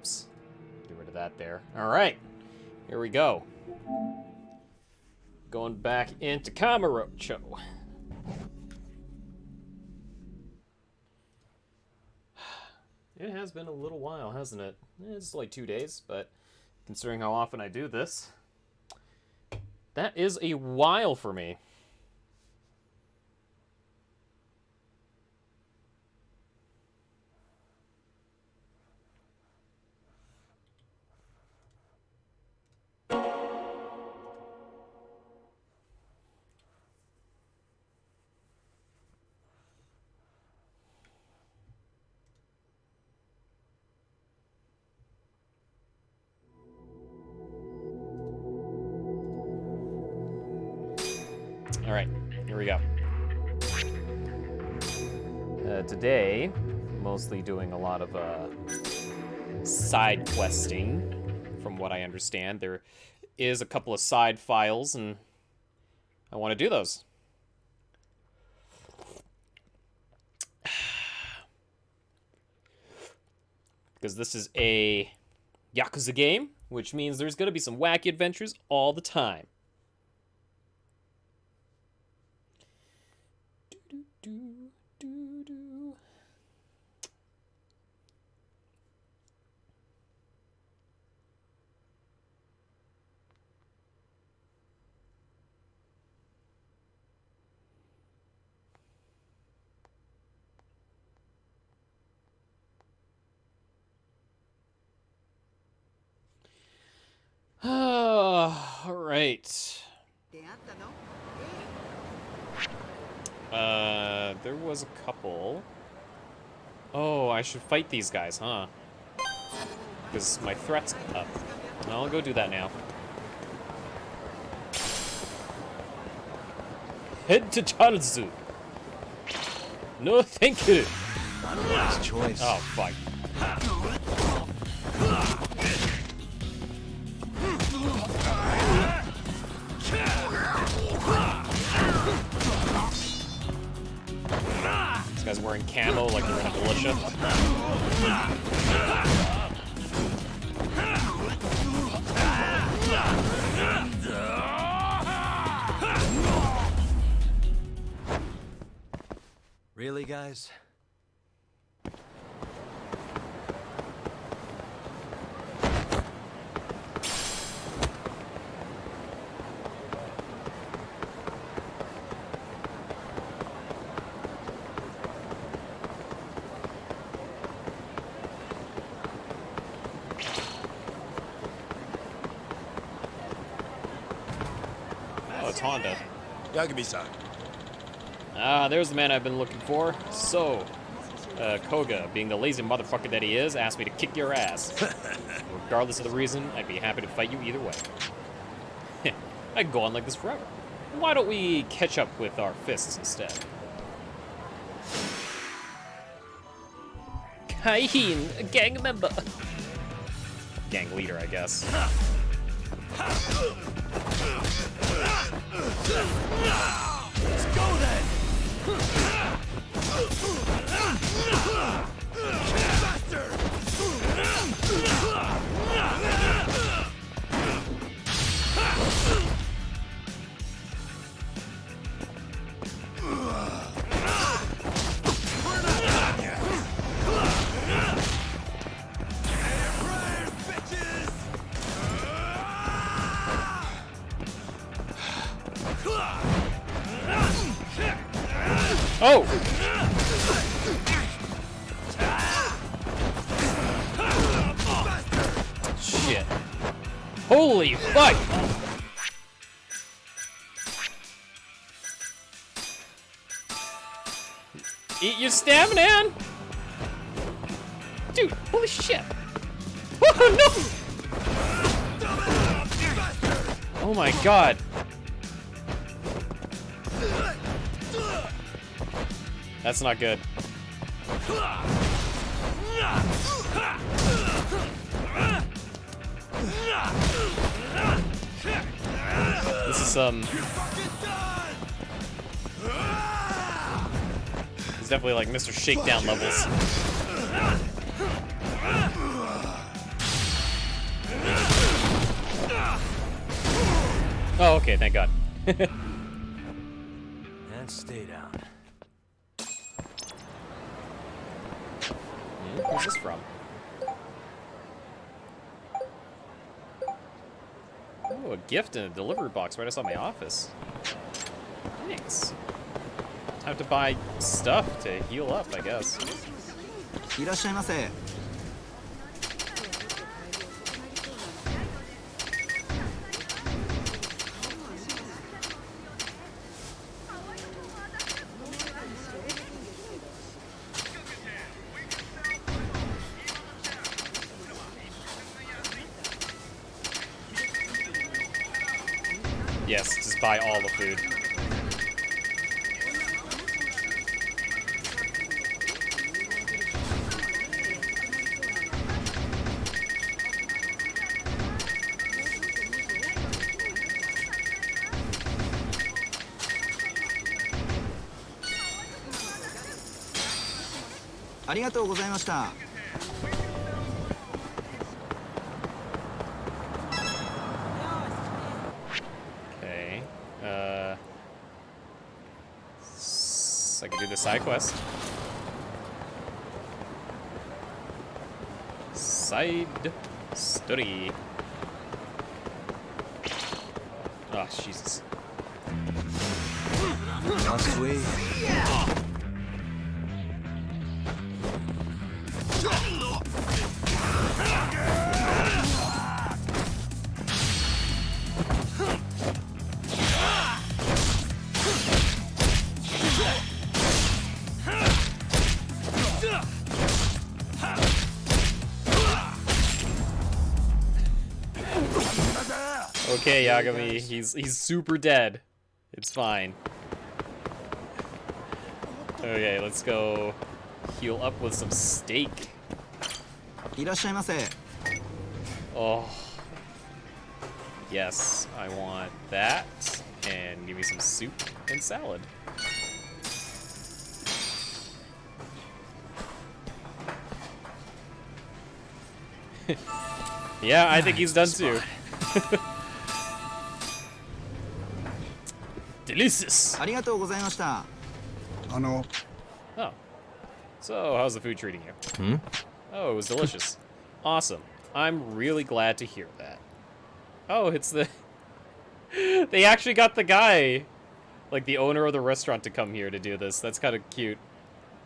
Whoops. Get rid of that there. Alright. Here we go. Going back into Kamurocho. It has been a little while, hasn't it? It's like 2 days, but considering how often I do this, that is a while for me. Alright, here we go. Today, mostly doing a lot of side questing, from what I understand. There is a couple of side files, and I want to do those. Because this is a Yakuza game, which means there's going to be some wacky adventures all the time. All right. There was a couple. Oh, I should fight these guys, huh? Because my threat's up. I'll go do that now. Head to Charazu. No, thank you. Not a wise choice. Oh, fuck. This guy's wearing camo like they're in a militia. Really, guys? Oh, it's Honda. Yagami-san. Ah, there's the man I've been looking for. So, Koga, being the lazy motherfucker that he is, asked me to kick your ass. Regardless of the reason, I'd be happy to fight you either way. I could go on like this forever. Why don't we catch up with our fists instead? Kaihin, a gang member. Gang leader, I guess. Let's go then! Faster! Oh! Shit. Holy fuck! Eat your stamina, man! Dude, holy shit! Oh no! Oh my god. That's not good. This is it's definitely like Mr. Shakedown levels. Oh, okay, thank God. And stay down. Where's this from? Oh, a gift in a delivery box right outside my office. Thanks. Time to buy stuff to heal up, I guess. いらっしゃいませ。Yes, just buy all the food.ありがとうございました。 Okay. I can do the side quest. Side story. Oh, Jesus. Must we? Okay, Yagami, he's super dead. It's fine. Okay, let's go heal up with some steak. いらっしゃいませ。 Oh. Yes, I want that. And give me some soup and salad. Yeah, I think he's done too. Delicious. ありがとうございました。 Oh. So, how's the food treating you? Oh, it was delicious. Awesome. I'm really glad to hear that. Oh, it's the... They actually got the guy, like the owner of the restaurant, to come here to do this. That's kind of cute.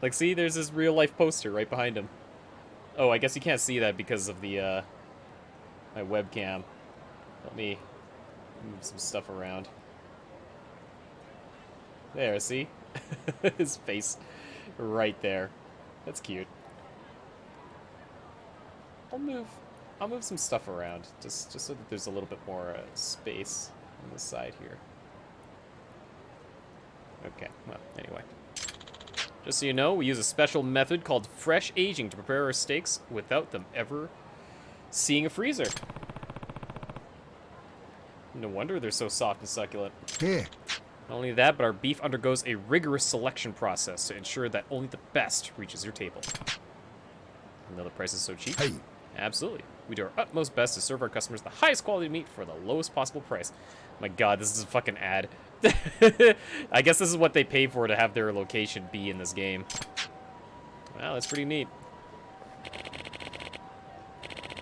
Like, see, there's this real-life poster right behind him. Oh, I guess you can't see that because of the, my webcam. Let me move some stuff around. There, see? His face right there. That's cute. I'll move some stuff around just so that there's a little bit more space on the side here. Okay, well, anyway. Just so you know, we use a special method called fresh aging to prepare our steaks without them ever seeing a freezer. No wonder they're so soft and succulent. Here. Not only that, but our beef undergoes a rigorous selection process to ensure that only the best reaches your table. Even though the price is so cheap. Hey. Absolutely. We do our utmost best to serve our customers the highest quality meat for the lowest possible price. My god, this is a fucking ad. I guess this is what they pay for to have their location be in this game. Wow, that's pretty neat.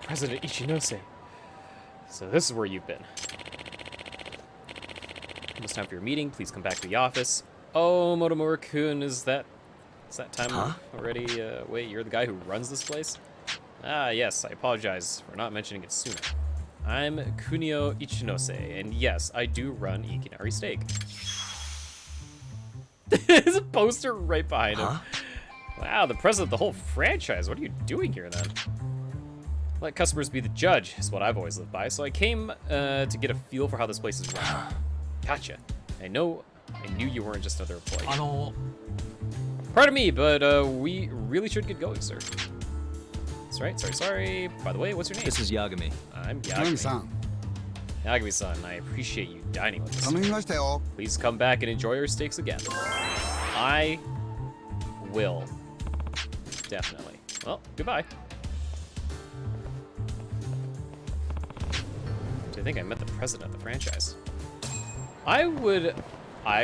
President Ichinose. So this is where you've been. Almost time for your meeting. Please come back to the office. Oh, Motomura-kun, is that time already? Wait, you're the guy who runs this place? Ah, yes, I apologize for not mentioning it sooner. I'm Kunio Ichinose, and yes, I do run Ikinari Steak. There's a poster right behind him. Wow, the president of the whole franchise. What are you doing here, then? Let customers be the judge, is what I've always lived by, so I came to get a feel for how this place is run. Gotcha. I knew you weren't just another employee. Pardon me, but we really should get going, sir. That's right, sorry. By the way, what's your name? This is Yagami. I'm Yagami. 何さん Yagami-san, I appreciate you dining with us. 頼みましたよ Please come back and enjoy your steaks again. I will. Definitely. Well, goodbye. I think I met the president of the franchise. I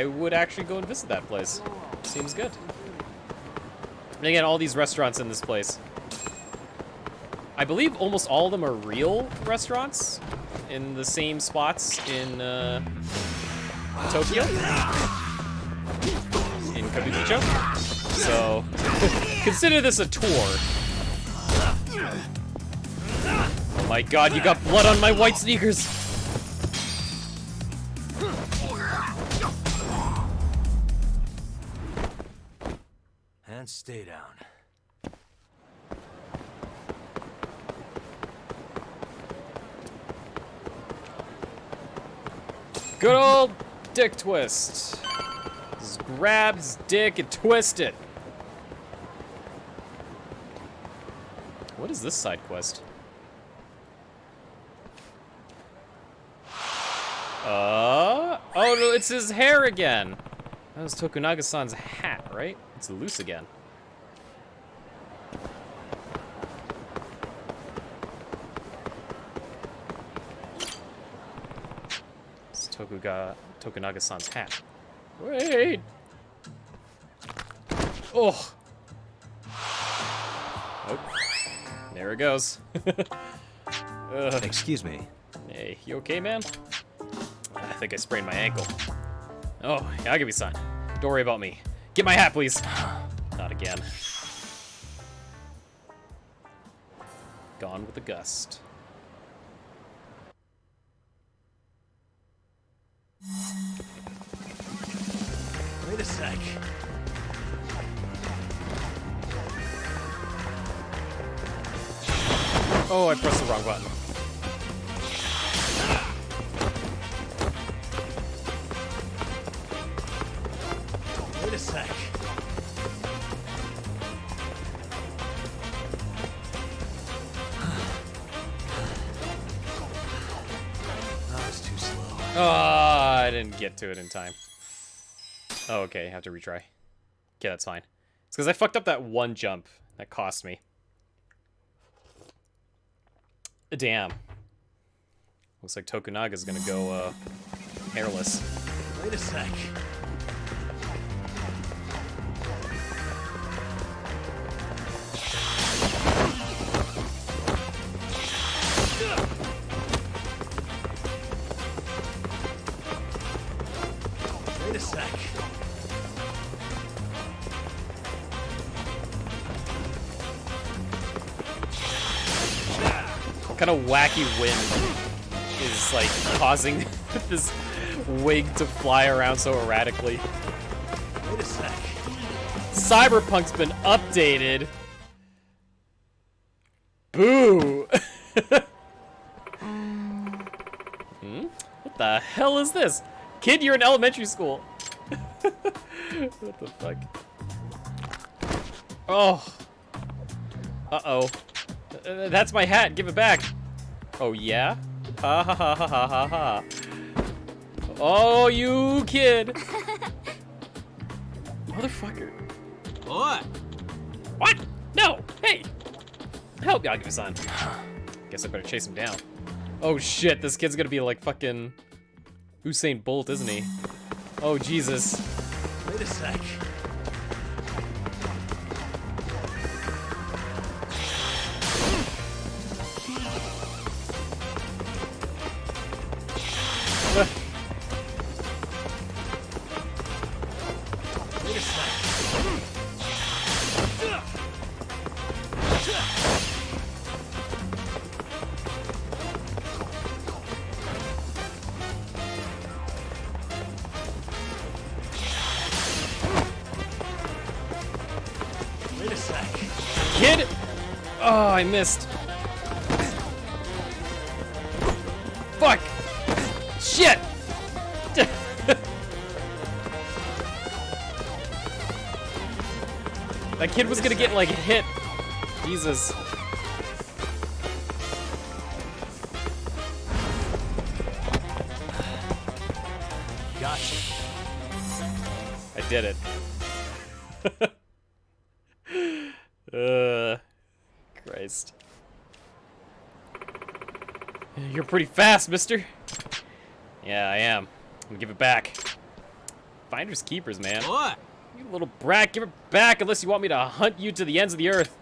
would actually go and visit that place. Seems good. And again, all these restaurants in this place. I believe almost all of them are real restaurants in the same spots in Tokyo, in Kabukicho. So consider this a tour. Oh my god, you got blood on my white sneakers! And stay down. Good old dick twist. Just grab his dick and twist it. What is this side quest? Oh no, it's his hair again. That was Tokunaga-san's hat, right? It's loose again. It's Tokunaga-san's hat. Wait! Oh! Oh. There it goes. Excuse me. Hey, you okay, man? I think I sprained my ankle. Oh, yeah, I'll give you a sign. Don't worry about me. Get my hat, please. Not again. Gone with a gust. Wait a sec. Oh, I pressed the wrong button. Wait a sec. That was too slow. Oh, I didn't get to it in time. Oh, okay, I have to retry. Okay, that's fine. It's because I fucked up that one jump. That cost me. Damn. Looks like Tokunaga's gonna go, hairless. Wait a sec. Wait a sec. What kind of wacky wind is, like, causing this wig to fly around so erratically? Wait a sec. Cyberpunk's been updated. Boo! What the hell is this? Kid, you're in elementary school. What the fuck? Oh. Uh-oh. That's my hat. Give it back. Oh, yeah? Ha ha ha ha ha ha ha. Oh, you kid. Motherfucker. Oi! What? No! Hey! Help, Yakuza-san. Guess I better chase him down. Oh shit, this kid's gonna be like fucking Usain Bolt, isn't he? Oh Jesus. Wait a sec. Wait a sec. Wait a sec. Kid! Oh, I missed. Fuck! Shit! That kid was gonna get, like, hit. Jesus. Gotcha. I did it. Christ. You're pretty fast, mister. Yeah, I am. gonna give it back. Finders keepers, man. おい You little brat, give it back unless you want me to hunt you to the ends of the earth.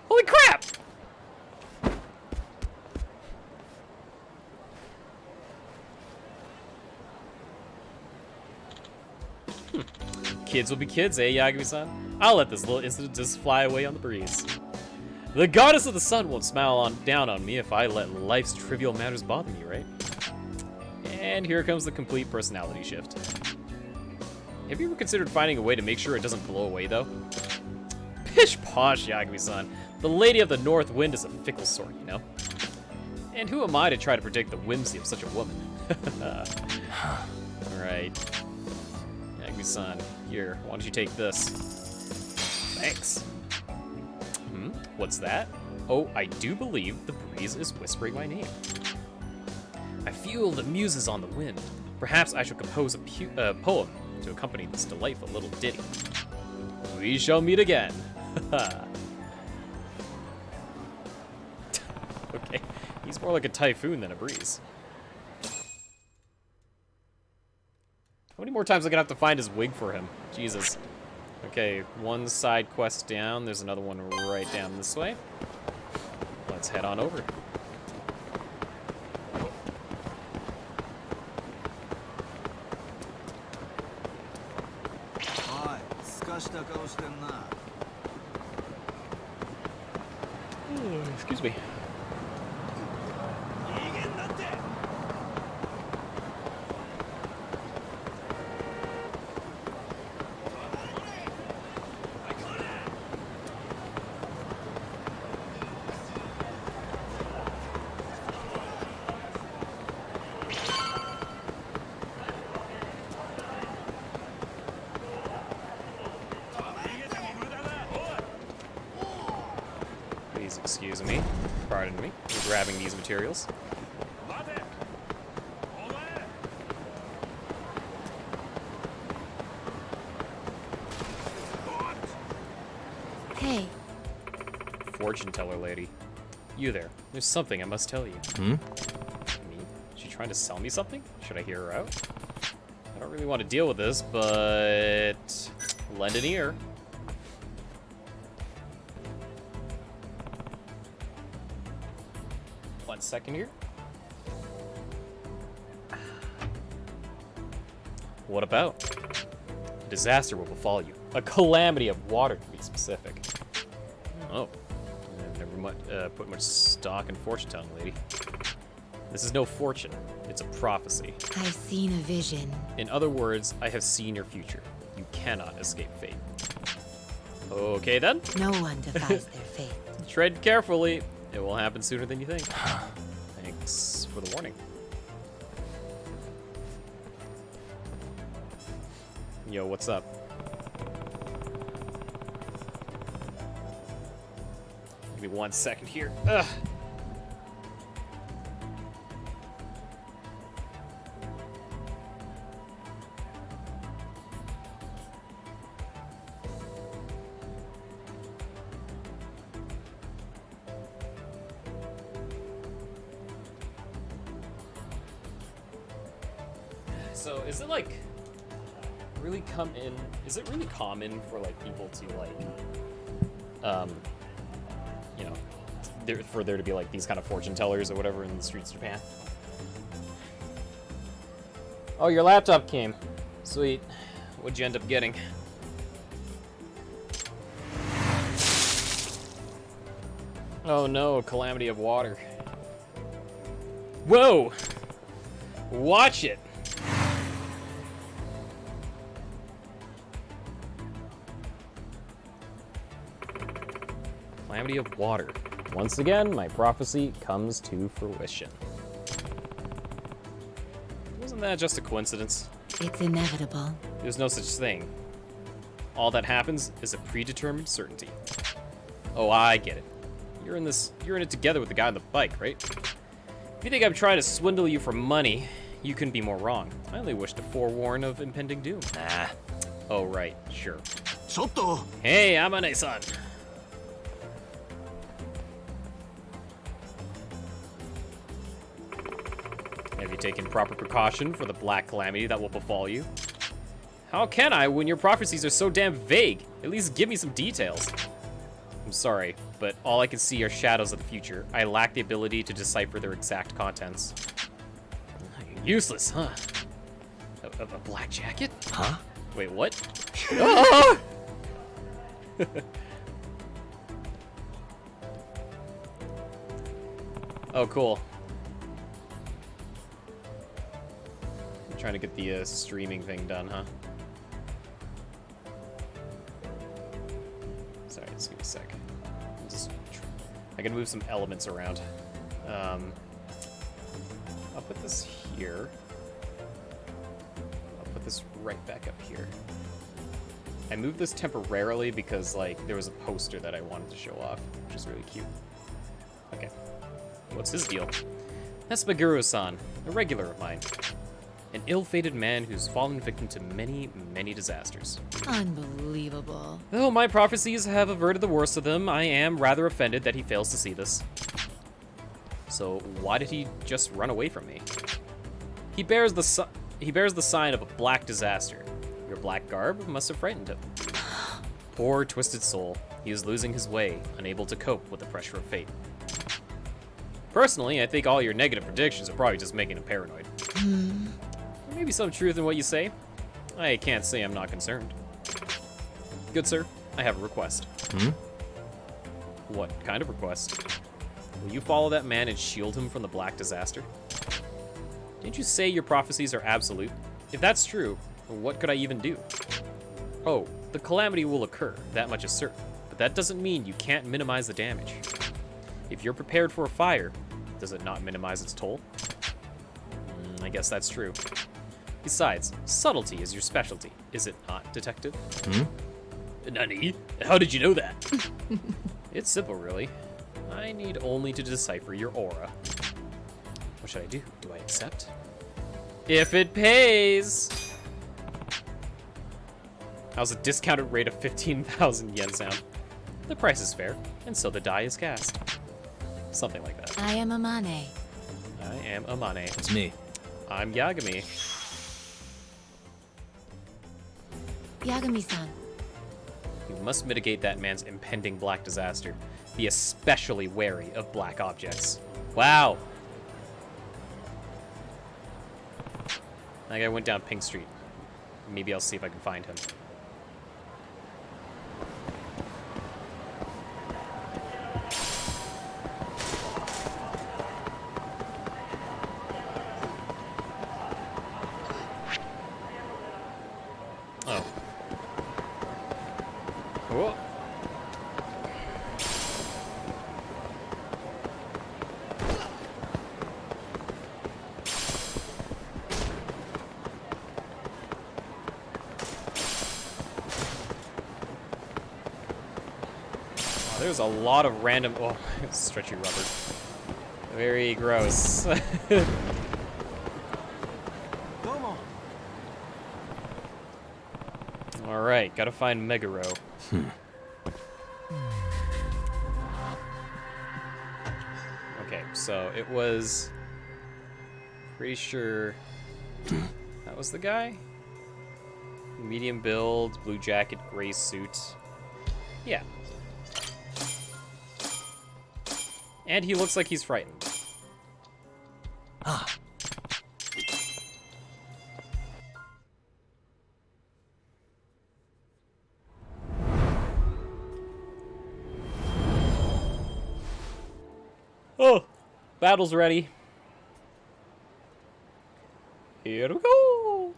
Holy crap! Kids will be kids, eh, Yagami-san? I'll let this little incident just fly away on the breeze. The goddess of the sun won't smile down on me if I let life's trivial matters bother me, right? And here comes the complete personality shift. Have you ever considered finding a way to make sure it doesn't blow away, though? Pish posh, Yagami-san. The Lady of the North Wind is a fickle sort, you know? And who am I to try to predict the whimsy of such a woman? Alright. Yagami-san, here, why don't you take this? Thanks. What's that? Oh, I do believe the breeze is whispering my name. I feel the muses on the wind. Perhaps I should compose a poem to accompany this delightful little ditty. We shall meet again. Okay, he's more like a typhoon than a breeze. How many more times am I gonna have to find his wig for him? Jesus. Okay, one side quest down. There's another one right down this way. Let's head on over. かした顔してんな。 Excuse me. Please excuse me. Pardon me. I'm grabbing these materials. Hey. Fortune teller lady. You there. There's something I must tell you. Me? Is she trying to sell me something? Should I hear her out? I don't really want to deal with this, but lend an ear. One second here. What about? A disaster will befall you. A calamity of water, to be specific. Oh. I've never put much stock in fortune-telling, lady. This is no fortune. It's a prophecy. I've seen a vision. In other words, I have seen your future. You cannot escape fate. Okay, then. No one defies their fate. Tread carefully. It will happen sooner than you think. Thanks for the warning. Yo, what's up? Give me 1 second here. Ugh. So is it like really is it really common for like people to like you know, for there to be like these kind of fortune tellers or whatever in the streets of Japan? Oh, your laptop came. Sweet. What'd you end up getting? Oh no, calamity of water. Whoa! Watch it! Calamity of water. Once again, my prophecy comes to fruition. Wasn't that just a coincidence? It's inevitable. There's no such thing. All that happens is a predetermined certainty. Oh, I get it. You're in it together with the guy on the bike, right? If you think I'm trying to swindle you for money, you couldn't be more wrong. I only wish to forewarn of impending doom. Nah. Oh, right. Sure. ちょっと Hey, Amane-san. Have you taken proper precaution for the black calamity that will befall you? How can I when your prophecies are so damn vague? At least give me some details. I'm sorry, but all I can see are shadows of the future. I lack the ability to decipher their exact contents. Useless, huh? A black jacket? Huh? Wait, what? Ah! Oh, cool. I'm trying to get the streaming thing done, huh? Sorry, just give me a sec. I can move some elements around. I'll put this here. I'll put this right back up here. I moved this temporarily because, like, there was a poster that I wanted to show off, which is really cute. Okay. What's his deal? That's Meguro-san, a regular of mine. An ill-fated man who's fallen victim to many, many disasters. Unbelievable. Though my prophecies have averted the worst of them, I am rather offended that he fails to see this. So why did he just run away from me? He bears the sign of a black disaster. Your black garb must have frightened him. Poor twisted soul. He is losing his way, unable to cope with the pressure of fate. Personally, I think all your negative predictions are probably just making him paranoid. There may be some truth in what you say. I can't say I'm not concerned. Good sir, I have a request. What kind of request? Will you follow that man and shield him from the black disaster? Didn't you say your prophecies are absolute? If that's true, what could I even do? Oh, the calamity will occur, that much is certain. But that doesn't mean you can't minimize the damage. If you're prepared for a fire, does it not minimize its toll? I guess that's true. Besides, subtlety is your specialty, is it not, detective? Nani? How did you know that? It's simple, really. I need only to decipher your aura. What should I do? Do I accept? If it pays! How's a discounted rate of 15,000 yen sound? The price is fair, and so the die is cast. Something like that. I am Amane. I am Amane. It's me. I'm Yagami. Yagami-san. You must mitigate that man's impending black disaster. Be especially wary of black objects. Wow. That guy went down Pink Street. Maybe I'll see if I can find him. Oh. Whoa. There's a lot of random... Oh, stretchy rubber. Very gross. Alright, gotta find Meguro. Okay, so it was... Pretty sure... That was the guy? Medium build, blue jacket, gray suit. Yeah. And he looks like he's frightened. Ah. Oh, battle's ready. Here we go.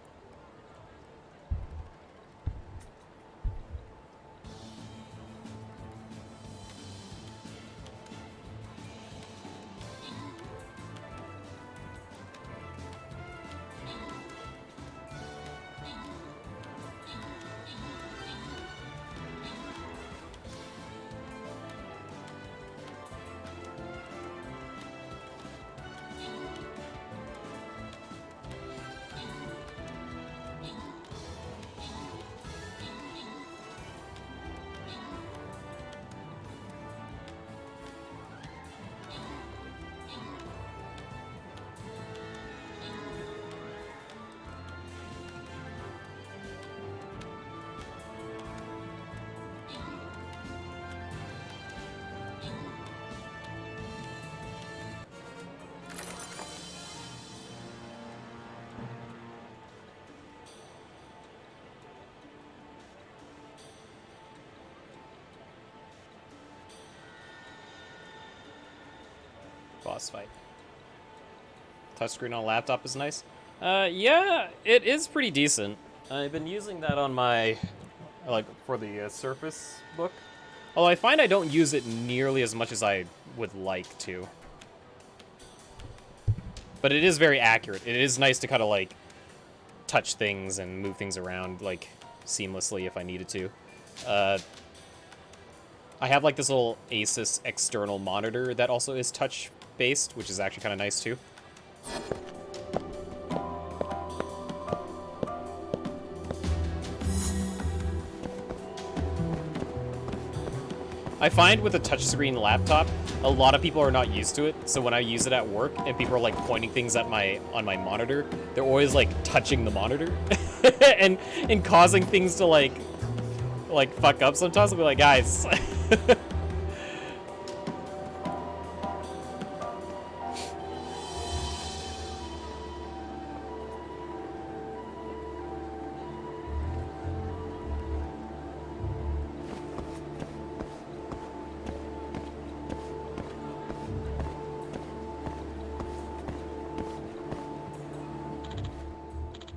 boss fight. Touchscreen on a laptop is nice. Yeah, it is pretty decent. I've been using that on my, like, for the Surface Book. Although I find I don't use it nearly as much as I would like to. But it is very accurate. It is nice to kind of, like, touch things and move things around, like, seamlessly if I needed to. I have, like, this little Asus external monitor that also is touch-based, which is actually kind of nice, too. I find with a touchscreen laptop, a lot of people are not used to it. So when I use it at work and people are like pointing things at on my monitor, they're always like touching the monitor and causing things to like fuck up sometimes. I'll be like, guys.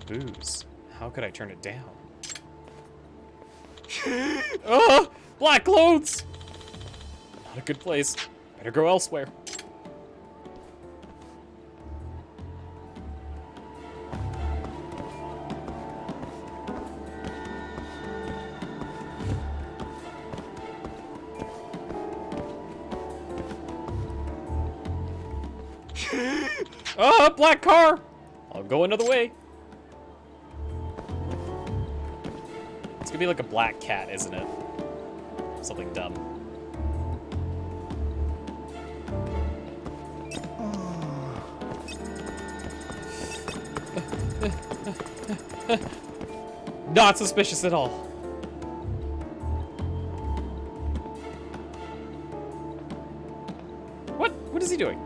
Booze. How could I turn it down? Oh, black clothes! Not a good place. Better go elsewhere. Oh, black car! I'll go another way. It's gonna be like a black cat, isn't it? Something dumb. Not suspicious at all. What? What is he doing?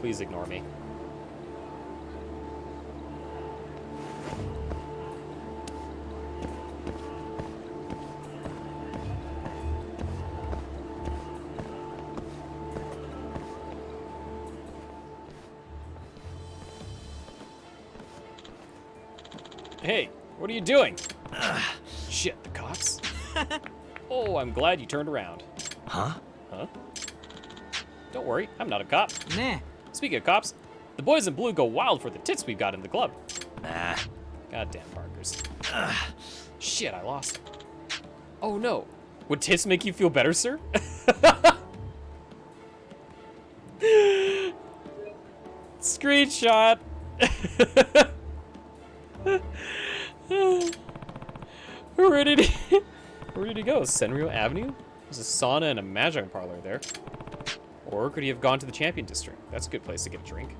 Please ignore me. Hey, what are you doing? Shit, the cops? Oh, I'm glad you turned around. Huh? Huh? Don't worry, I'm not a cop. Nah. Speaking of cops, the boys in blue go wild for the tits we've got in the club. Nah. Goddamn Parkers. Shit, I lost. Oh no. Would tits make you feel better, sir? Screenshot. Where did he go? Senryu Avenue? There's a sauna and a mahjong parlor there. Or could he have gone to the Champion District? That's a good place to get a drink.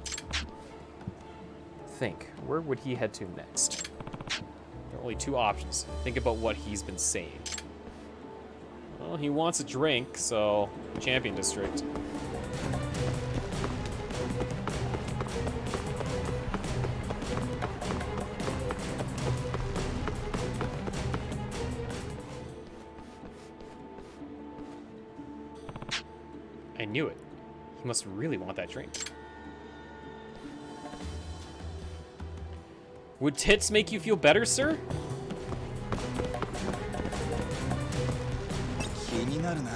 Think, where would he head to next? There are only two options. Think about what he's been saying. Well, he wants a drink, so Champion District. I knew it. He must really want that drink. Would tits make you feel better, sir? 気になるな。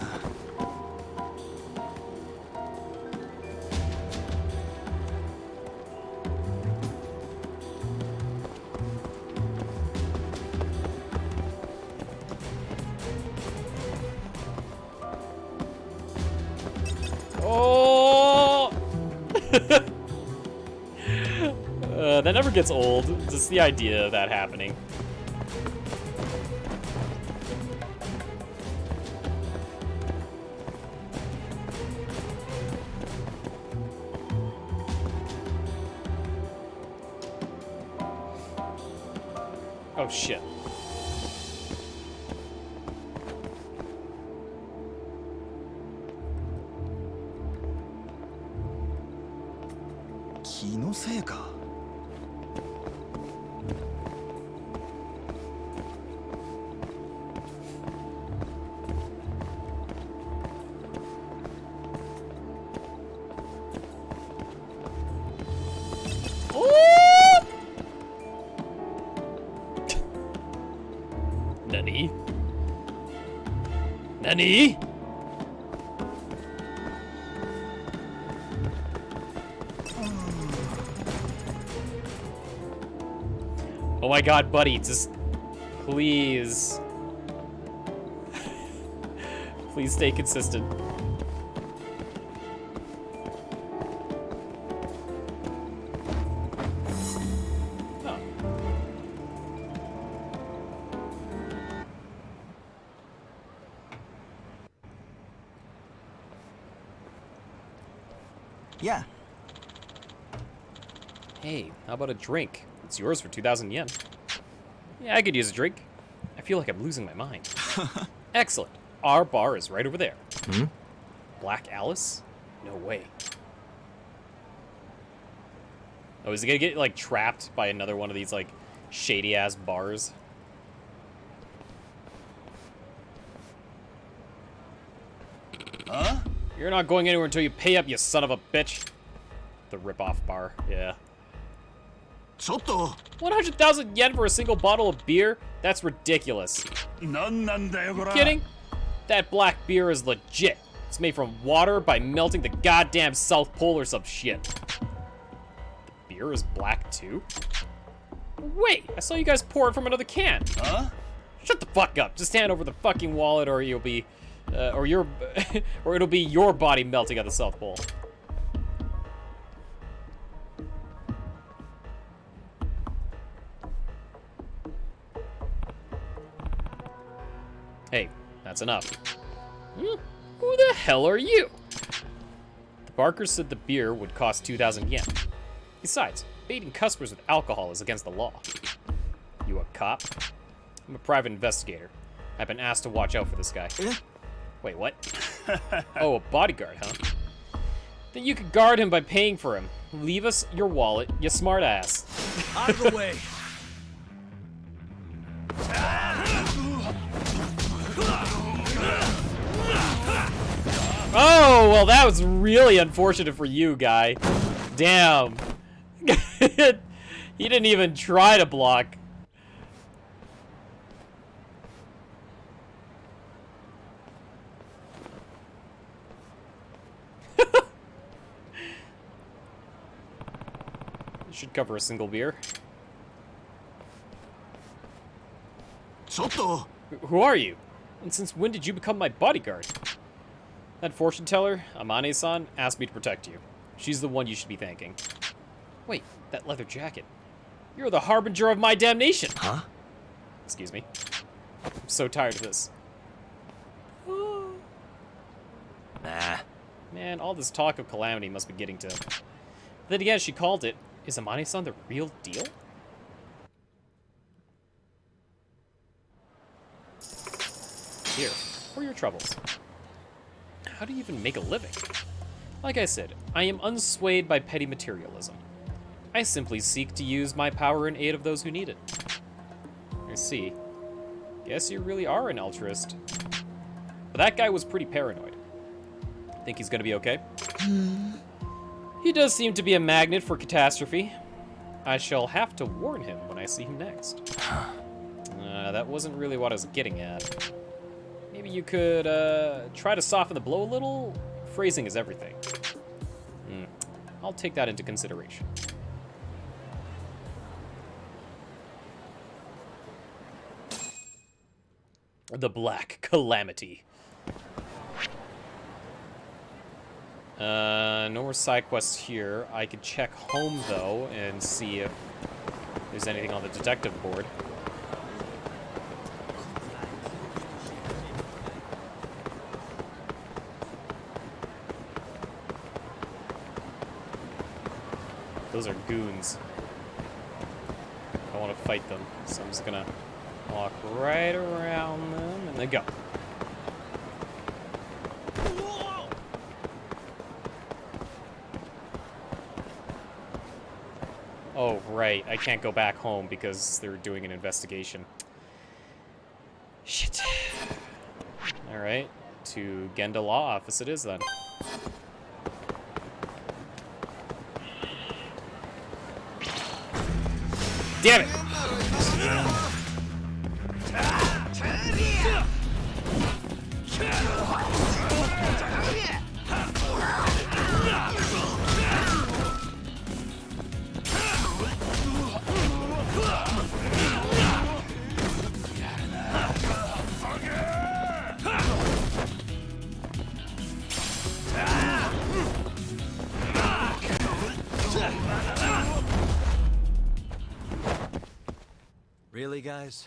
Oh! That never gets old. Just the idea of that happening. Oh shit. Nani? Nani? Oh my god, buddy, just please. Please stay consistent. Oh. Yeah. Hey, how about a drink? It's yours for 2,000 yen. Yeah, I could use a drink. I feel like I'm losing my mind. Excellent. Our bar is right over there. Hmm? Black Alice? No way. Oh, is he gonna get, like, trapped by another one of these, like, shady-ass bars? Huh? You're not going anywhere until you pay up, you son of a bitch. The rip-off bar, yeah. ちょっと 100,000 yen for a single bottle of beer? That's ridiculous. なんなんだよこれ Kidding? That black beer is legit. It's made from water by melting the goddamn South Pole or some shit. The beer is black too? Wait, I saw you guys pour it from another can. Huh? Shut the fuck up. Just hand over the fucking wallet or you'll be, or it'll be your body melting at the South Pole. Hey, that's enough. Who the hell are you? The barker said the beer would cost 2,000 yen. Besides, baiting customers with alcohol is against the law. You a cop? I'm a private investigator. I've been asked to watch out for this guy. Wait, what? Oh, a bodyguard, huh? Then you could guard him by paying for him. Leave us your wallet, you smart ass. Out of the way. Oh, well, that was really unfortunate for you, guy. Damn. He didn't even try to block. Should cover a single beer. ちょっと Who are you? And since when did you become my bodyguard? That fortune teller, Amane-san, asked me to protect you. She's the one you should be thanking. Wait, that leather jacket. You're the harbinger of my damnation! Huh? Excuse me. I'm so tired of this. Nah. Man, all this talk of calamity must be getting to... Then again, she called it. Is Amane-san the real deal? Here, for your troubles. How do you even make a living? Like I said, I am unswayed by petty materialism. I simply seek to use my power in aid of those who need it. I see. Guess you really are an altruist. But that guy was pretty paranoid. Think he's gonna be okay? He does seem to be a magnet for catastrophe. I shall have to warn him when I see him next. That wasn't really what I was getting at. Maybe you could try to soften the blow a little? Phrasing is everything. I'll take that into consideration. The Black Calamity. No more side quests here. I could check home, though, and see if there's anything on the detective board. Those are goons. I want to fight them, so I'm just gonna walk right around them and then go. Oh, right. I can't go back home because they're doing an investigation. Shit. Alright. To Genda Law Office it is then. Damn it! Really, guys?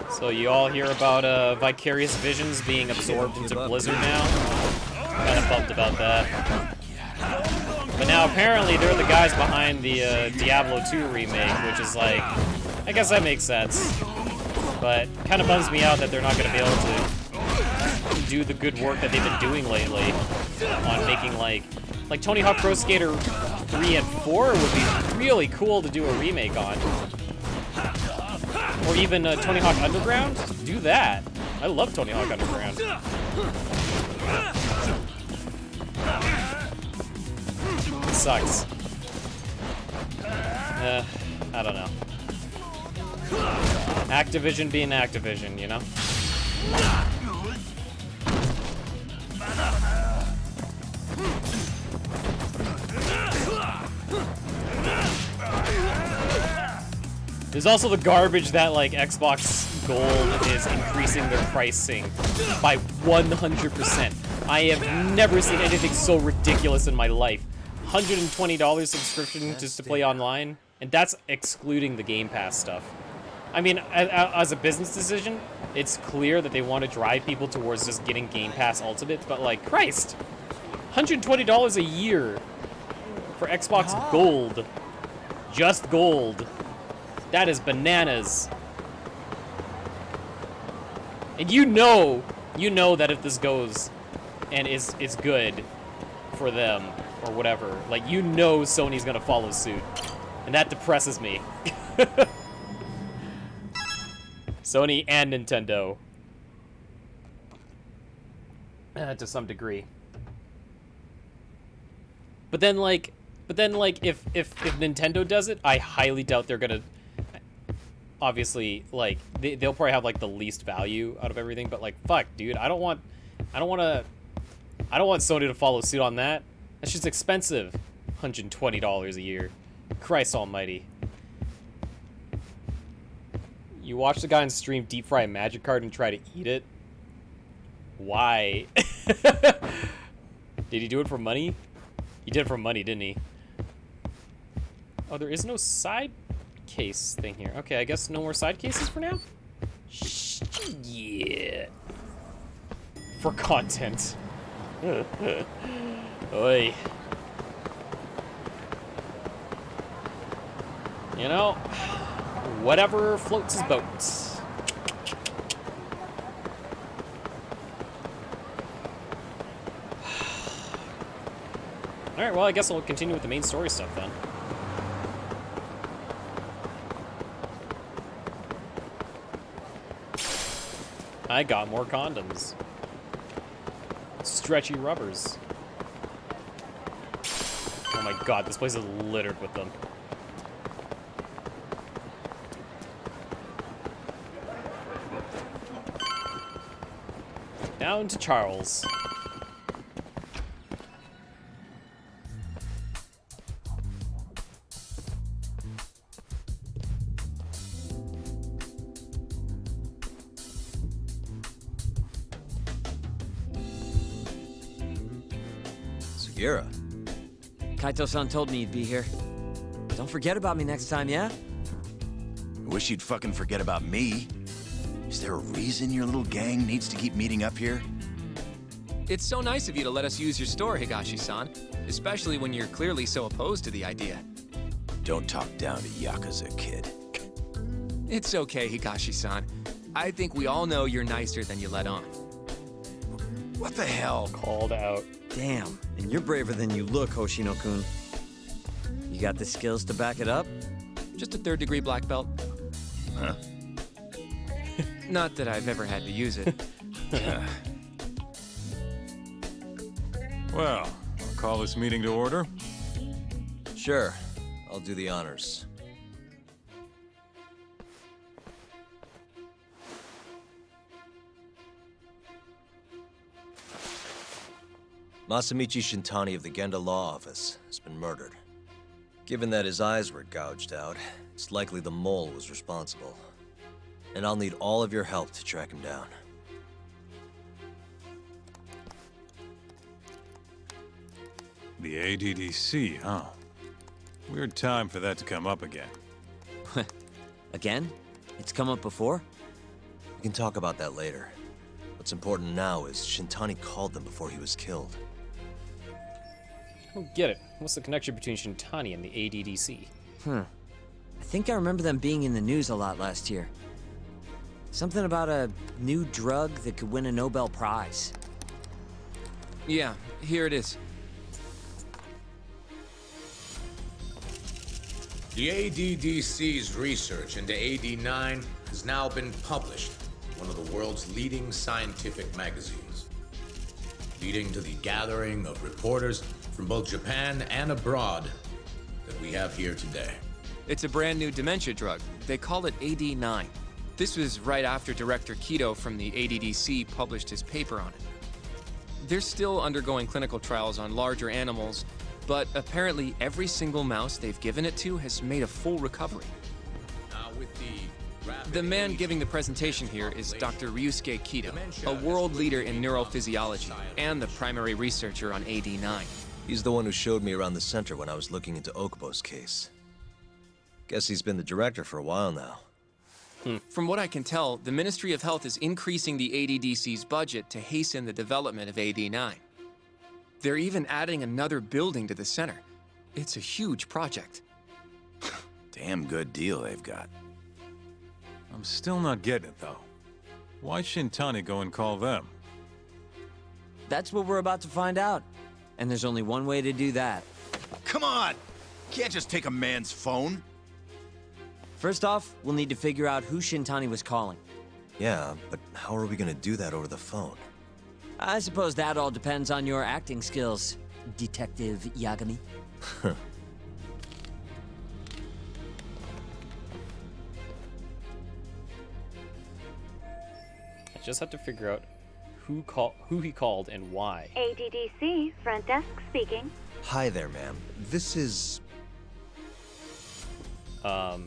So you all hear about Vicarious Visions being absorbed into Blizzard now? Kinda bummed about that. But now apparently they're the guys behind the Diablo 2 remake, which is like, I guess that makes sense. But kind of bums me out that they're not going to be able to do the good work that they've been doing lately on making like Tony Hawk Pro Skater 3 and 4 would be really cool to do a remake on. Or even Tony Hawk Underground? Do that. I love Tony Hawk Underground. Sucks. I don't know. Activision being Activision, you know? There's also the garbage that, like, Xbox Gold is increasing their pricing by 100%. I have never seen anything so ridiculous in my life. $120 subscription just to play online, and that's excluding the Game Pass stuff. I mean, as a business decision, it's clear that they want to drive people towards just getting Game Pass Ultimate, but like, Christ, $120 a year for Xbox Gold, just Gold. That is bananas. And you know that if this goes and is good for them or whatever, like, you know Sony's gonna follow suit. And that depresses me. Sony and Nintendo. To some degree. But then like if Nintendo does it, I highly doubt they're gonna, obviously, like, they'll probably have like the least value out of everything, but like, fuck, dude, I don't want Sony to follow suit on that. That's just expensive. $120 a year. Christ almighty. You watch the guy on stream deep fry a magic card and try to eat it? Why? Did he do it for money? He did it for money, didn't he? Oh, there is no side case thing here. Okay, I guess no more side cases for now? Yeah. For content. Oy. You know, whatever floats his boat. Alright, well, I guess I'll continue with the main story stuff then. I got more condoms. Stretchy rubbers. Oh my god, this place is littered with them. Down to Charles. Sugira. Kaito-san told me you'd be here. Don't forget about me next time, yeah? I wish you'd fucking forget about me. Is there a reason your little gang needs to keep meeting up here? It's so nice of you to let us use your store, Higashi-san. Especially when you're clearly so opposed to the idea. Don't talk down to Yakuza, kid. It's okay, Higashi-san. I think we all know you're nicer than you let on. What the hell? Called out. Damn, and you're braver than you look, Hoshino-kun. You got the skills to back it up? Just a third-degree black belt. Huh? Not that I've ever had to use it. Well, I'll call this meeting to order. Sure, I'll do the honors. Masamichi Shintani of the Genda Law Office has been murdered. Given that his eyes were gouged out, it's likely the mole was responsible. And I'll need all of your help to track him down. The ADDC, huh? Weird time for that to come up again. Again? It's come up before? We can talk about that later. What's important now is Shintani called them before he was killed. I don't get it. What's the connection between Shintani and the ADDC? I think I remember them being in the news a lot last year. Something about a new drug that could win a Nobel Prize. Yeah, here it is. The ADDC's research into AD9 has now been published in one of the world's leading scientific magazines, leading to the gathering of reporters from both Japan and abroad that we have here today. It's a brand new dementia drug. They call it AD9. This was right after Director Kido from the ADDC published his paper on it. They're still undergoing clinical trials on larger animals, but apparently every single mouse they've given it to has made a full recovery. Now with The man giving the presentation here is Dr. Ryusuke Kido, a world leader in neurophysiology and the primary researcher on AD9. He's the one who showed me around the center when I was looking into Okubo's case. Guess he's been the director for a while now. From what I can tell, the Ministry of Health is increasing the ADDC's budget to hasten the development of AD9. They're even adding another building to the center. It's a huge project. Damn good deal they've got. I'm still not getting it, though. Why Shintani go and call them? That's what we're about to find out. And there's only one way to do that. Come on! Can't just take a man's phone. First off, we'll need to figure out who Shintani was calling. Yeah, but how are we gonna do that over the phone? I suppose that all depends on your acting skills, Detective Yagami. I just have to figure out who he called and why. ADDC, front desk speaking. Hi there, ma'am. This is... A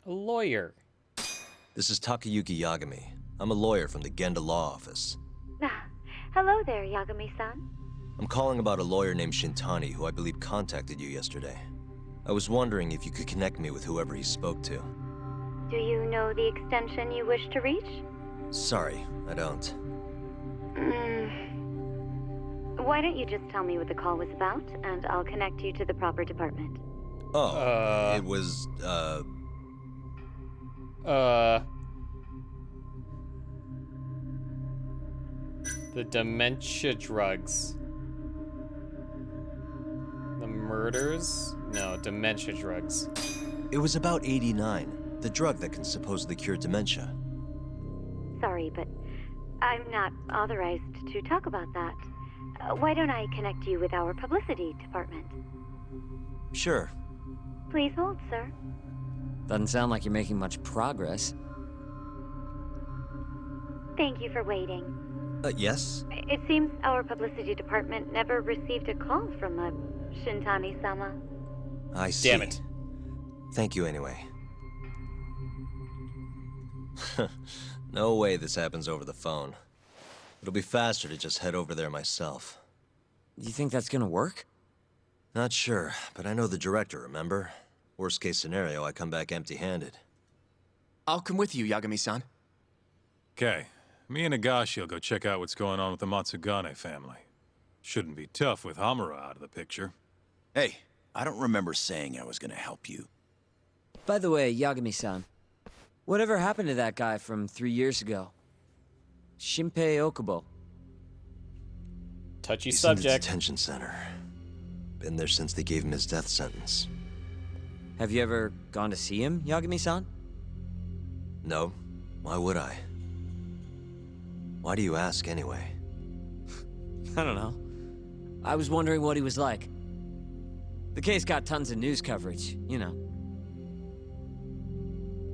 lawyer. This is Takayuki Yagami. I'm a lawyer from the Genda Law Office. Ah, hello there, Yagami-san. I'm calling about a lawyer named Shintani who I believe contacted you yesterday. I was wondering if you could connect me with whoever he spoke to. Do you know the extension you wish to reach? Sorry, I don't. Why don't you just tell me what the call was about, and I'll connect you to the proper department. Oh, it was, The dementia drugs. The murders? No, dementia drugs. It was about 89, the drug that can supposedly cure dementia. Sorry, but I'm not authorized to talk about that. Why don't I connect you with our publicity department? Sure. Please hold, sir. Doesn't sound like you're making much progress. Thank you for waiting. Yes? It seems our publicity department never received a call from a Shintani-sama. I see. Damn it. Thank you anyway. No way this happens over the phone. It'll be faster to just head over there myself. You think that's gonna work? Not sure, but I know the director, remember? Worst case scenario, I come back empty-handed. I'll come with you, Yagami-san. Okay, me and Nagashi will go check out what's going on with the Matsugane family. Shouldn't be tough with Hamura out of the picture. Hey, I don't remember saying I was gonna help you. By the way, Yagami-san, whatever happened to that guy from 3 years ago? Shinpei Okubo. Touchy He's in the subject. detention center. Been there since they gave him his death sentence. Have you ever gone to see him, Yagami-san? No. Why would I? Why do you ask anyway? I don't know. I was wondering what he was like. The case got tons of news coverage, you know.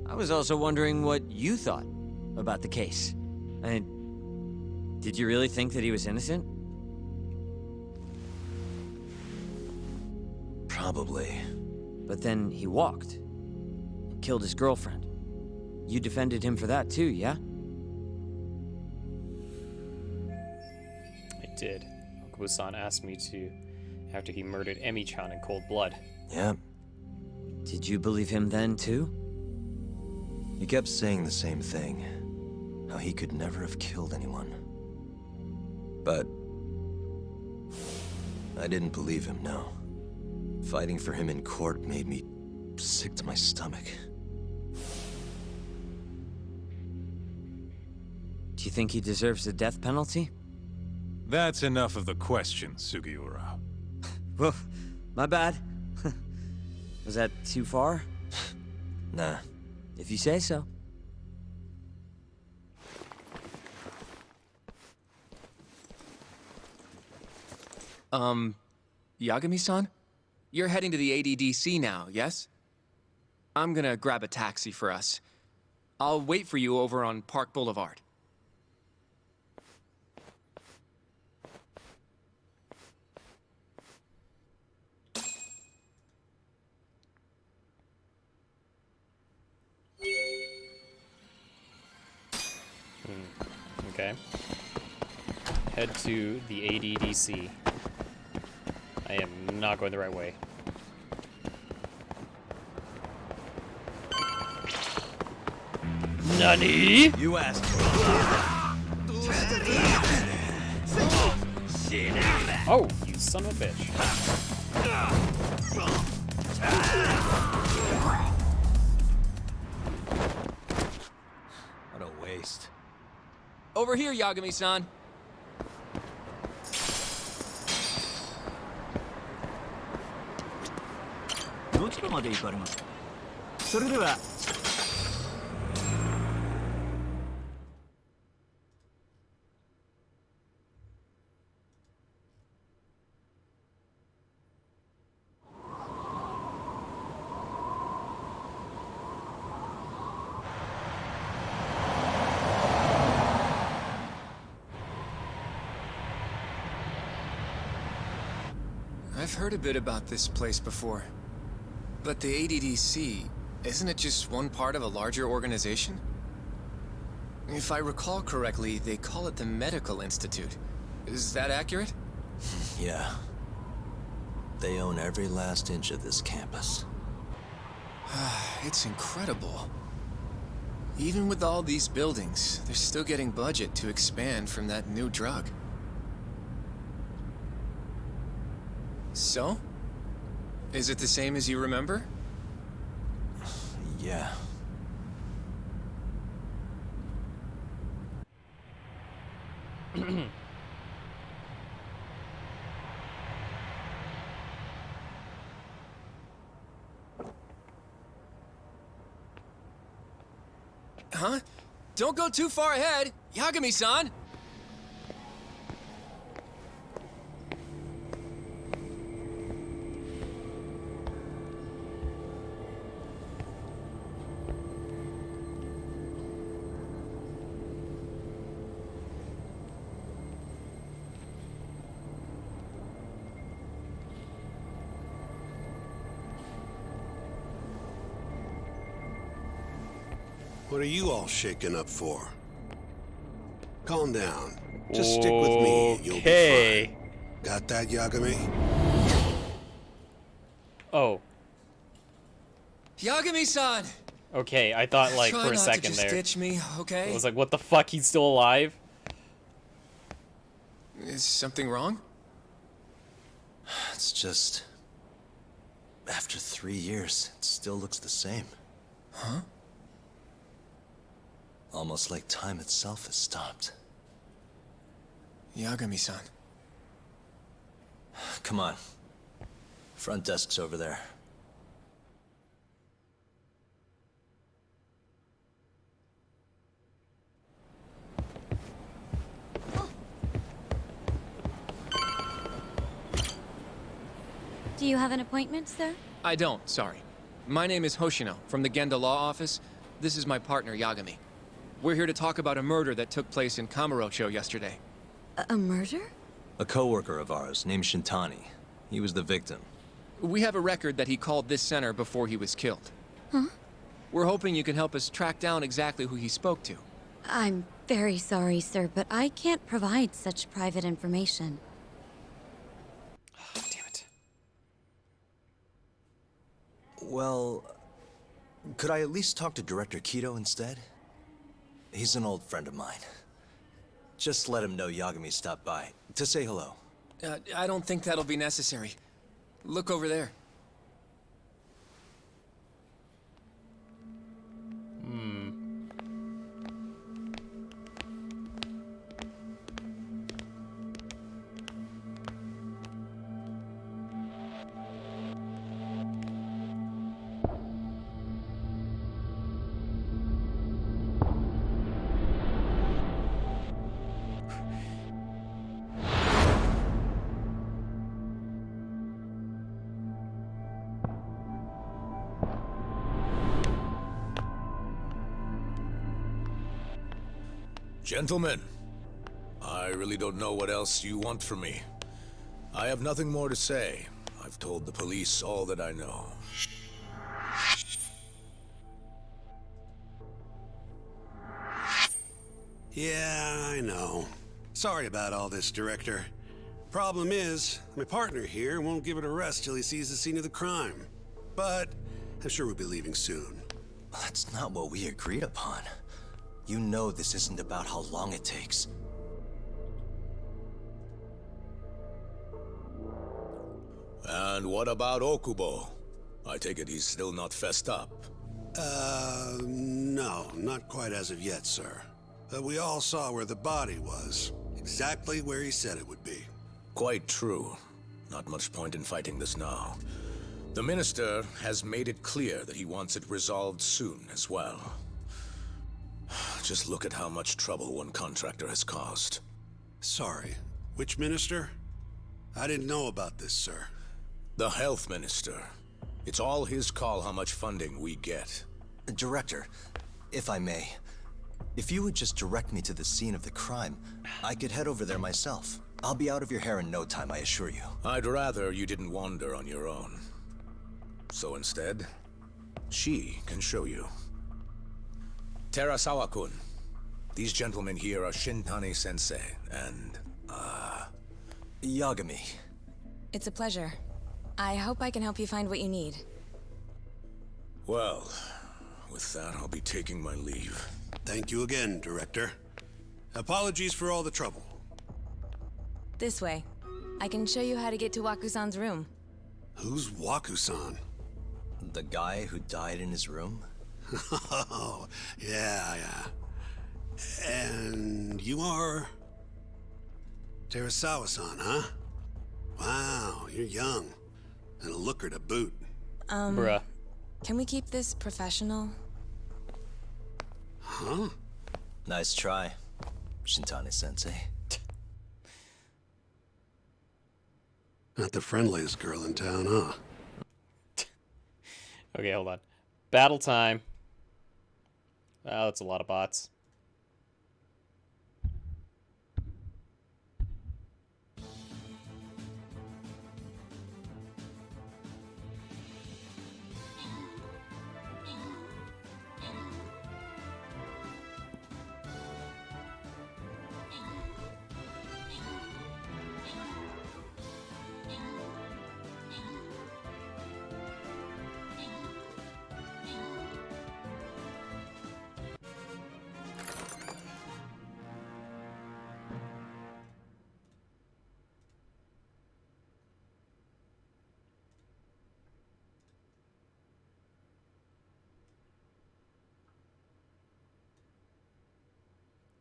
I was also wondering what you thought about the case. I mean, did you really think that he was innocent? Probably. But then he walked. Killed his girlfriend. You defended him for that too, yeah? I did. Okubo-san asked me to after he murdered Emi-chan in cold blood. Yeah. Did you believe him then too? He kept saying the same thing. How he could never have killed anyone. But I didn't believe him, no. Fighting for him in court made me sick to my stomach. Do you think he deserves the death penalty? That's enough of the questions, Sugiura. Well, my bad. Was that too far? Nah. If you say so. Yagami-san? You're heading to the ADDC now, yes? I'm gonna grab a taxi for us. I'll wait for you over on Park Boulevard. Okay. Head to the ADDC. I am not going the right way. Nani? You asked for Oh, you son of a bitch. What a waste. Over here, Yagami-san. どちらまで行かれますか。それでは I've heard a bit about this place before. But the ADDC, isn't it just one part of a larger organization? If I recall correctly, they call it the Medical Institute. Is that accurate? Yeah. They own every last inch of this campus. It's incredible. Even with all these buildings, they're still getting budget to expand from that new drug. So? Is it the same as you remember? Yeah. Huh? Don't go too far ahead! Yagami-san! What are you all shaken up for? Calm down. Just stick with me and you'll be fine. Got that, Yagami? Oh. Yagami-san! Okay, I thought like Try for a not second to just there. ditch me, okay? I was like, what the fuck? He's still alive? Is something wrong? It's just... After 3 years, it still looks the same. Huh? Almost like time itself has stopped. Yagami-san. Come on. Front desk's over there. Do you have an appointment, sir? I don't, sorry. My name is Hoshino, from the Genda Law Office. This is my partner, Yagami. We're here to talk about a murder that took place in Kamurocho yesterday. A murder? A coworker of ours named Shintani. He was the victim. We have a record that he called this center before he was killed. Huh? We're hoping you can help us track down exactly who he spoke to. I'm very sorry, sir, but I can't provide such private information. Oh, damn it. Well, could I at least talk to Director Kido instead? He's an old friend of mine. Just let him know Yagami stopped by to say hello. I don't think that'll be necessary. Look over there. Gentlemen, I really don't know what else you want from me. I have nothing more to say. I've told the police all that I know. Yeah, I know. Sorry about all this, Director. Problem is, my partner here won't give it a rest till he sees the scene of the crime. But I'm sure we'll be leaving soon. That's not what we agreed upon. You know this isn't about how long it takes. And what about Okubo? I take it he's still not fessed up. No, not quite as of yet, sir. We all saw where the body was. Exactly where he said it would be. Quite true. Not much point in fighting this now. The Minister has made it clear that he wants it resolved soon as well. Just look at how much trouble one contractor has caused. Sorry, which minister? I didn't know about this, sir. The Health Minister. It's all his call how much funding we get. Director, if I may, if you would just direct me to the scene of the crime, I could head over there myself. I'll be out of your hair in no time, I assure you. I'd rather you didn't wander on your own. So instead, she can show you. Terasawa-kun, these gentlemen here are Shintani-sensei and, Yagami. It's a pleasure. I hope I can help you find what you need. Well, with that, I'll be taking my leave. Thank you again, Director. Apologies for all the trouble. This way. I can show you how to get to Waku-san's room. Who's Waku-san? The guy who died in his room? Oh, yeah. And you are... Terasawa-san, huh? Wow, you're young. And a looker to boot. Bruh. Can we keep this professional? Huh? Nice try, Shintani-sensei. Not the friendliest girl in town, huh? Okay, hold on. Battle time. Oh, that's a lot of bots.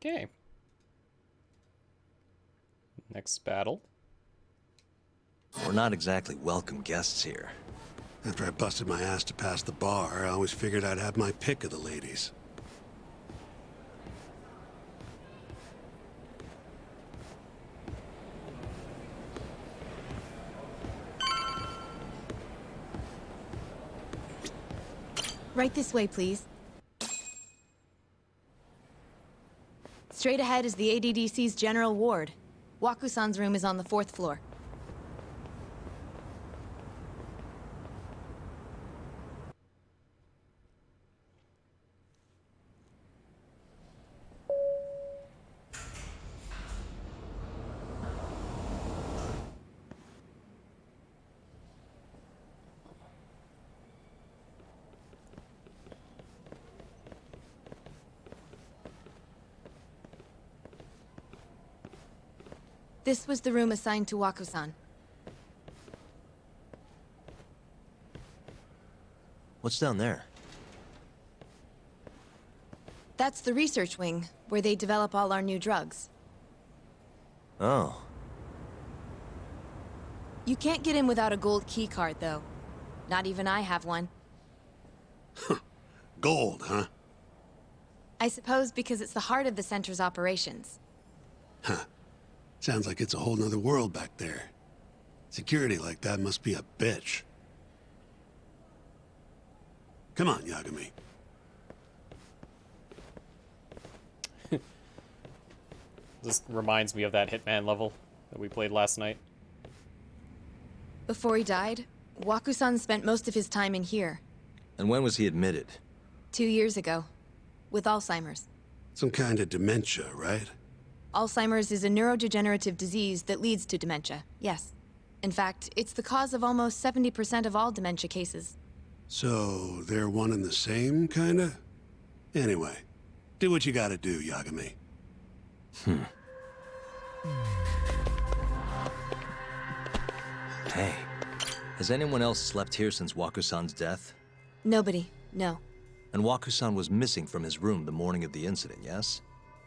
Okay. Next battle. We're not exactly welcome guests here. After I busted my ass to pass the bar, I always figured I'd have my pick of the ladies. Right this way, please. Straight ahead is the ADDC's general ward. Waku-san's room is on the 4th floor. This was the room assigned to Waku-san. What's down there? That's the research wing, where they develop all our new drugs. Oh. You can't get in without a gold key card, though. Not even I have one. Gold, huh? I suppose because it's the heart of the center's operations. Huh. Sounds like it's a whole nother world back there. Security like that must be a bitch. Come on, Yagami. This reminds me of that Hitman level that we played last night. Before he died, Waku-san spent most of his time in here. And when was he admitted? 2 years ago. With Alzheimer's. Some kind of dementia, right? Alzheimer's is a neurodegenerative disease that leads to dementia, yes. In fact, it's the cause of almost 70% of all dementia cases. So, they're one and the same, kinda? Anyway, do what you gotta do, Yagami. Hey, has anyone else slept here since Waku-san's death? Nobody, no. And Waku-san was missing from his room the morning of the incident, yes?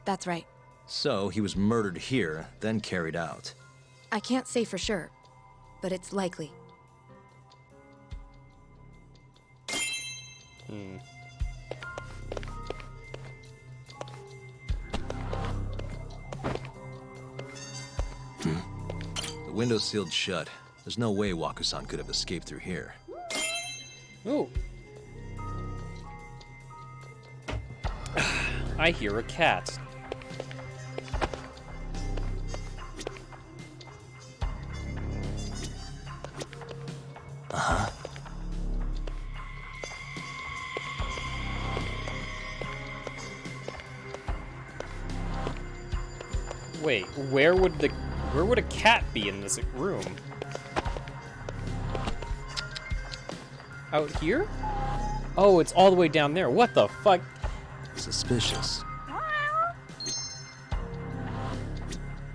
That's right. So, he was murdered here, then carried out. I can't say for sure, but it's likely. The window's sealed shut. There's no way Waku-san could have escaped through here. Ooh. I hear a cat. Uh-huh. Wait, where would a cat be in this room? Out here? Oh, it's all the way down there. What the fuck? Suspicious.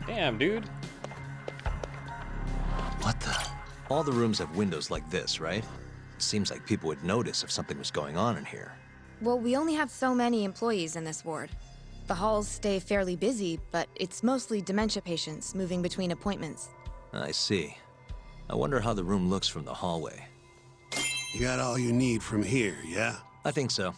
Damn, dude. What the? All the rooms have windows like this, right? Seems like people would notice if something was going on in here. Well, we only have so many employees in this ward. The halls stay fairly busy, but it's mostly dementia patients moving between appointments. I see. I wonder how the room looks from the hallway. You got all you need from here, yeah? I think so.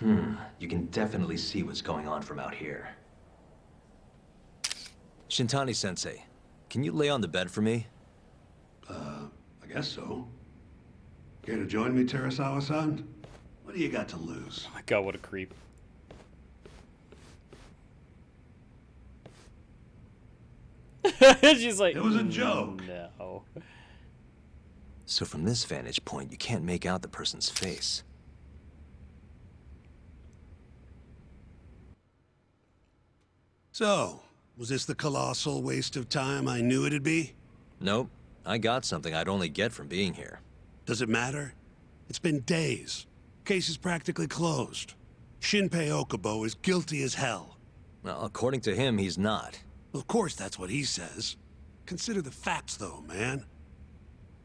You can definitely see what's going on from out here. Shintani-sensei, can you lay on the bed for me? I guess so. Care to join me, Terasawa-san? What do you got to lose? Oh my god, what a creep. She's like, it was a joke. No. So from this vantage point, you can't make out the person's face. So, was this the colossal waste of time I knew it'd be? Nope. I got something I'd only get from being here. Does it matter? It's been days. Case is practically closed. Shinpei Okubo is guilty as hell. Well, according to him, he's not. Of course that's what he says. Consider the facts, though, man.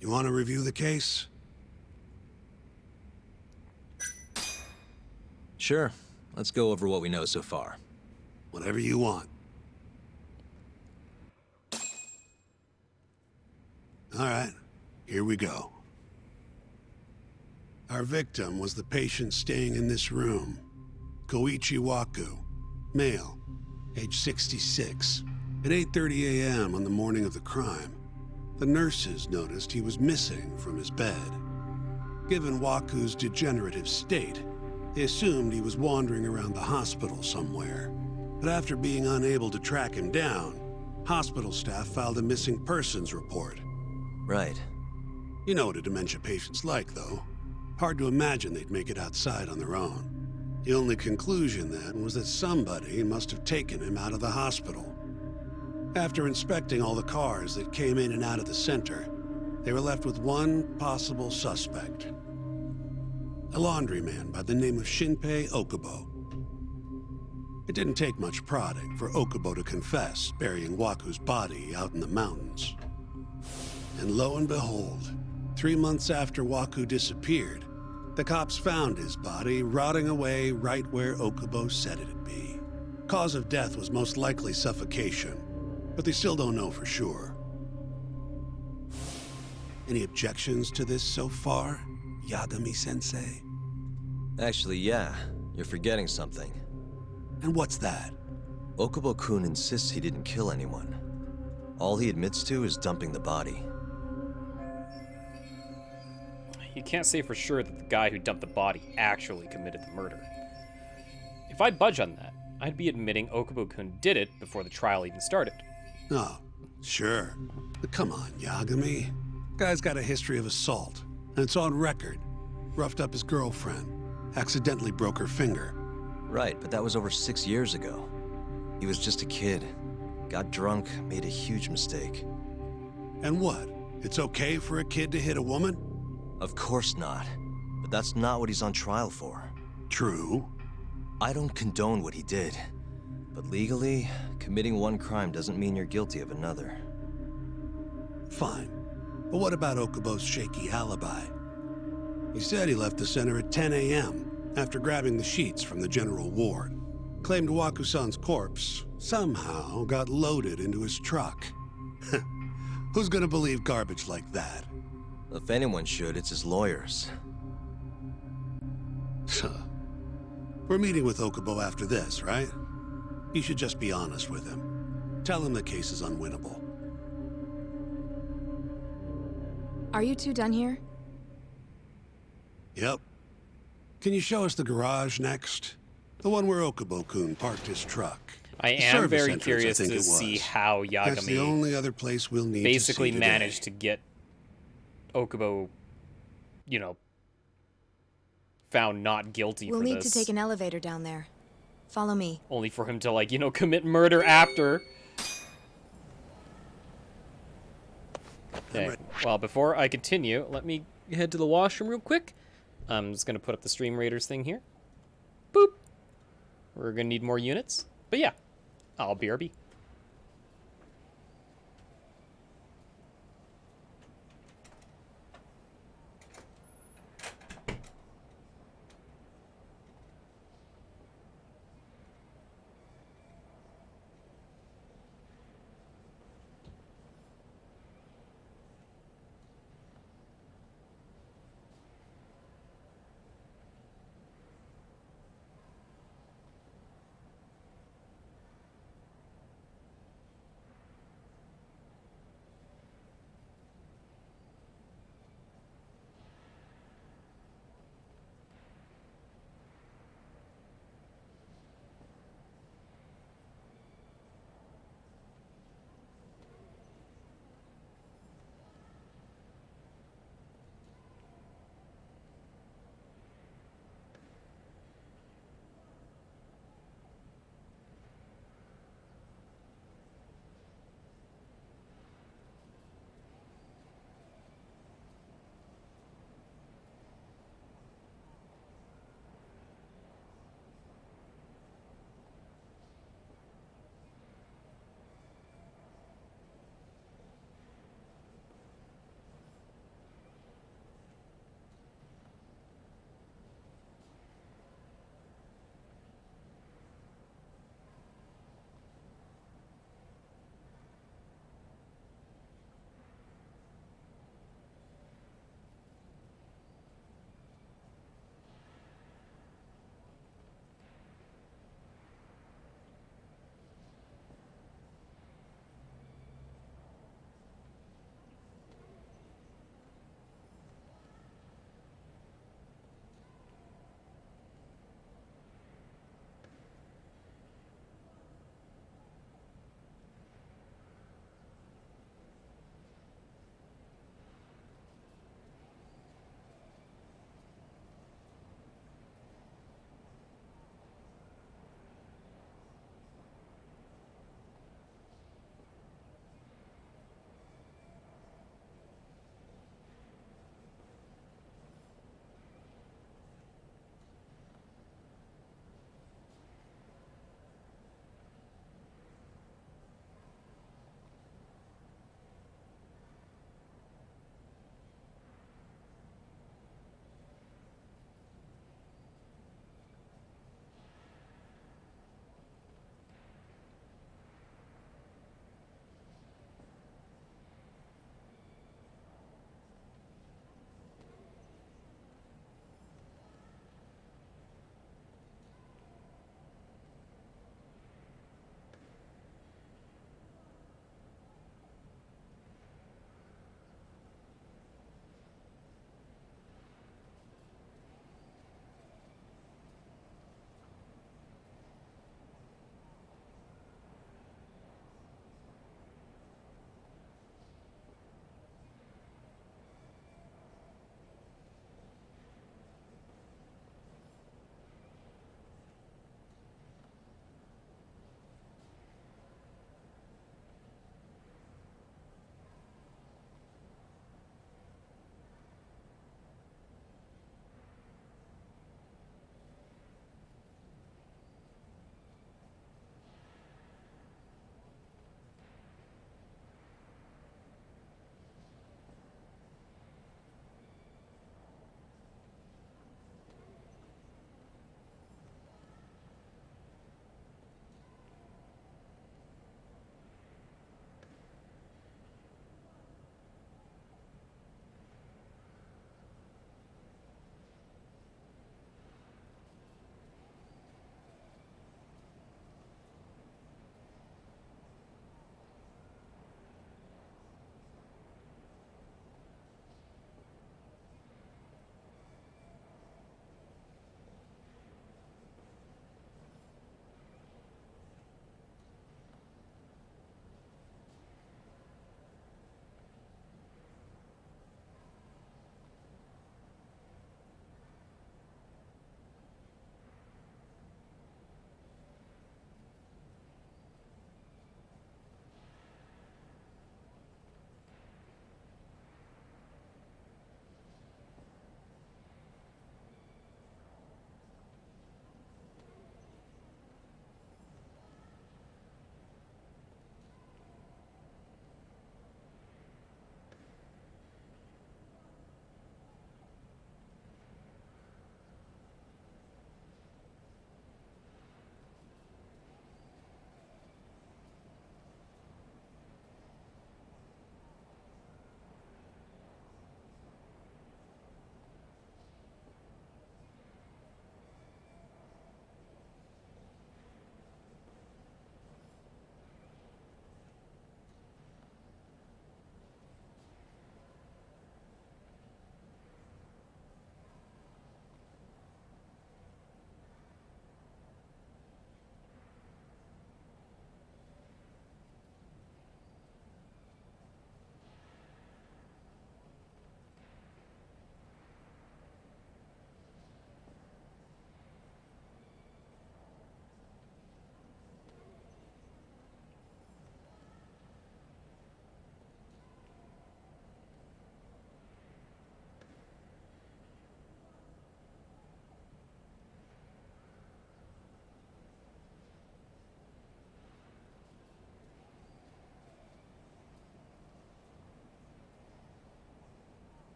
You want to review the case? Sure. Let's go over what we know so far. Whatever you want. All right, here we go. Our victim was the patient staying in this room. Koichi Waku, male, age 66. At 8:30 a.m. on the morning of the crime, the nurses noticed he was missing from his bed. Given Waku's degenerative state, they assumed he was wandering around the hospital somewhere. But after being unable to track him down, hospital staff filed a missing persons report. Right. You know what a dementia patient's like, though. Hard to imagine they'd make it outside on their own. The only conclusion then was that somebody must have taken him out of the hospital. After inspecting all the cars that came in and out of the center, they were left with one possible suspect. A laundryman by the name of Shinpei Okubo. It didn't take much prodding for Okubo to confess burying Waku's body out in the mountains. And lo and behold, 3 months after Waku disappeared, the cops found his body rotting away right where Okubo said it'd be. Cause of death was most likely suffocation, but they still don't know for sure. Any objections to this so far, Yagami-sensei? Actually, yeah. You're forgetting something. And what's that? Okubo-kun insists he didn't kill anyone. All he admits to is dumping the body. You can't say for sure that the guy who dumped the body actually committed the murder. If I budge on that, I'd be admitting Okubo-kun did it before the trial even started. Oh, sure. But come on, Yagami. Guy's got a history of assault, and it's on record. Roughed up his girlfriend, accidentally broke her finger. Right, but that was over 6 years ago. He was just a kid. Got drunk, made a huge mistake. And what? It's okay for a kid to hit a woman? Of course not. But that's not what he's on trial for. True. I don't condone what he did. But legally, committing one crime doesn't mean you're guilty of another. Fine. But what about Okubo's shaky alibi? He said he left the center at 10 a.m. after grabbing the sheets from the general ward. Claimed Waku-san's corpse somehow got loaded into his truck. Who's gonna believe garbage like that? If anyone should, it's his lawyers. We're meeting with Okubo after this, right? You should just be honest with him. Tell him the case is unwinnable. Are you two done here? Yep. Can you show us the garage next? The one where Okubo-kun parked his truck. I The am service very entrance, curious I think to it was. see how That's the Yagami only other place we'll need basically to see today. managed to get Okubo, you know, found not guilty We'll for need this. to take an elevator down there. Follow me. Only for him to, like, you know, commit murder after. Okay, well, before I continue, let me head to the washroom real quick. I'm just going to put up the Stream Raiders thing here. Boop. We're going to need more units. But yeah, I'll BRB.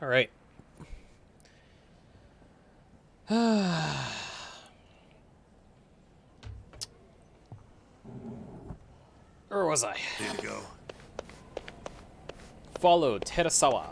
All right. Where was I? There you go. Follow Terasawa.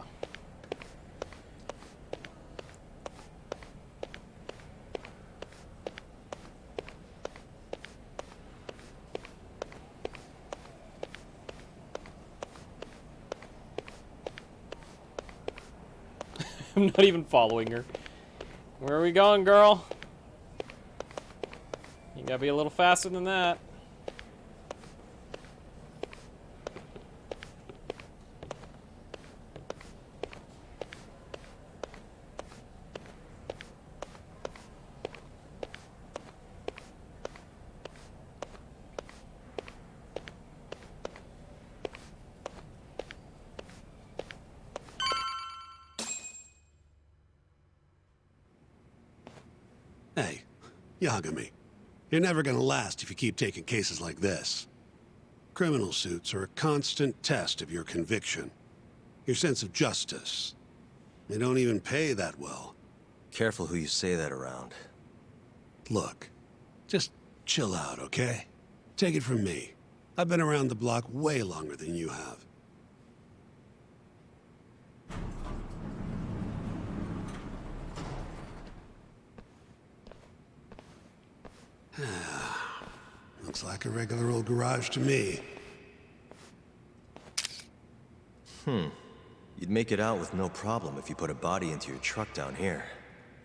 I'm not even following her. Where are we going, girl? You gotta be a little faster than that. Hey, Yagami, you're never gonna last if you keep taking cases like this. Criminal suits are a constant test of your conviction, your sense of justice. They don't even pay that well. Careful who you say that around. Look, just chill out, okay? Take it from me. I've been around the block way longer than you have. Looks like a regular old garage to me. You'd make it out with no problem if you put a body into your truck down here.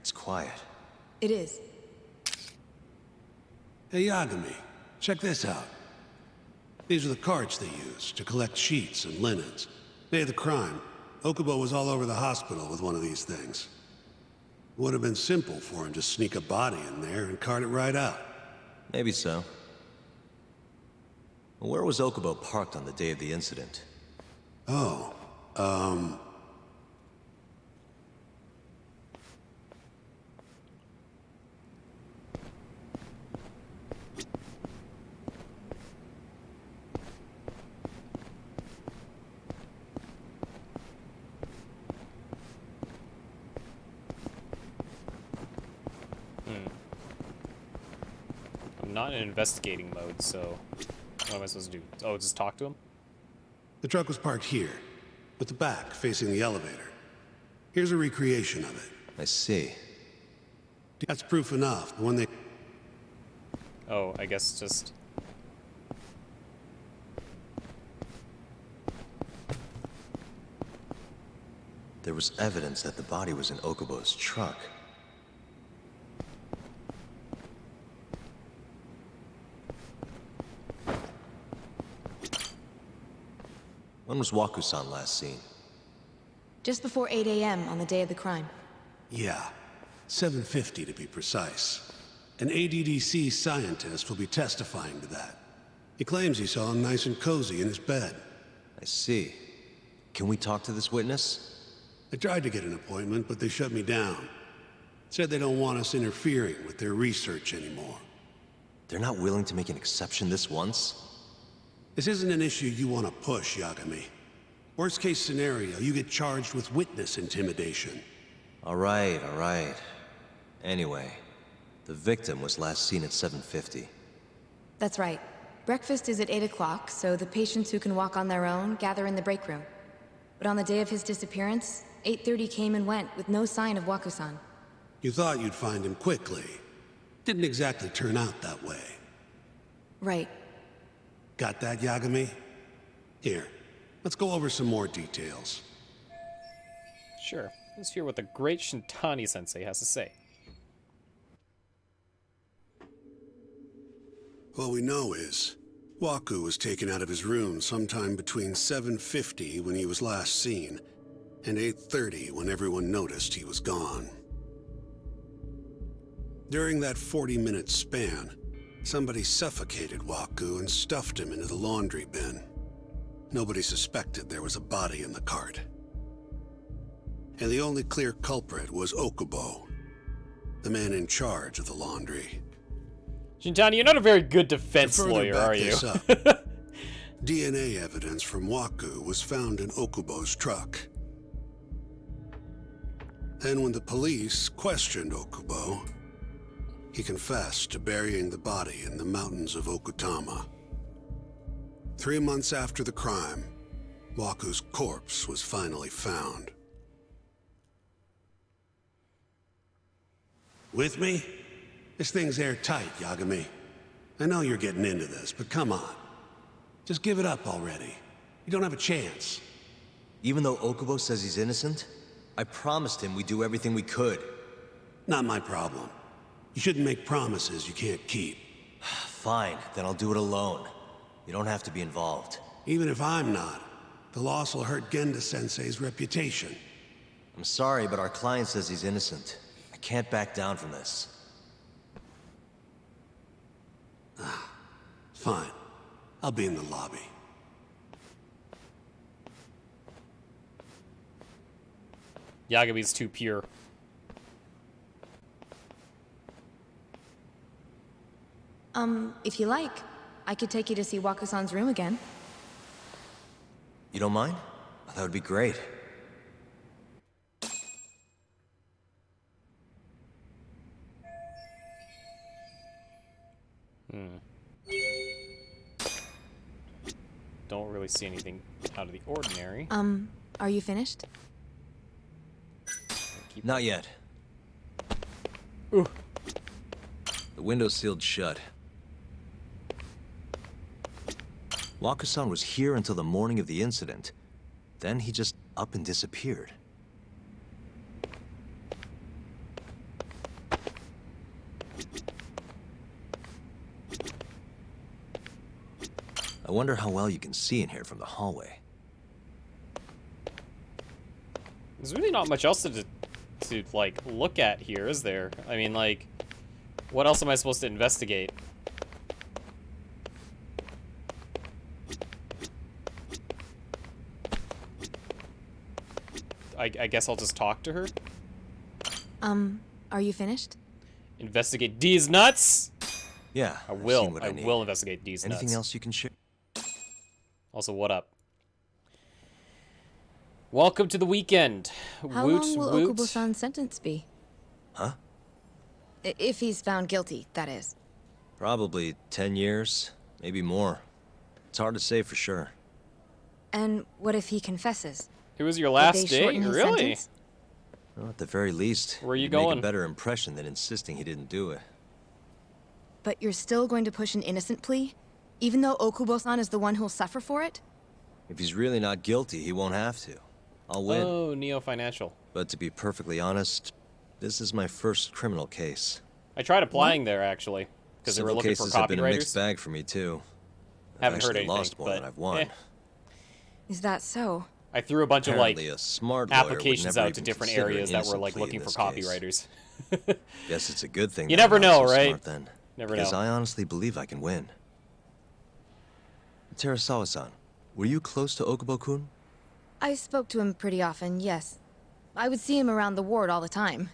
It's quiet. It is. Hey, Yagami, check this out. These are the carts they use to collect sheets and linens. Day of the crime, Okubo was all over the hospital with one of these things. Would have been simple for him to sneak a body in there and cart it right out. Maybe so. Where was Okubo parked on the day of the incident? Oh, I'm not in investigating mode, so what am I supposed to do? Oh, just talk to him? the truck was parked here, with the back facing the elevator. Here's a recreation of it. I see. That's proof enough. When they... Oh, I guess just... There was evidence that the body was in Okubo's truck. When was Waku-san last seen? Just before 8 a.m. on the day of the crime. Yeah, 7:50 to be precise. An ADDC scientist will be testifying to that. He claims he saw him nice and cozy in his bed. I see. Can we talk to this witness? I tried to get an appointment, but they shut me down. Said they don't want us interfering with their research anymore. They're not willing to make an exception this once? This isn't an issue you want to push, Yagami. Worst case scenario, you get charged with witness intimidation. All right. Anyway, the victim was last seen at 7:50. That's right. Breakfast is at 8 o'clock, so the patients who can walk on their own gather in the break room. But on the day of his disappearance, 8:30 came and went with no sign of Waku-san. You thought you'd find him quickly. Didn't exactly turn out that way. Right. Got that, Yagami? Here, let's go over some more details. Sure. Let's hear what the great Shintani-sensei has to say. All we know is, Waku was taken out of his room sometime between 7:50 when he was last seen, and 8:30 when everyone noticed he was gone. During that 40-minute span, somebody suffocated Waku and stuffed him into the laundry bin. Nobody suspected there was a body in the cart. And the only clear culprit was Okubo, the man in charge of the laundry. Shintani, you're not a very good defense To further lawyer, back are you? this up, DNA evidence from Waku was found in Okubo's truck. And when the police questioned Okubo, he confessed to burying the body in the mountains of Okutama. 3 months after the crime, Waku's corpse was finally found. With me? This thing's airtight, Yagami. I know you're getting into this, but come on. Just give it up already. You don't have a chance. Even though Okubo says he's innocent, I promised him we'd do everything we could. Not my problem. You shouldn't make promises you can't keep. Fine, then I'll do it alone. You don't have to be involved. Even if I'm not, the loss will hurt Genda-sensei's reputation. I'm sorry, but our client says he's innocent. I can't back down from this. Fine. I'll be in the lobby. Yagami's too pure. If you like, I could take you to see Waka-san's room again. You don't mind? That would be great. Don't really see anything out of the ordinary. Are you finished? Not yet. Ooh. The window's sealed shut. Waka-san was here until the morning of the incident. Then he just up and disappeared. I wonder how well you can see in here from the hallway. There's really not much else to like look at here, is there? I mean, like, what else am I supposed to investigate? I guess I'll just talk to her. Are you finished? Investigate D's nuts. Yeah, I will. I've seen what I need. will investigate D's nuts. Anything else you can share? Also, what up? Welcome to the weekend. How Woot long will woot. Okubo-san's sentence be? Huh? If he's found guilty, that is. Probably 10 years, maybe more. It's hard to say for sure. And what if he confesses? It was your Would last they day, shorten his really? sentence? Well, at the very least, Where are you you'd going? make a better impression than insisting he didn't do it. But you're still going to push an innocent plea? Even though Okubo-san is the one who'll suffer for it? If he's really not guilty, he won't have to. I'll win. Oh, Neo Financial. But to be perfectly honest, this is my first criminal case. I tried applying there, actually, because they were Civil looking for cases have been a mixed copywriters. bag for me, too. I've Haven't heard actually anything, lost more but than I've won. eh. Is that so? I threw a bunch of, like, Apparently a smart lawyer would applications never out to even different consider an areas that were, innocent like, plea looking in for this case. copywriters. Guess it's a good thing You that I'm never not know, so right? smart then. Never because know. I honestly believe I can win. Terasawa-san, were you close to Okubo-kun? I spoke to him pretty often, yes. I would see him around the ward all the time.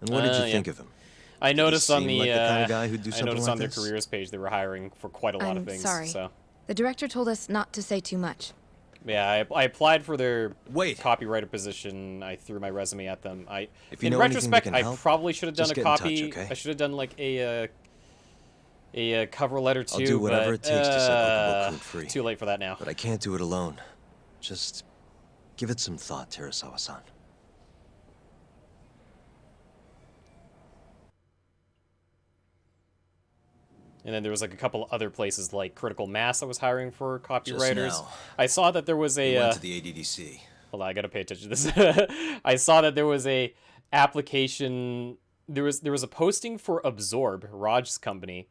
And what did you yeah. think of him? I noticed on seem the, like the kind of guy who'd do I something noticed like on their this? careers page they were hiring for quite a lot I'm of things. sorry. So The director told us not to say too much. yeah, I applied for their Wait. copywriter position. I threw my resume at them. If you in know anything that retrospect, can I help, probably should have done just a get in touch, copy. okay? I should have done like a cover letter too. I'll do whatever but, it takes to set Okubo-kun free. Too late for that now. But I can't do it alone. Just give it some thought, Terasawa-san. And then there was like a couple other places like Critical Mass that was hiring for copywriters. now. I saw that there was We a. went to the ADDC. Hold on, I gotta pay attention to this. I saw that there was a application. There was a posting for Absorb, Raj's company,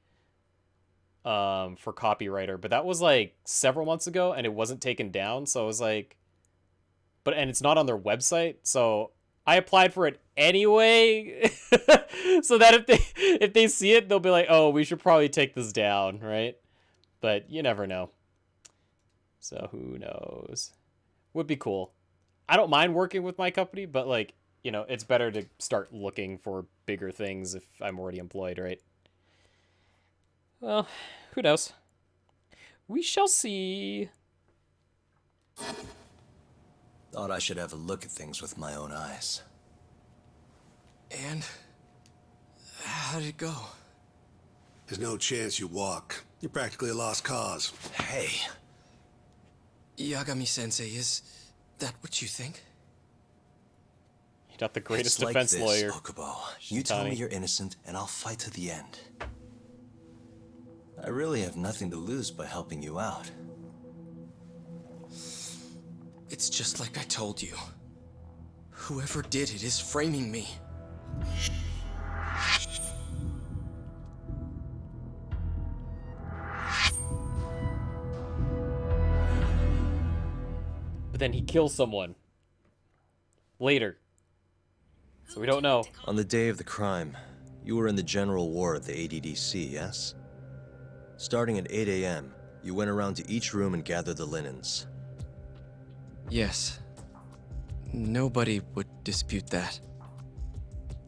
for copywriter, but that was like several months ago, and it wasn't taken down. So I was like, and it's not on their website. So I applied for it anyway, so that if they see it, they'll be like, oh, we should probably take this down, right? But you never know. So who knows? Would be cool. I don't mind working with my company, but like, you know, it's better to start looking for bigger things if I'm already employed, right? Well, who knows? We shall see. Thought I should have a look at things with my own eyes. And how did it go? There's no chance you walk. You're practically a lost cause. Hey. Yagami-sensei, is that what you think? You're not the greatest It's like defense this, lawyer. Okubo. You tell me you're innocent, and I'll fight to the end. I really have nothing to lose by helping you out. It's just like I told you. Whoever did it is framing me. But then he kills someone. Later. So we don't know. On the day of the crime, you were in the general ward at the ADDC, yes? Starting at 8 a.m., you went around to each room and gathered the linens. Yes. Nobody would dispute that.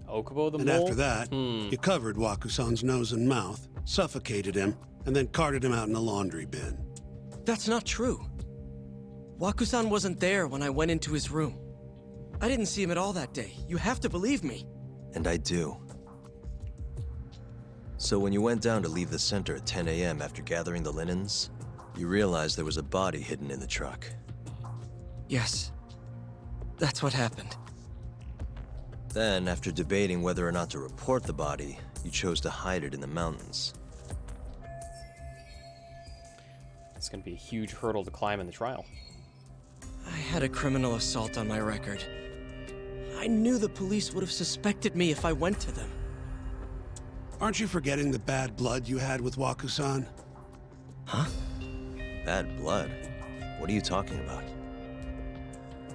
Okubo the And mole? after that, you covered Wakusan's nose and mouth, suffocated him, and then carted him out in a laundry bin. That's not true. Wakusan wasn't there when I went into his room. I didn't see him at all that day. You have to believe me. And I do. So when you went down to leave the center at 10 a.m. after gathering the linens, you realized there was a body hidden in the truck. Yes. That's what happened. Then, after debating whether or not to report the body, you chose to hide it in the mountains. It's gonna be a huge hurdle to climb in the trial. I had a criminal assault on my record. I knew the police would have suspected me if I went to them. Aren't you forgetting the bad blood you had with Wakusan? Huh? Bad blood? What are you talking about?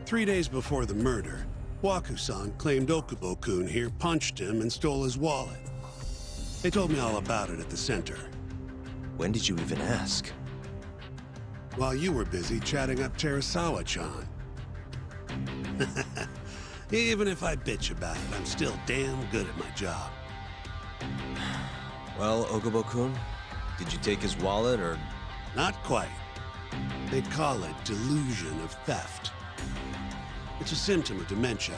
3 days before the murder, Wakusan claimed Okubo-kun here punched him and stole his wallet. They told me all about it at the center. When did you even ask? While you were busy chatting up Terasawa-chan. Even if I bitch about it, I'm still damn good at my job. Well, Okubo-kun, did you take his wallet or... Not quite. They call it delusion of theft. It's a symptom of dementia.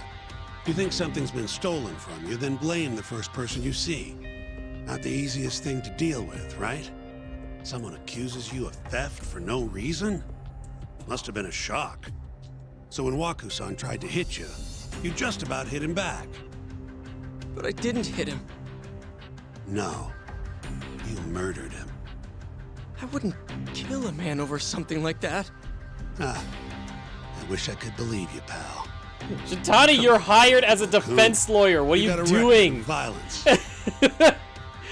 You think something's been stolen from you, then blame the first person you see. Not the easiest thing to deal with, right? Someone accuses you of theft for no reason? Must have been a shock. So when Wakusan tried to hit you, you just about hit him back. But I didn't hit him. No. You murdered him. I wouldn't kill a man over something like that. Ah. I wish I could believe you, pal. Shintani, you're hired as a defense lawyer. What are you doing? Violence.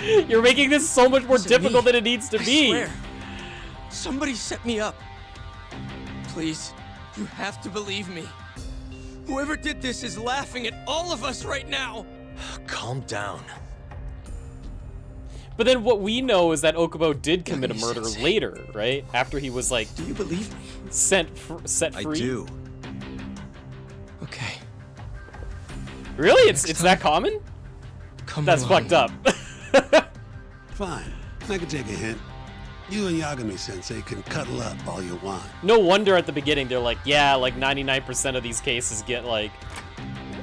You're making this so much more difficult than it needs to be. I swear. Somebody set me up. Please, you have to believe me. Whoever did this is laughing at all of us right now. Calm down. But then what we know is that Okubo did commit a murder later, right? After he was like, do you believe me? Set free. I do. Okay. Really? It's that common? That's on. fucked up. Fine. I can take a hint. You and Yagami-sensei can cuddle up all you want. No wonder at the beginning they're like, yeah, like 99% of these cases get like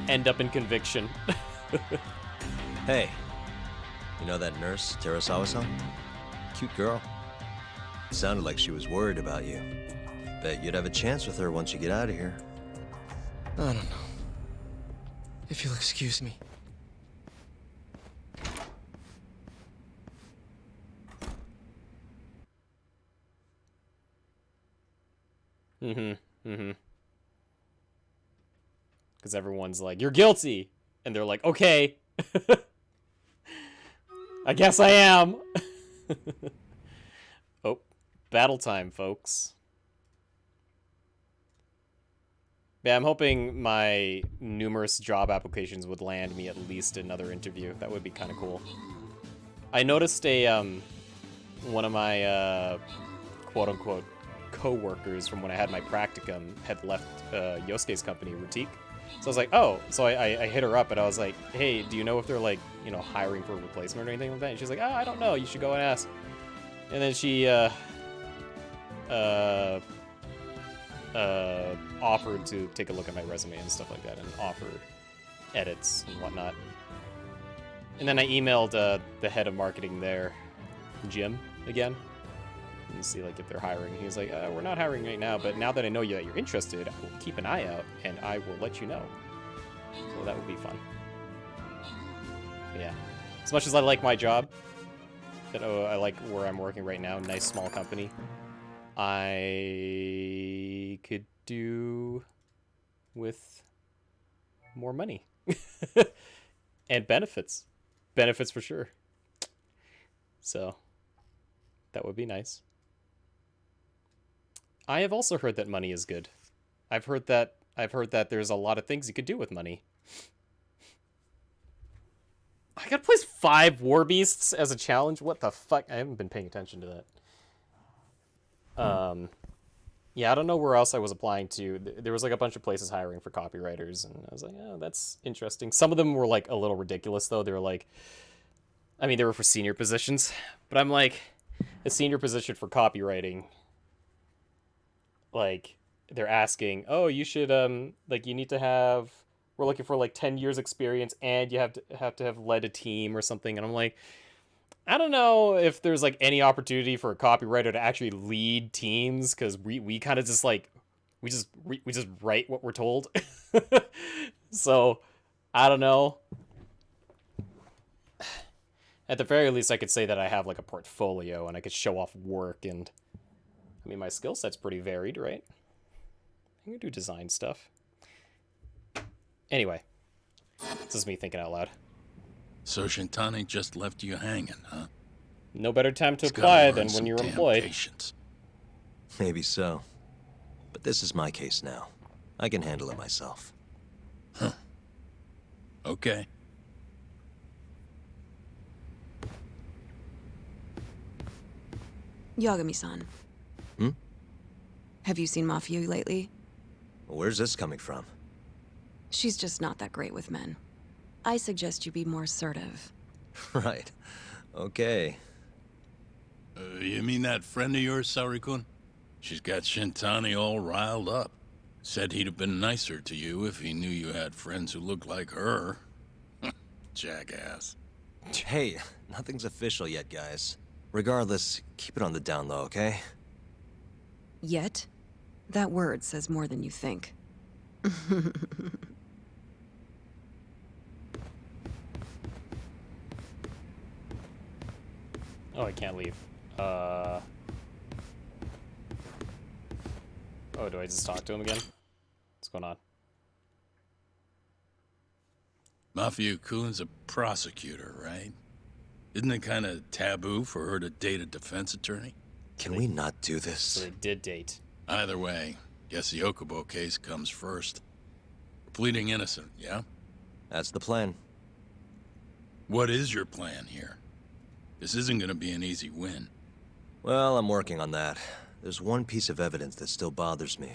end up in conviction. Hey, you know that nurse, Terasawa-san? Cute girl. Sounded like she was worried about you. Bet you'd have a chance with her once you get out of here. I don't know. If you'll excuse me. Because everyone's like, you're guilty. And they're like, okay. I guess I am. Oh, battle time, folks. Yeah, I'm hoping my numerous job applications would land me at least another interview. That would be kind of cool. I noticed one of my quote-unquote co-workers from when I had my practicum had left Yosuke's company, Rutique. So I was like, oh. So I hit her up and I was like, hey, do you know if they're like, you know, hiring for a replacement or anything like that? And she's like, oh, I don't know. You should go and ask. And then she offered to take a look at my resume and stuff like that, and offer edits and whatnot. And then I emailed the head of marketing there, Jim, again, and see like if they're hiring. He was like, we're not hiring right now, but now that I know that you're interested, I will keep an eye out and I will let you know. So that would be fun. But yeah, as much as I like my job, that I like where I'm working right now, nice small company, I could do with more money and benefits. Benefits for sure. So that would be nice. I have also heard that money is good. I've heard that there's a lot of things you could do with money. I gotta place 5 war beasts as a challenge? What the fuck? I haven't been paying attention to that. Yeah, I don't know where else I was applying to. There was like a bunch of places hiring for copywriters, and I was like, oh, that's interesting. Some of them were like a little ridiculous, though. They were like, I mean, they were for senior positions, but I'm like, a senior position for copywriting, like, they're asking, oh, you should, like, you need to have, we're looking for like 10 years experience, and you have to have led a team or something. And I'm like, I don't know if there's like any opportunity for a copywriter to actually lead teams, because we kind of just like we just write what we're told. So I don't know. At the very least, I could say that I have like a portfolio and I could show off work, and I mean my skill set's pretty varied, right? I can do design stuff. Anyway, this is me thinking out loud. So Shintani just left you hanging, huh? No better time to apply than when you're employed. Patience. Maybe so. But this is my case now. I can handle it myself. Huh. Okay. Yagami-san. Hmm? Have you seen Mafia lately? Where's this coming from? She's just not that great with men. I suggest you be more assertive. Right. Okay. You mean that friend of yours, Saori-kun? She's got Shintani all riled up. Said he'd have been nicer to you if he knew you had friends who looked like her. Jackass. Hey, nothing's official yet, guys. Regardless, keep it on the down low, okay? Yet? That word says more than you think. Oh, I can't leave. Oh, do I just talk to him again? What's going on? Mafia-kun's a prosecutor, right? Isn't it kind of taboo for her to date a defense attorney? Can we not do this? So they did date. Either way, guess the Okubo case comes first. Pleading innocent, yeah? That's the plan. What is your plan here? This isn't gonna be an easy win. Well, I'm working on that. There's one piece of evidence that still bothers me.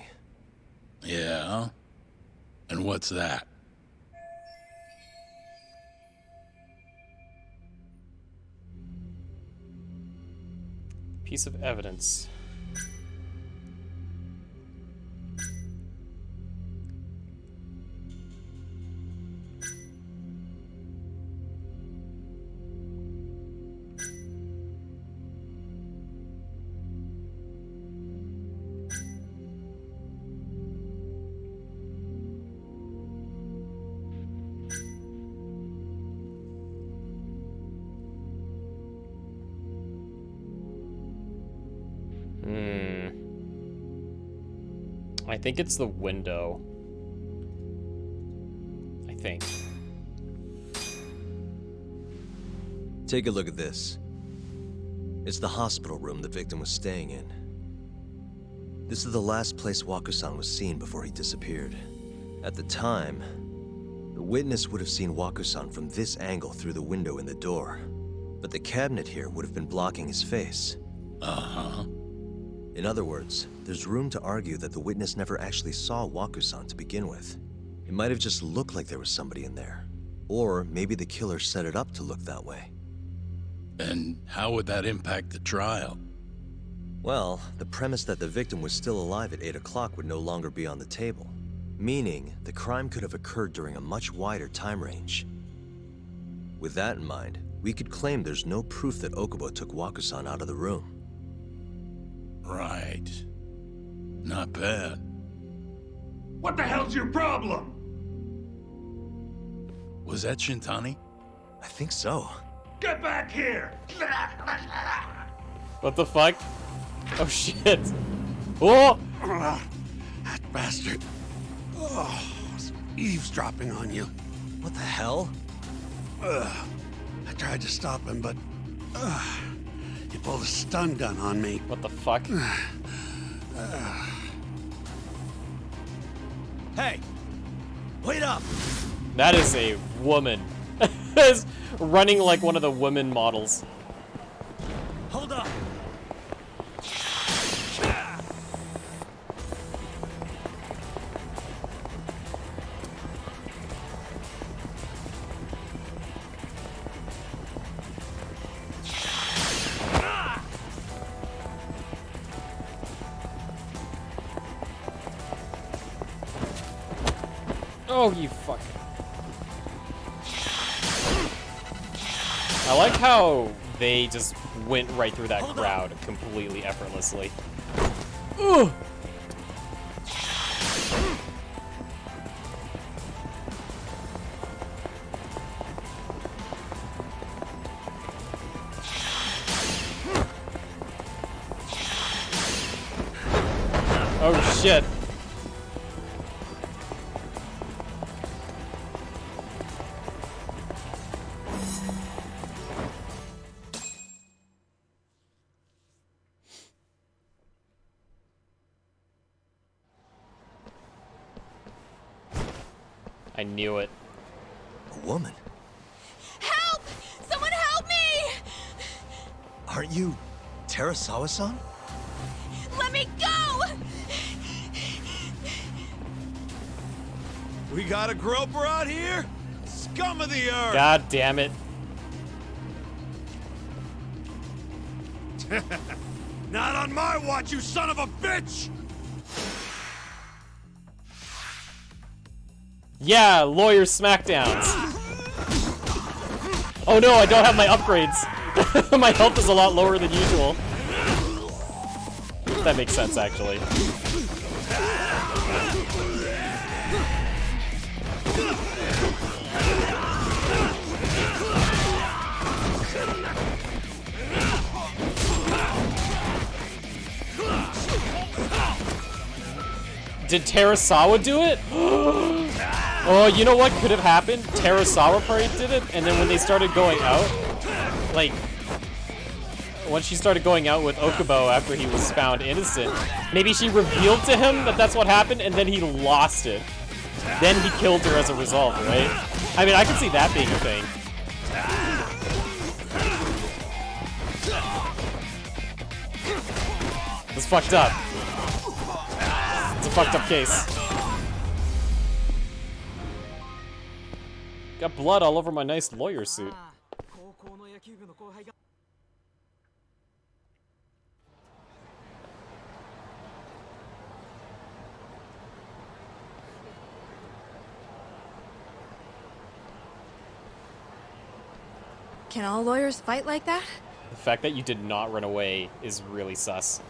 Yeah? And what's that? Piece of evidence. I think it's the window. I think. Take a look at this. It's the hospital room the victim was staying in. This is the last place Waku-san was seen before he disappeared. At the time, the witness would have seen Waku-san from this angle through the window in the door. But the cabinet here would have been blocking his face. Uh-huh. In other words, there's room to argue that the witness never actually saw Waku-san to begin with. It might have just looked like there was somebody in there. Or maybe the killer set it up to look that way. And how would that impact the trial? Well, the premise that the victim was still alive at 8 o'clock would no longer be on the table. Meaning, the crime could have occurred during a much wider time range. With that in mind, we could claim there's no proof that Okubo took Wakusan out of the room. Right. Not bad. What the hell's your problem? Was that Shintani? I think so. Get back here! What the fuck? Oh shit. Oh! That bastard. Oh, eavesdropping on you. What the hell? I tried to stop him, but he pulled a stun gun on me. What the fuck? Hey! Wait up! That is a woman. Is running like one of the women models. Hold up! Oh, you fuck. I like how they just went right through that crowd completely effortlessly. Ugh. Oh shit. I knew it. A woman? Help! Someone help me! Aren't you Terasawa-san? Let me go! We got a groper out here? Scum of the earth! God damn it. Not on my watch, you son of a bitch! Yeah, lawyer smackdowns. Oh no, I don't have my upgrades. My health is a lot lower than usual. That makes sense, actually. Did Terasawa do it? Oh, you know what could have happened? Terasawa probably did it, and then when they started going out, like, once she started going out with Okubo after he was found innocent, maybe she revealed to him that that's what happened, and then he lost it. Then he killed her as a result, right? I mean, I can see that being a thing. It's fucked up. It's a fucked up case. Got blood all over my nice lawyer suit. Can all lawyers fight like that? The fact that you did not run away is really sus.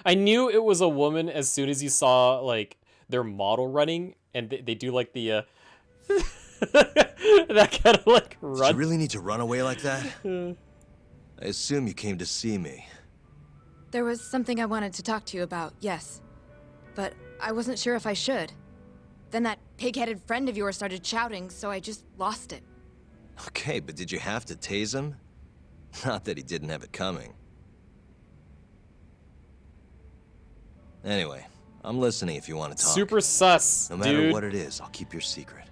I knew it was a woman as soon as you saw, like, their model running, and they do, like, the, that kind of, like, run. Did you really need to run away like that? I assume you came to see me. There was something I wanted to talk to you about, yes. But I wasn't sure if I should. Then that pig-headed friend of yours started shouting, so I just lost it. Okay, but did you have to tase him? Not that he didn't have it coming. Anyway, I'm listening if you want to talk. Super sus, No matter dude. what it is, I'll keep your secret.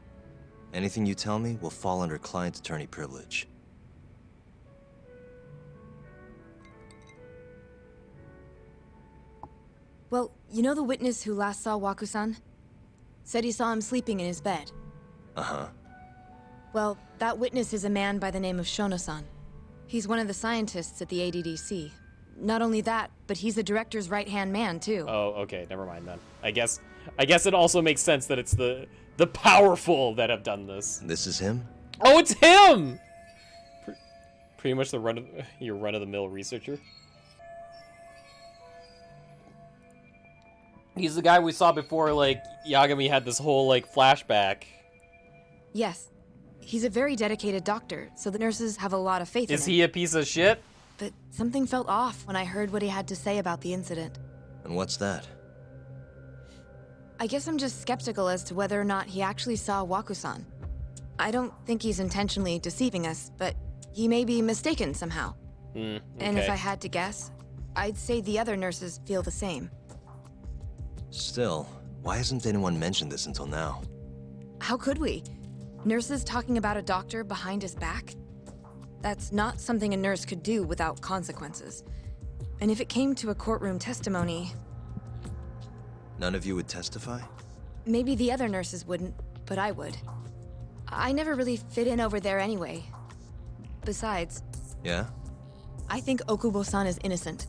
Anything you tell me will fall under client attorney privilege. Well, you know the witness who last saw Waku-san? Said he saw him sleeping in his bed. Uh-huh. Well, that witness is a man by the name of Shono-san. He's one of the scientists at the ADDC. Not only that, but he's the director's right-hand man, too. Oh, okay, never mind then. I guess it also makes sense that it's the powerful that have done this. This is him? Oh, it's him! Pretty much your run-of-the-mill researcher. He's the guy we saw before, like, Yagami had this whole, like, flashback. Yes. He's a very dedicated doctor, so the nurses have a lot of faith in him. Is he a piece of shit? But something felt off when I heard what he had to say about the incident. And what's that? I guess I'm just skeptical as to whether or not he actually saw Waku-san. I don't think he's intentionally deceiving us, but he may be mistaken somehow. Okay. And if I had to guess, I'd say the other nurses feel the same. Still, why hasn't anyone mentioned this until now? How could we? Nurses talking about a doctor behind his back? That's not something a nurse could do without consequences. And if it came to a courtroom testimony... None of you would testify? Maybe the other nurses wouldn't, but I would. I never really fit in over there anyway. Besides... Yeah? I think Okubo-san is innocent.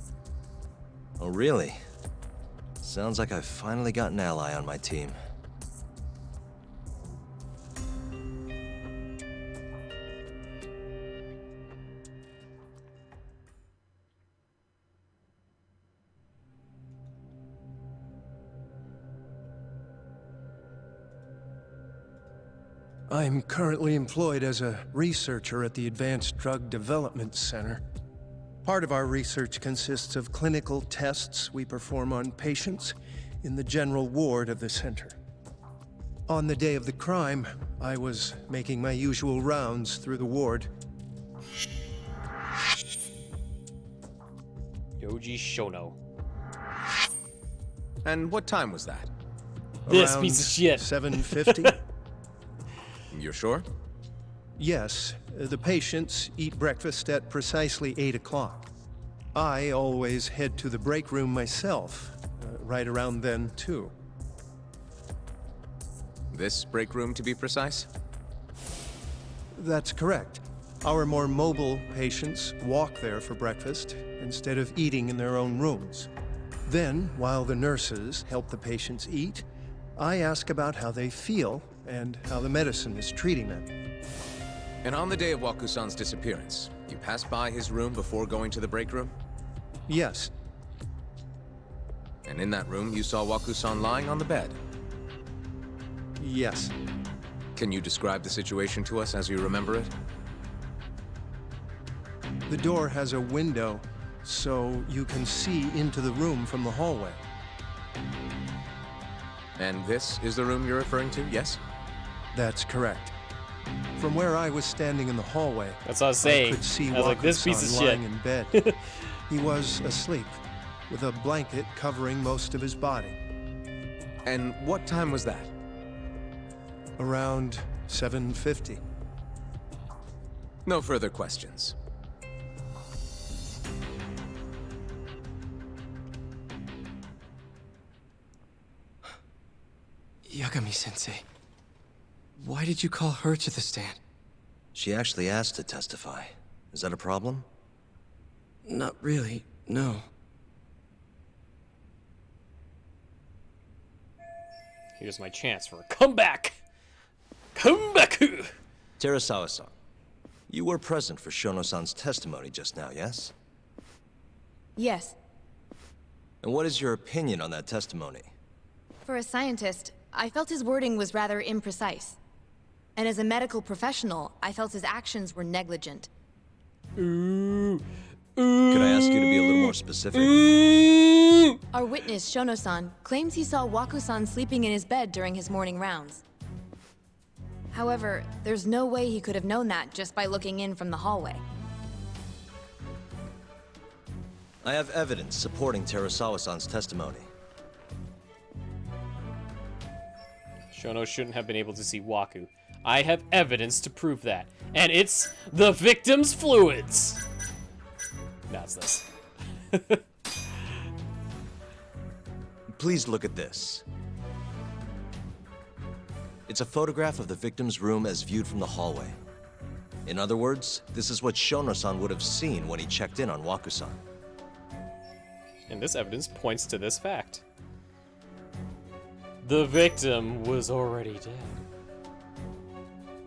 Oh, really? Sounds like I've finally got an ally on my team. I'm currently employed as a researcher at the Advanced Drug Development Center. Part of our research consists of clinical tests we perform on patients in the general ward of the center. On the day of the crime, I was making my usual rounds through the ward. Yoji Shono. And what time was that? This piece of shit. 7:50. You're sure? Yes. The patients eat breakfast at precisely 8 o'clock. I always head to the break room myself, right around then, too. This break room, to be precise? That's correct. Our more mobile patients walk there for breakfast instead of eating in their own rooms. Then, while the nurses help the patients eat, I ask about how they feel and how the medicine is treating them. And on the day of Waku-san's disappearance, you passed by his room before going to the break room? Yes. And in that room, you saw Waku-san lying on the bed? Yes. Can you describe the situation to us as you remember it? The door has a window, so you can see into the room from the hallway. And this is the room you're referring to, yes? That's correct. From where I was standing in the hallway, that's what I was saying. I could see I was like, this piece of lying shit. in bed. He was asleep, with a blanket covering most of his body. And what time was that? Around 7:50. No further questions. Yagami-sensei, why did you call her to the stand? She actually asked to testify. Is that a problem? Not really, no. Here's my chance for a comeback! Comeback! Terasawa-san, you were present for Shono-san's testimony just now, yes? Yes. And what is your opinion on that testimony? For a scientist, I felt his wording was rather imprecise. And as a medical professional, I felt his actions were negligent. Could I ask you to be a little more specific? Our witness, Shono-san, claims he saw Waku-san sleeping in his bed during his morning rounds. However, there's no way he could have known that just by looking in from the hallway. I have evidence supporting Terasawa-san's testimony. Shono shouldn't have been able to see Waku. I have evidence to prove that. And it's the victim's fluids! That's this. Please look at this. It It's a photograph of the victim's room as viewed from the hallway. In other words, this is what Shono-san would have seen when he checked in on Waku-san. And this evidence points to this fact. The victim was already dead.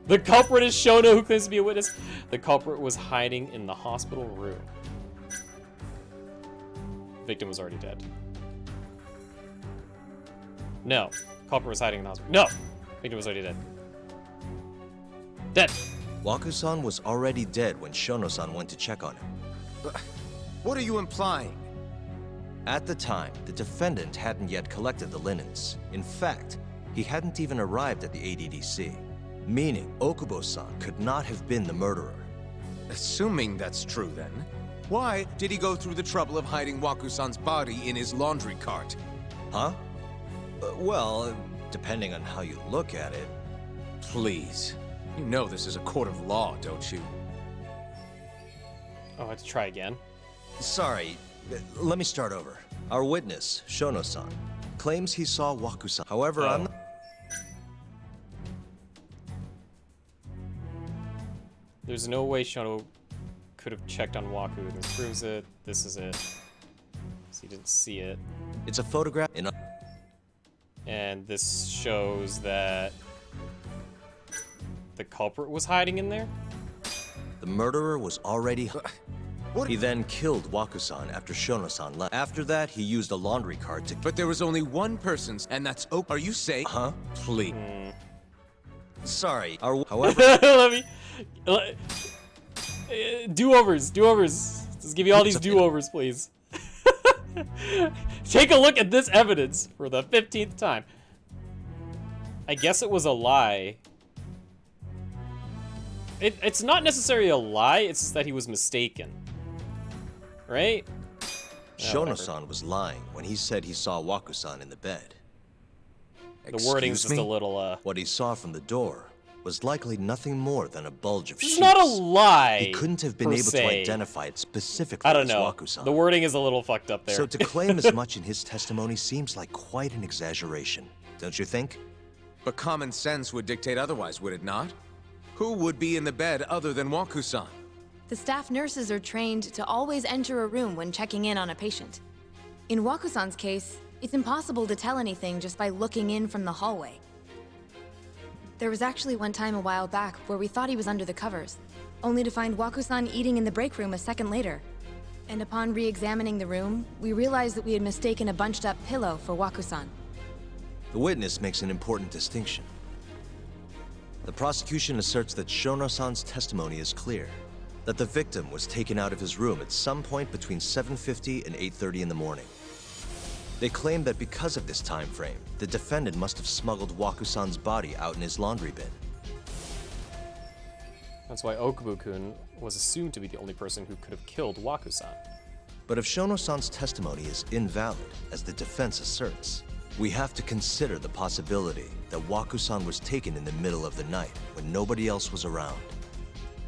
The culprit is Shono, who claims to be a witness. The culprit was hiding in the hospital room. The victim was already dead. No. Culprit was hiding in the hospital. No! Victim was already dead. Dead! Waku-san was already dead when Shono-san went to check on him. What are you implying? At the time, the defendant hadn't yet collected the linens. In fact, he hadn't even arrived at the ADDC. Meaning, Okubo-san could not have been the murderer. Assuming that's true then, why did he go through the trouble of hiding Waku-san's body in his laundry cart? Huh? Well, depending on how you look at it. Please. You know this is a court of law, don't you? Oh, I have to try again. Sorry, let me start over. Our witness, Shono-san, claims he saw Waku-san. However, I'm not... There's no way Shono could have checked on Waku. This proves it. This is it. So he didn't see it. It's a photograph in a... And this shows that the culprit was hiding in there? The murderer was already... He then killed Waku-san after Shono-san left. After that, he used a laundry cart to... But there was only one person, and that's Are you saying... Huh? Please. Sorry. However... Let me... do-overs. Just give me all these do-overs, please. Take a look at this evidence for the 15th time. I guess it was a lie. It's not necessarily a lie, it's just that he was mistaken. Right? Shono-san was lying when he said he saw Waku-san in the bed. The wording's just a little, What he saw from the door was likely nothing more than a bulge of sheets. It's not a lie. He couldn't have been per able se. to identify it specifically I don't as know. Waku-san. The wording is a little fucked up there. So to claim as much in his testimony seems like quite an exaggeration, don't you think? But common sense would dictate otherwise, would it not? Who would be in the bed other than Waku-san? The staff nurses are trained to always enter a room when checking in on a patient. In Waku-san's case, it's impossible to tell anything just by looking in from the hallway. There was actually one time a while back where we thought he was under the covers, only to find Waku-san eating in the break room a second later. And upon re-examining the room, we realized that we had mistaken a bunched-up pillow for Waku-san. The witness makes an important distinction. The prosecution asserts that Shono-san's testimony is clear, that the victim was taken out of his room at some point between 7:50 and 8:30 in the morning. They claim that because of this time frame, the defendant must have smuggled Waku-san's body out in his laundry bin. That's why Okubo-kun was assumed to be the only person who could have killed Waku-san. But if Shono-san's testimony is invalid, as the defense asserts, we have to consider the possibility that Waku-san was taken in the middle of the night when nobody else was around.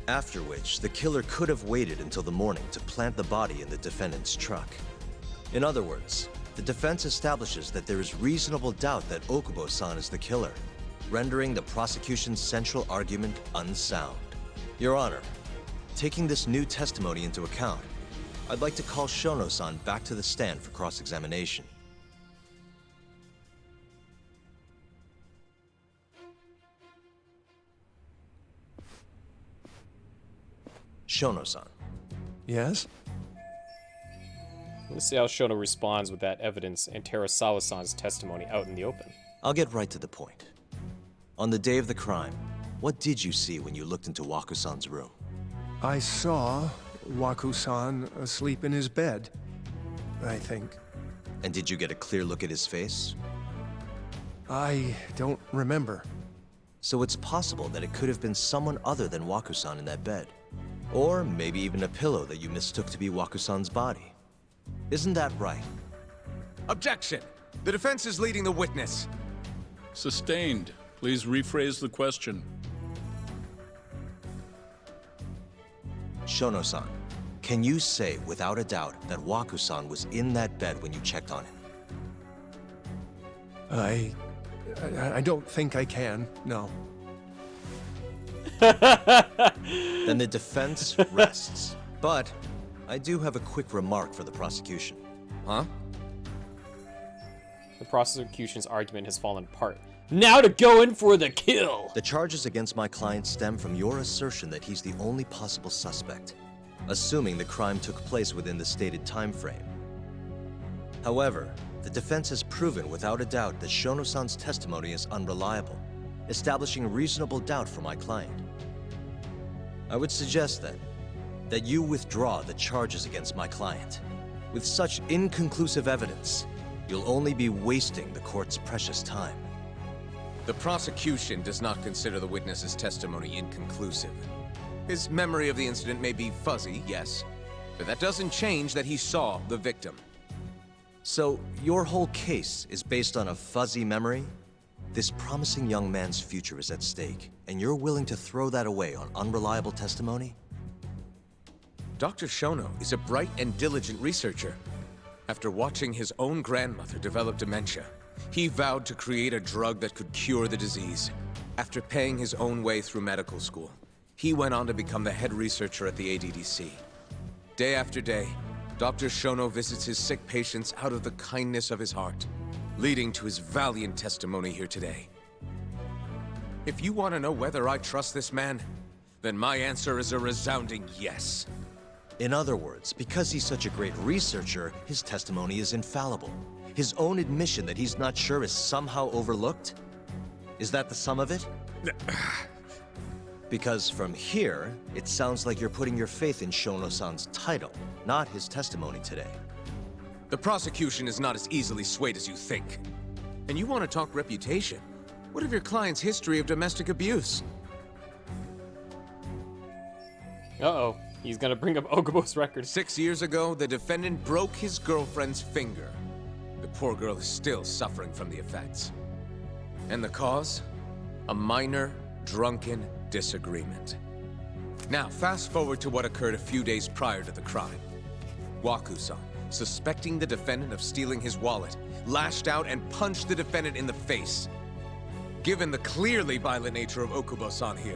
After which, the killer could have waited until the morning to plant the body in the defendant's truck. In other words, the defense establishes that there is reasonable doubt that Okubo-san is the killer, rendering the prosecution's central argument unsound. Your Honor, taking this new testimony into account, I'd like to call Shono-san back to the stand for cross-examination. Shono-san. Yes? Let's see how Shono responds with that evidence and Terasawa-san's testimony out in the open. I'll get right to the point. On the day of the crime, what did you see when you looked into Waku-san's room? I saw Waku-san asleep in his bed, I think. And did you get a clear look at his face? I don't remember. So it's possible that it could have been someone other than Waku-san in that bed. Or maybe even a pillow that you mistook to be Waku-san's body. Isn't that right? Objection! The defense is leading the witness. Sustained. Please rephrase the question. Shono-san, can you say without a doubt that Waku-san was in that bed when you checked on him? I don't think I can, no. Then the defense rests. But I do have a quick remark for the prosecution. Huh? The prosecution's argument has fallen apart. Now to go in for the kill! The charges against my client stem from your assertion that he's the only possible suspect, assuming the crime took place within the stated time frame. However, the defense has proven without a doubt that Shono-san's testimony is unreliable, establishing reasonable doubt for my client. I would suggest then that you withdraw the charges against my client. With such inconclusive evidence, you'll only be wasting the court's precious time. The prosecution does not consider the witness's testimony inconclusive. His memory of the incident may be fuzzy, yes, but that doesn't change that he saw the victim. So, your whole case is based on a fuzzy memory? This promising young man's future is at stake, and you're willing to throw that away on unreliable testimony? Dr. Shono is a bright and diligent researcher. After watching his own grandmother develop dementia, he vowed to create a drug that could cure the disease. After paying his own way through medical school, he went on to become the head researcher at the ADDC. Day after day, Dr. Shono visits his sick patients out of the kindness of his heart, leading to his valiant testimony here today. If you want to know whether I trust this man, then my answer is a resounding yes. In other words, because he's such a great researcher, his testimony is infallible. His own admission that he's not sure is somehow overlooked? Is that the sum of it? Because from here, it sounds like you're putting your faith in Shono-san's title, not his testimony today. The prosecution is not as easily swayed as you think. And you want to talk reputation? What of your client's history of domestic abuse? Uh-oh. He's gonna bring up Okubo's record. 6 years ago, the defendant broke his girlfriend's finger. The poor girl is still suffering from the effects. And the cause? A minor, drunken disagreement. Now, fast forward to what occurred a few days prior to the crime. Waku-san, suspecting the defendant of stealing his wallet, lashed out and punched the defendant in the face. Given the clearly violent nature of Okubo-san here,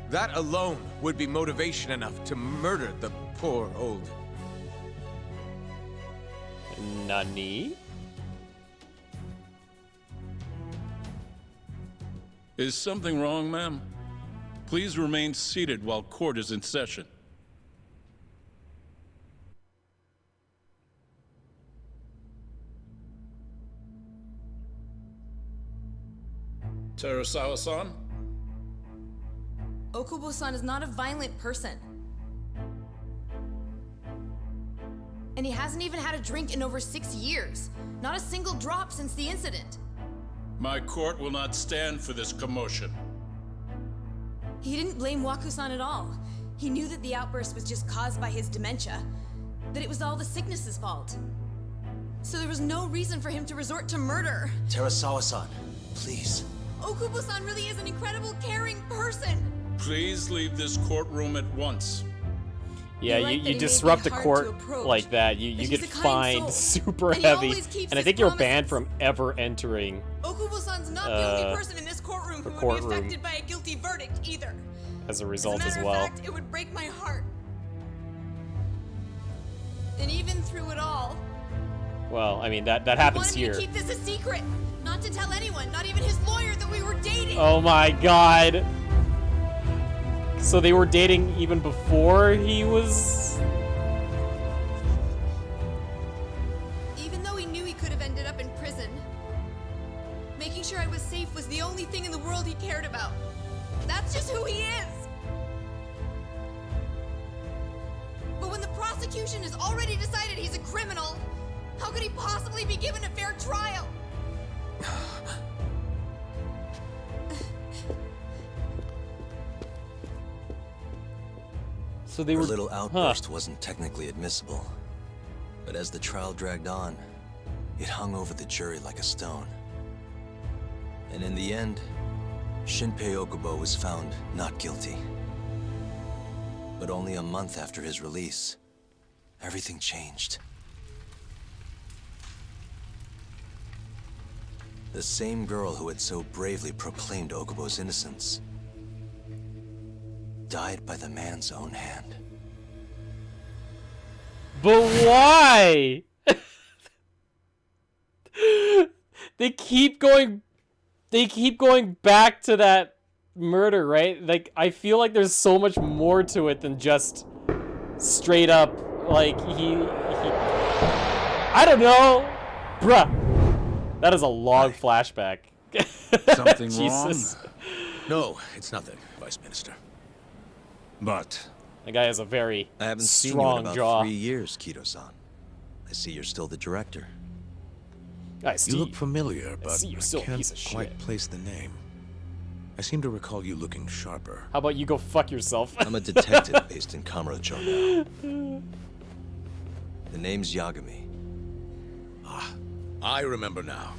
that alone would be motivation enough to murder the poor old... Nani? Is something wrong, ma'am? Please remain seated while court is in session. Terasawa-san? Okubo-san is not a violent person. And he hasn't even had a drink in over 6 years. Not a single drop since the incident. My court will not stand for this commotion. He didn't blame Waku-san at all. He knew that the outburst was just caused by his dementia, that it was all the sickness's fault. So there was no reason for him to resort to murder. Terasawa-san, please. Okubo-san really is an incredible, caring person. Please leave this courtroom at once. Yeah, you disrupt a court like that, you get fined super heavy, and I think you're banned from ever entering Okubo-san's not the only person in this courtroom who would be affected by a guilty verdict either. As a result as As a matter well. of fact, it would break my heart. And even through it all, Well, I mean, that happens he here. wanted me to keep this a secret, not to tell anyone, not even his lawyer, that we were dating. Oh my god. So they were dating even before he was... Even though he knew he could have ended up in prison, making sure I was safe was the only thing in the world he cared about. That's just who he is. But when the prosecution has already decided he's a criminal, how could he possibly be given a fair trial? So they were... Her little outburst wasn't technically admissible. But as the trial dragged on, it hung over the jury like a stone. And in the end, Shinpei Okubo was found not guilty. But only a month after his release, everything changed. The same girl who had so bravely proclaimed Okubo's innocence died by the man's own hand. But why? They keep going back to that murder, right? Like, I feel like there's so much more to it than just straight up, like, he I don't know. Bruh. That is a long flashback. Something Jesus. wrong? No, it's nothing, Vice Minister. But the guy has a very I haven't seen you strong in about jaw. 3 years, Kido-san. I see you're still the director. I see. You look familiar, but see you're I still a can't piece of quite shit. place the name. I seem to recall you looking sharper. How about you go fuck yourself? I'm a detective based in Kamurocho now. The name's Yagami. I remember now.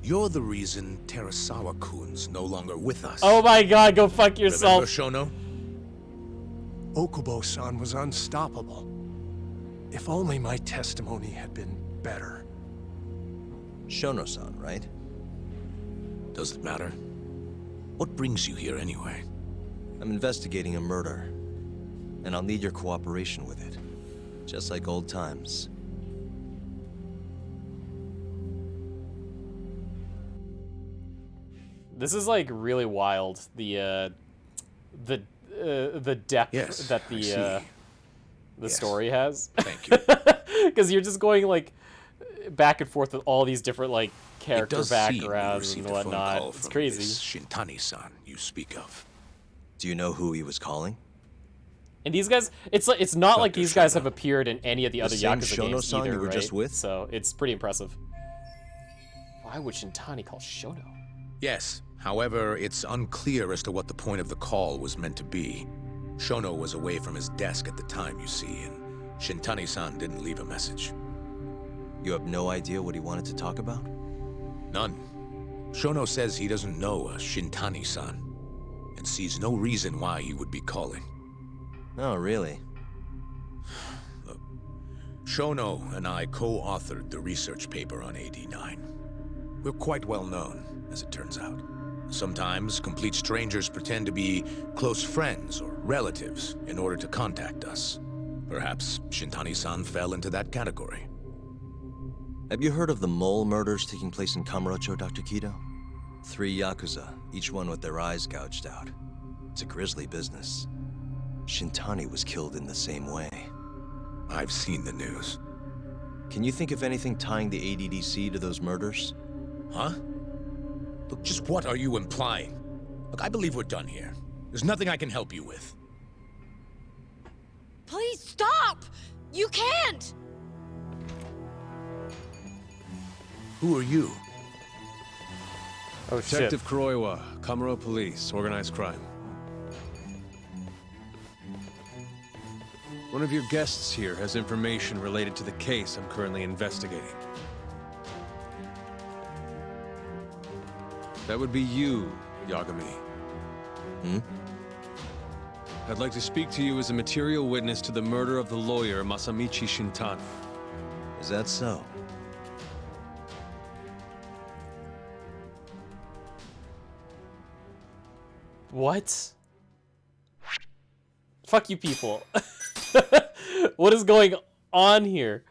You're the reason Terasawa-kun's no longer with us. Oh my god, go fuck yourself. Remember, Shono? Okubo-san was unstoppable. If only my testimony had been better. Shono-san, right? Does it matter? What brings you here anyway? I'm investigating a murder, and I'll need your cooperation with it. Just like old times. This is like really wild. The depth Yes, that I see. the story has. Thank you. Because you're just going like back and forth with all these different like It character does seem you backgrounds received and a phone whatnot. call It's from crazy. this Shintani-san you speak of. Do you know who he was calling? And these guys, it's not like Dr. these guys Shono. have appeared in any of the other same Yakuza games Shono-san either, you were right? just with? So it's pretty impressive. Why would Shintani call Shono? Yes. However, it's unclear as to what the point of the call was meant to be. Shono was away from his desk at the time, you see, and Shintani-san didn't leave a message. You have no idea what he wanted to talk about? None. Shono says he doesn't know a Shintani-san, and sees no reason why he would be calling. Oh, really? Look, Shono and I co-authored the research paper on AD9. We're quite well known, as it turns out. Sometimes, complete strangers pretend to be close friends or relatives in order to contact us. Perhaps Shintani-san fell into that category. Have you heard of the mole murders taking place in Kamurocho, Dr. Kido? 3 Yakuza, each one with their eyes gouged out. It's a grisly business. Shintani was killed in the same way. I've seen the news. Can you think of anything tying the ADDC to those murders? Huh? Look, just what are you implying? Look, I believe we're done here. There's nothing I can help you with. Please stop! You can't! Who are you? Oh, Detective Kuroiwa, Kamuro Police, Organized Crime. One of your guests here has information related to the case I'm currently investigating. That would be you, Yagami. Hmm? I'd like to speak to you as a material witness to the murder of the lawyer Masamichi Shintani. Is that so? What? Fuck you people. What is going on here?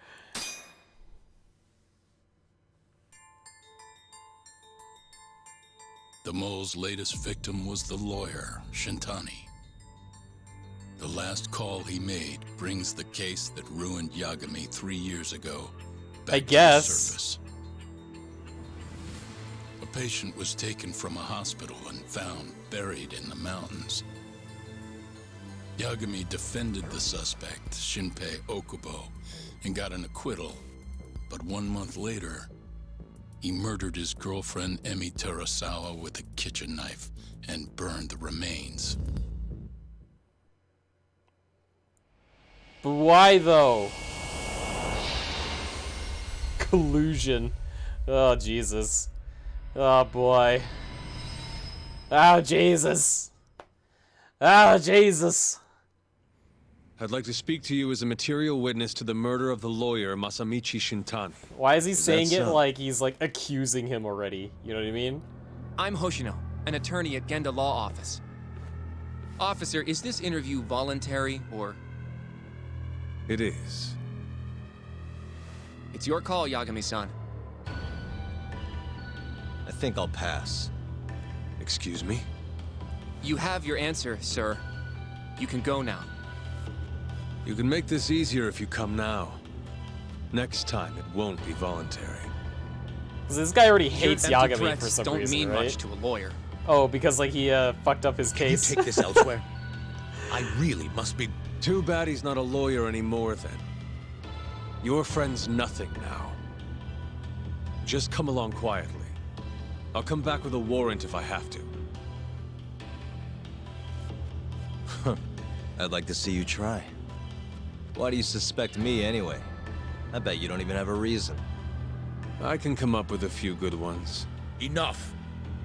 The mole's latest victim was the lawyer, Shintani. The last call he made brings the case that ruined Yagami 3 years ago back I to guess. the surface. A patient was taken from a hospital and found buried in the mountains. Yagami defended the suspect, Shinpei Okubo, and got an acquittal. But 1 month later, he murdered his girlfriend Emi Terasawa with a kitchen knife and burned the remains. But why though? Collusion. Oh Jesus. Oh boy. Oh Jesus. Oh Jesus. I'd like to speak to you as a material witness to the murder of the lawyer Masamichi Shintani. Why is he Is saying that it so? like he's like accusing him already? You know what I mean? I'm Hoshino, an attorney at Genda Law Office. Officer, is this interview voluntary, or...? It is. It's your call, Yagami-san. I think I'll pass. Excuse me? You have your answer, sir. You can go now. You can make this easier if you come now. Next time, it won't be voluntary. 'Cause this guy already hates Your empty Yagami threats for some don't reason, mean right? much to a lawyer. Oh, because like he fucked up his case. Can you take this elsewhere? I really must be... Too bad he's not a lawyer anymore, then. Your friend's nothing now. Just come along quietly. I'll come back with a warrant if I have to. I'd like to see you try. Why do you suspect me anyway? I bet you don't even have a reason. I can come up with a few good ones. Enough!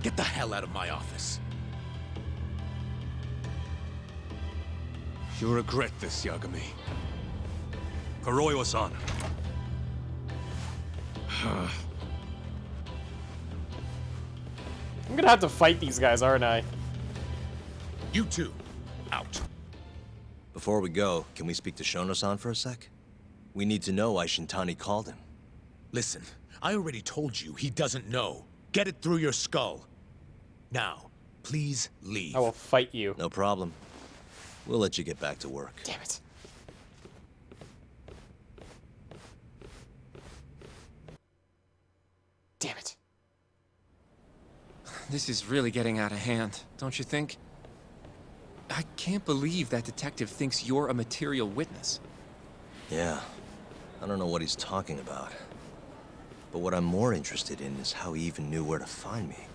Get the hell out of my office. You'll regret this, Yagami. Kuroiwa-san. I'm gonna have to fight these guys, aren't I? You two, out. Before we go, can we speak to Shono-san for a sec? We need to know why Shintani called him. Listen, I already told you he doesn't know. Get it through your skull. Now, please leave. I will fight you. No problem. We'll let you get back to work. Damn it. Damn it. This is really getting out of hand, don't you think? I can't believe that detective thinks you're a material witness. Yeah. I don't know what he's talking about. But what I'm more interested in is how he even knew where to find me.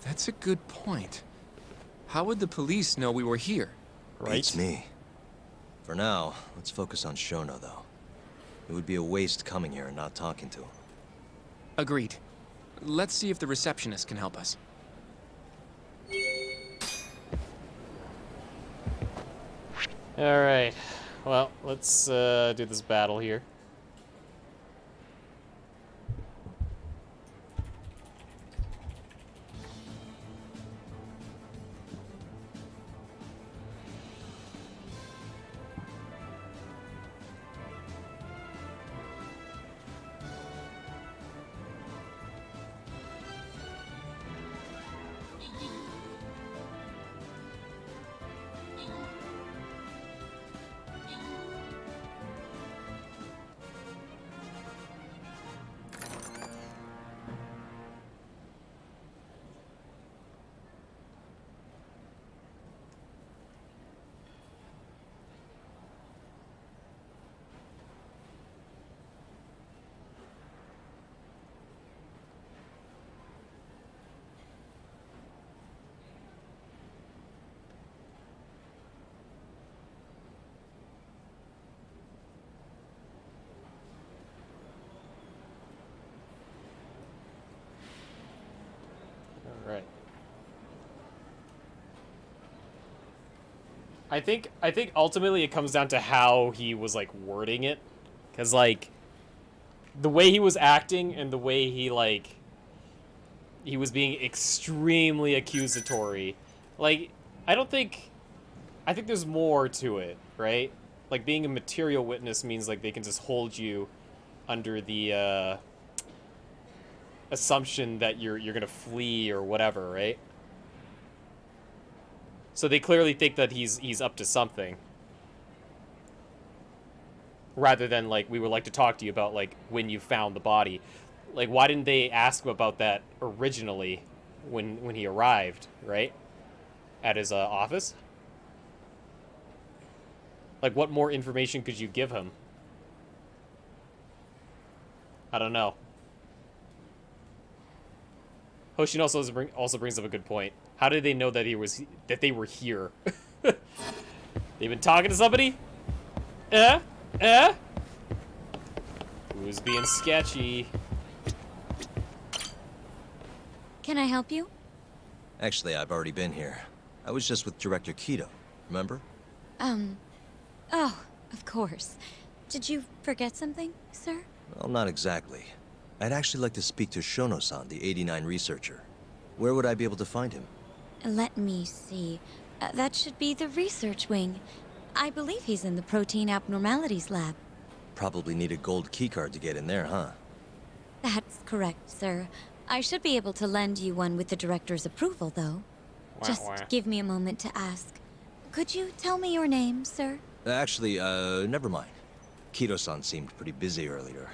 That's a good point. How would the police know we were here? Beats me. For now, let's focus on Shono, though. It would be a waste coming here and not talking to him. Agreed. Let's see if the receptionist can help us. Alright. Well, let's do this battle here. Right. I think ultimately it comes down to how he was like wording it, cuz like the way he was acting and the way he was being extremely accusatory. Like I think there's more to it, right? Like being a material witness means like they can just hold you under the assumption that you're gonna flee or whatever, right? So they clearly think that he's up to something, rather than like, we would like to talk to you about like when you found the body. Like why didn't they ask him about that originally when he arrived, right, at his office? Like what more information could you give him? I don't know. Hoshin also brings up a good point. How did they know that they were here? They've been talking to somebody? Who's being sketchy? Can I help you? Actually, I've already been here. I was just with Director Kido, remember? Oh, of course. Did you forget something, sir? Well, not exactly. I'd actually like to speak to Shono-san, the 89 researcher. Where would I be able to find him? Let me see. That should be the research wing. I believe he's in the protein abnormalities lab. Probably need a gold keycard to get in there, huh? That's correct, sir. I should be able to lend you one with the director's approval, though. Just give me a moment to ask. Could you tell me your name, sir? Actually, never mind. Kido-san seemed pretty busy earlier.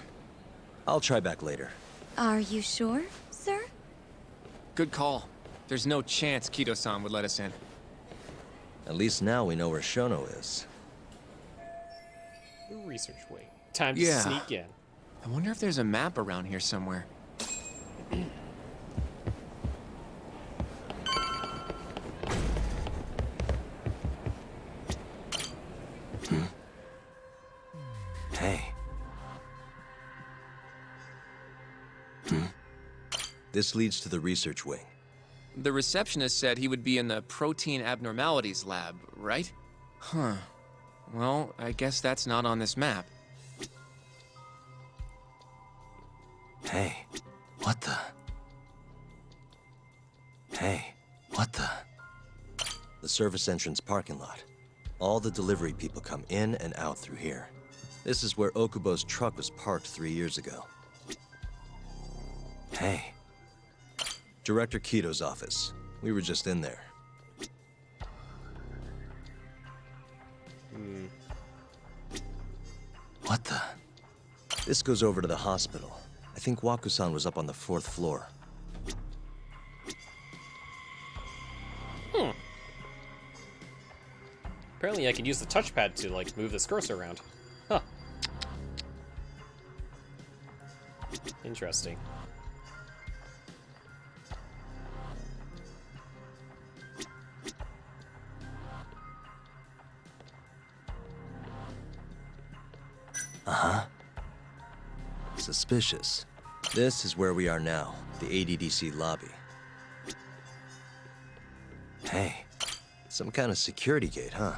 I'll try back later. Are you sure, sir? Good call. There's no chance Kido-san would let us in. At least now we know where Shono is. The research wing. Time to sneak in. I wonder if there's a map around here somewhere. Hey. This leads to the research wing. The receptionist said he would be in the protein abnormalities lab, right? Huh. Well, I guess that's not on this map. Hey, what the? Hey, what the? The service entrance parking lot. All the delivery people come in and out through here. This is where Okubo's truck was parked 3 years ago. Hey. Director Kido's office. We were just in there. What the? This goes over to the hospital. I think Waku-san was up on the 4th floor. Apparently I can use the touchpad to, like, move this cursor around. Huh. Interesting. Uh-huh. Suspicious. This is where we are now, the ADDC lobby. Hey, some kind of security gate, huh?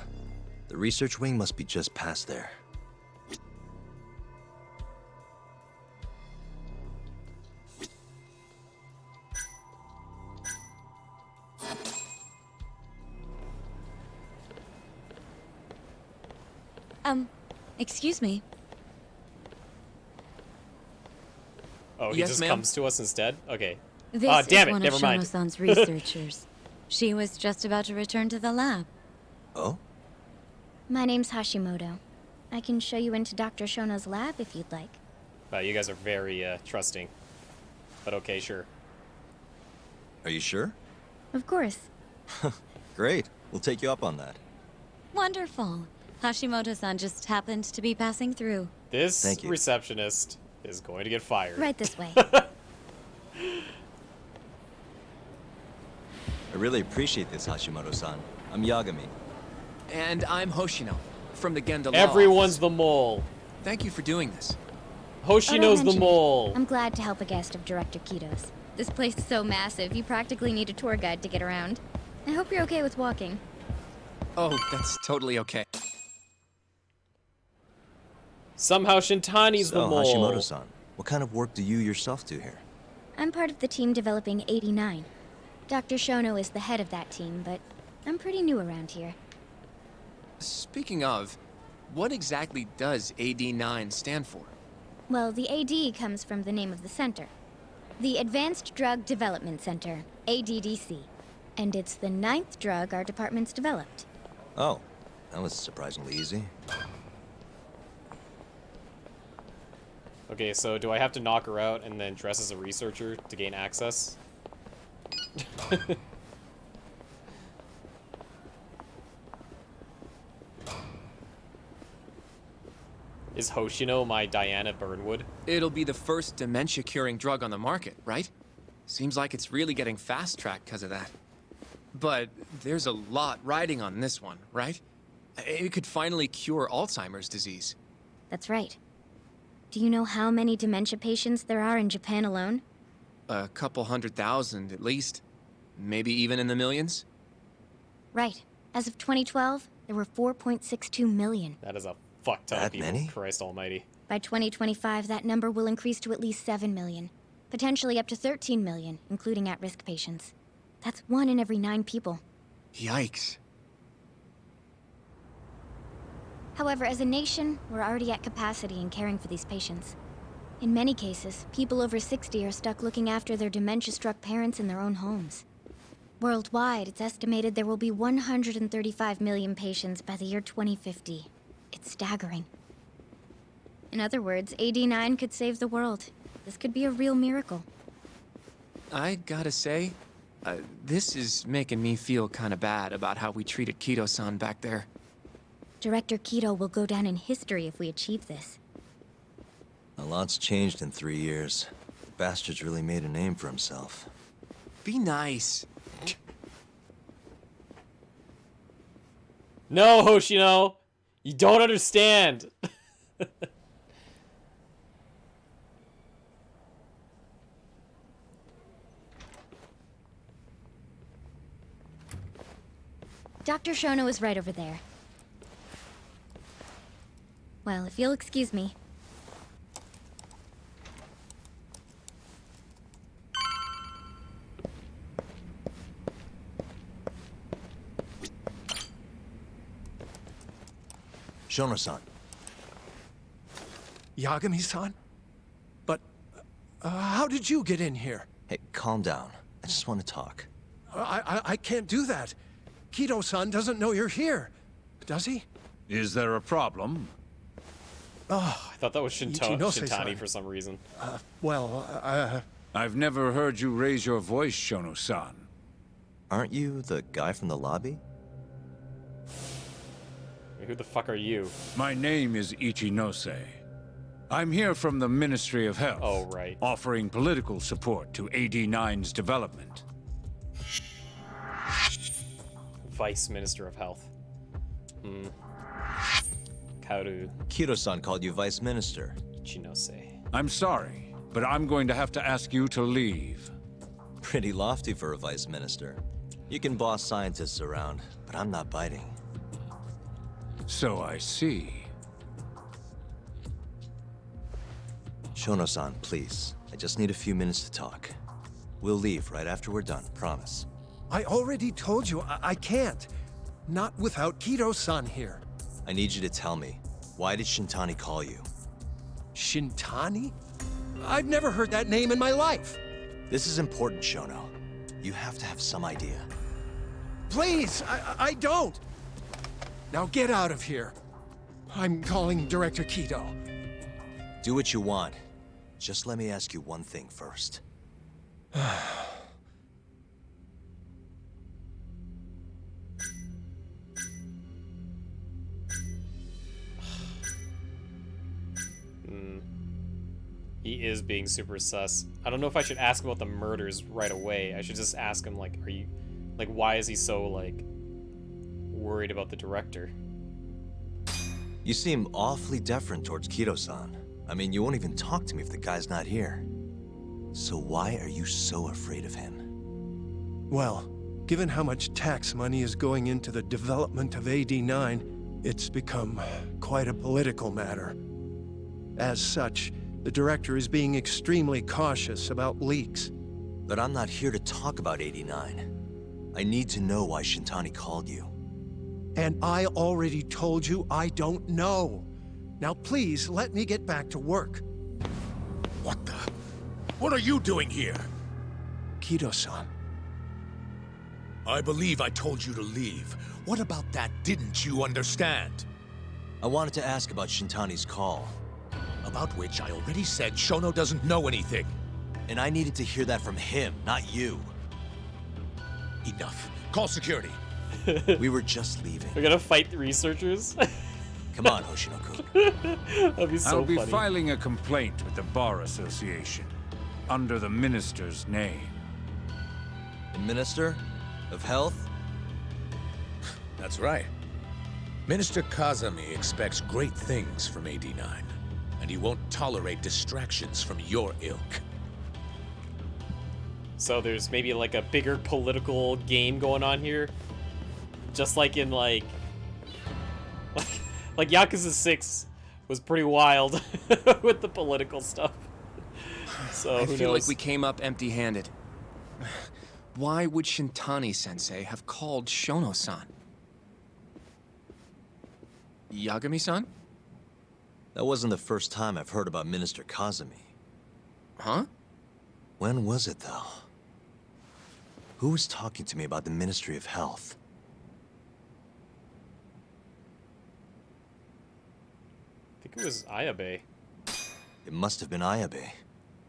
The research wing must be just past there. Excuse me. Oh, he just comes to us instead? Okay. This damn is it, one never of mind. Shono-san's researchers. She was just about to return to the lab. Oh? My name's Hashimoto. I can show you into Dr. Shono's lab if you'd like. Wow, you guys are very trusting. But okay, sure. Are you sure? Of course. Great. We'll take you up on that. Wonderful. Hashimoto-san just happened to be passing through. This receptionist is going to get fired. Right this way. I really appreciate this, Hashimoto-san. I'm Yagami. And I'm Hoshino, from the Genda Law Everyone's office. the mole. Thank you for doing this. Hoshino's the mole. I'm glad to help a guest of Director Kido's. This place is so massive, you practically need a tour guide to get around. I hope you're okay with walking. Oh, that's totally okay. Somehow Shintani's the mole. Hashimoto-san, what kind of work do you yourself do here? I'm part of the team developing 89. Dr. Shono is the head of that team, but I'm pretty new around here. Speaking of, what exactly does AD9 stand for? Well, the AD comes from the name of the center. The Advanced Drug Development Center, ADDC. And it's the 9th drug our department's developed. Oh, that was surprisingly easy. Okay, so do I have to knock her out and then dress as a researcher to gain access? Is Hoshino my Diana Burnwood? It'll be the first dementia-curing drug on the market, right? Seems like it's really getting fast-tracked because of that. But there's a lot riding on this one, right? It could finally cure Alzheimer's disease. That's right. Do you know how many dementia patients there are in Japan alone? A couple 100,000 at least. Maybe even in the millions? Right. As of 2012, there were 4.62 million. That is a fuck ton of people. Many? Christ almighty. By 2025, that number will increase to at least 7 million, potentially up to 13 million, including at-risk patients. That's 1 in every 9 people. Yikes. However, as a nation, we're already at capacity in caring for these patients. In many cases, people over 60 are stuck looking after their dementia-struck parents in their own homes. Worldwide, it's estimated there will be 135 million patients by the year 2050. It's staggering. In other words, AD9 could save the world. This could be a real miracle. I gotta say, this is making me feel kind of bad about how we treated Kido-san back there. Director Kido will go down in history if we achieve this. A lot's changed in 3 years. The bastard's really made a name for himself. Be nice. No, Hoshino! You don't understand! Dr. Shono is right over there. Well, if you'll excuse me. Shono-san. Yagami-san? But, how did you get in here? Hey, calm down. I just want to talk. I can't do that. Kido-san doesn't know you're here, does he? Is there a problem? Oh, I thought that was Shintani for some reason. I've never heard you raise your voice, Shono-san. Aren't you the guy from the lobby? Who the fuck are you? My name is Ichinose. I'm here from the Ministry of Health. Oh, right. Offering political support to AD9's development. Vice Minister of Health. Kaoru Kido-san called you Vice Minister. Ichinose. I'm sorry, but I'm going to have to ask you to leave. Pretty lofty for a Vice Minister. You can boss scientists around, but I'm not biting. So I see. Shono-san, please. I just need a few minutes to talk. We'll leave right after we're done, promise. I already told you I can't. Not without Kido-san here. I need you to tell me, why did Shintani call you? Shintani? I've never heard that name in my life. This is important, Shono. You have to have some idea. Please, I don't. Now get out of here. I'm calling Director Kido. Do what you want. Just let me ask you one thing first. He is being super sus. I don't know if I should ask him about the murders right away. I should just ask him, like, are you... Like, why is he so, like, worried about the director? You seem awfully deferent towards Kido-san. I mean, you won't even talk to me if the guy's not here. So why are you so afraid of him? Well, given how much tax money is going into the development of AD9, it's become quite a political matter. As such, the director is being extremely cautious about leaks. But I'm not here to talk about 89. I need to know why Shintani called you. And I already told you I don't know. Now please, let me get back to work. What the? What are you doing here? Kido-san. I believe I told you to leave. What about that didn't you understand? I wanted to ask about Shintani's call. About which I already said Shono doesn't know anything. And I needed to hear that from him, not you. Enough. Call security. We were just leaving. We're gonna fight the researchers? Come on, Hoshino-kun. That'd be so I'll be funny. filing a complaint with the Bar Association, under the Minister's name. The Minister of Health? That's right. Minister Kazami expects great things from AD9, and he won't tolerate distractions from your ilk. So there's maybe like a bigger political game going on here? Just like in like Yakuza 6 was pretty wild with the political stuff. So I who feel knows? like we came up empty-handed. Why would Shintani-sensei have called Shono-san? Yagami-san? That wasn't the first time I've heard about Minister Kazumi. Huh? When was it, though? Who was talking to me about the Ministry of Health? I think it was Ayabe. It must have been Ayabe,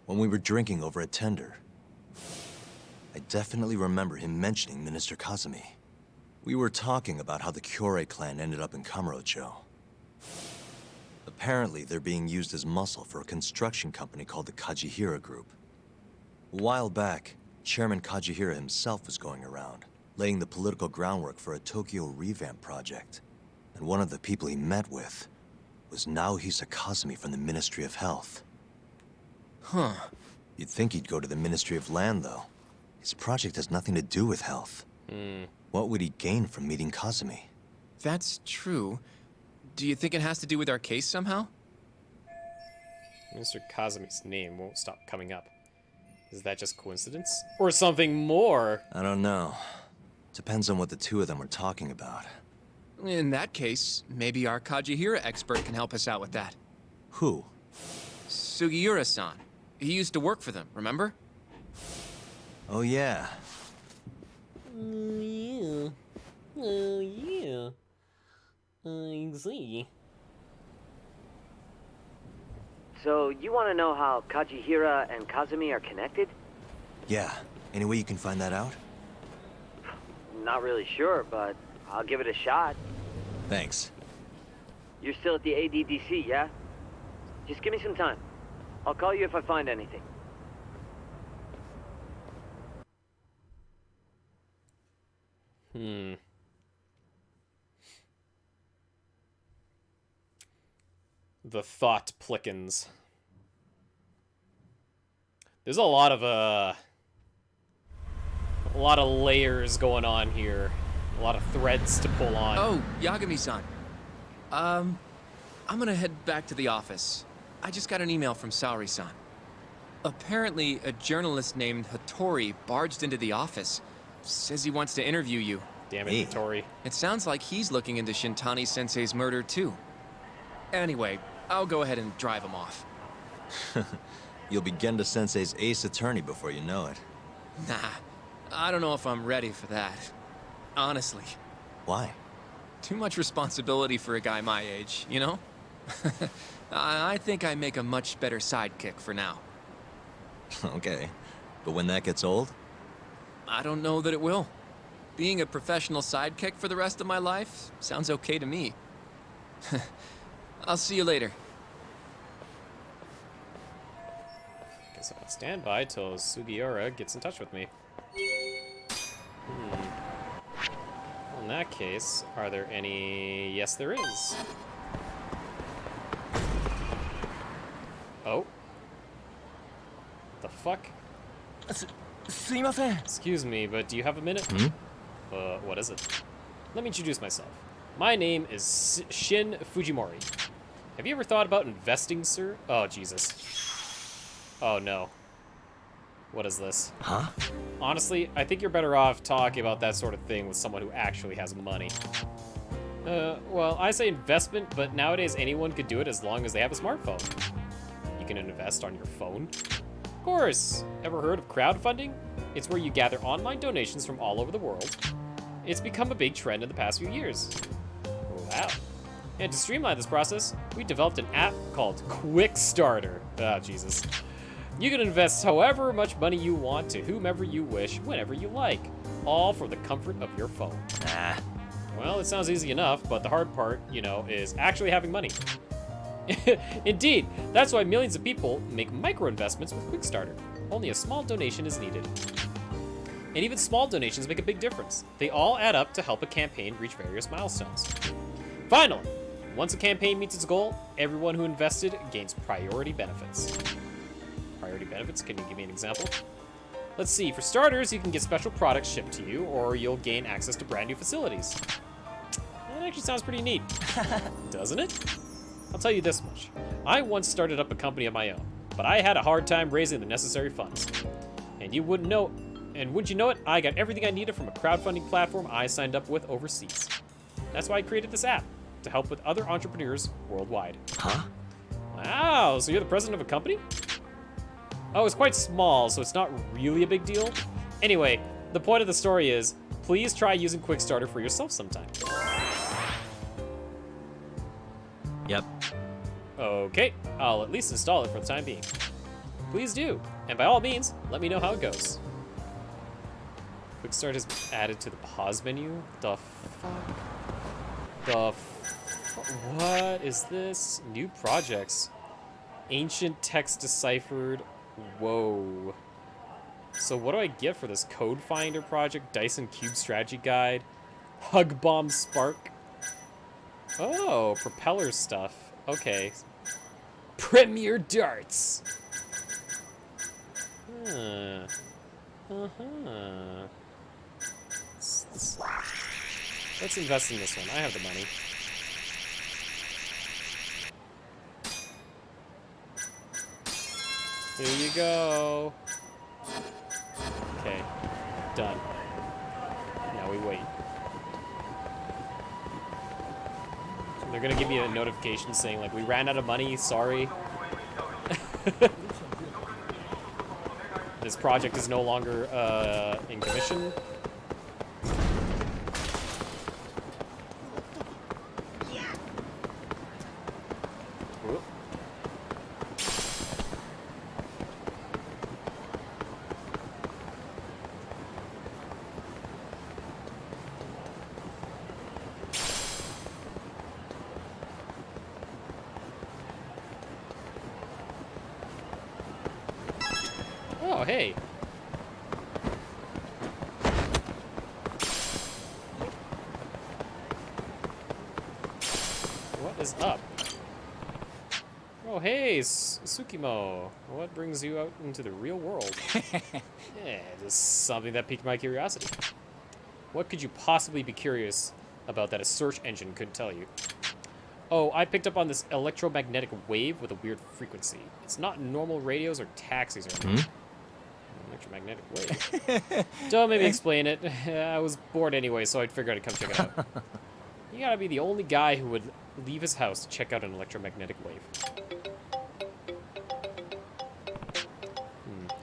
when we were drinking over at Tender. I definitely remember him mentioning Minister Kazumi. We were talking about how the Kyorei clan ended up in Kamurocho. Apparently, they're being used as muscle for a construction company called the Kajihira Group. A while back, Chairman Kajihira himself was going around, laying the political groundwork for a Tokyo revamp project. And one of the people he met with was Naohisa Kazumi from the Ministry of Health. Huh. You'd think he'd go to the Ministry of Land, though. His project has nothing to do with health. What would he gain from meeting Kazumi? That's true. Do you think it has to do with our case somehow? Mr. Kazumi's name won't stop coming up. Is that just coincidence? Or something more? I don't know. Depends on what the two of them were talking about. In that case, maybe our Kajihira expert can help us out with that. Who? Sugiura-san. He used to work for them, remember? Oh, yeah. Yeah. Oh, yeah. I see. So, you want to know how Kajihira and Kazumi are connected? Yeah. Any way you can find that out? Not really sure, but I'll give it a shot. Thanks. You're still at the ADDC, yeah? Just give me some time. I'll call you if I find anything. The THOT PLICKENS. There's a lot of layers going on here. A lot of threads to pull on. Oh, Yagami-san. I'm gonna head back to the office. I just got an email from Saori-san. Apparently, a journalist named Hattori barged into the office. Says he wants to interview you. Damn it, Hattori. It sounds like he's looking into Shintani-sensei's murder, too. Anyway, I'll go ahead and drive him off. You'll be Genda-sensei's ace attorney before you know it. Nah, I don't know if I'm ready for that. Honestly. Why? Too much responsibility for a guy my age, you know? I think I make a much better sidekick for now. Okay. But when that gets old? I don't know that it will. Being a professional sidekick for the rest of my life sounds okay to me. I'll see you later. Guess I'll stand by till Sugiura gets in touch with me. Well, in that case, are there any... Yes, there is. Oh. The fuck? Excuse me, but do you have a minute? What is it? Let me introduce myself. My name is Shin Fujimori. Have you ever thought about investing, sir? Oh, Jesus. Oh, no. What is this? Huh? Honestly, I think you're better off talking about that sort of thing with someone who actually has money. Well, I say investment, but nowadays anyone could do it as long as they have a smartphone. You can invest on your phone. Of course. Ever heard of crowdfunding? It's where you gather online donations from all over the world. It's become a big trend in the past few years. Wow. And to streamline this process, we developed an app called Quickstarter. Ah, Jesus. You can invest however much money you want to whomever you wish, whenever you like, all from the comfort of your phone. Well, it sounds easy enough, but the hard part, you know, is actually having money. Indeed, that's why millions of people make micro-investments with Quickstarter. Only a small donation is needed. And even small donations make a big difference. They all add up to help a campaign reach various milestones. Finally, once a campaign meets its goal, everyone who invested gains priority benefits. Priority benefits? Can you give me an example? Let's see, for starters, you can get special products shipped to you, or you'll gain access to brand new facilities. That actually sounds pretty neat, doesn't it? I'll tell you this much. I once started up a company of my own, but I had a hard time raising the necessary funds. And wouldn't you know it, I got everything I needed from a crowdfunding platform I signed up with overseas. That's why I created this app, to help with other entrepreneurs worldwide. Huh? Wow, so you're the president of a company? Oh, it's quite small, so it's not really a big deal. Anyway, the point of the story is, please try using Quickstarter for yourself sometime. Yep. Okay, I'll at least install it for the time being. Please do, and by all means, let me know how it goes. Quickstart is added to the pause menu. The fuck? What is this? New projects. Ancient text deciphered. Whoa. So what do I get for this Code Finder project? Dyson Cube Strategy Guide. Hug Bomb Spark. Oh, propeller stuff. Okay. Premier Darts. Huh. Uh-huh. Let's invest in this one. I have the money. Here you go. Okay. Done. Now we wait. They're gonna give me a notification saying, like, we ran out of money, sorry. This project is no longer in commission. Whoop. Oh, hey. What is up? Oh, hey, Tsukimo. What brings you out into the real world? Yeah, just something that piqued my curiosity. What could you possibly be curious about that a search engine couldn't tell you? Oh, I picked up on this electromagnetic wave with a weird frequency. It's not normal radios or taxis or anything. Electromagnetic wave. Don't make me explain it. I was bored anyway, so I figured I'd come check it out. You gotta be the only guy who would leave his house to check out an electromagnetic wave.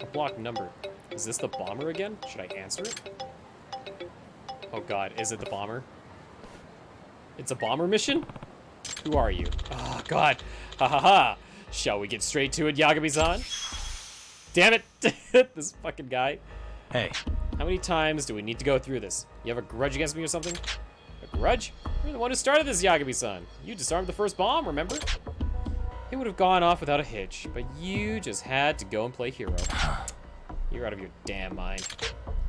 A block number. Is this the bomber again? Should I answer it? Oh god, is it the bomber? It's a bomber mission? Who are you? Oh god. Ha ha ha. Shall we get straight to it, Yagami-san? Damn it! This fucking guy. Hey. How many times do we need to go through this? You have a grudge against me or something? A grudge? You're the one who started this, Yagami-san. You disarmed the first bomb, remember? It would have gone off without a hitch, but you just had to go and play hero. You're out of your damn mind.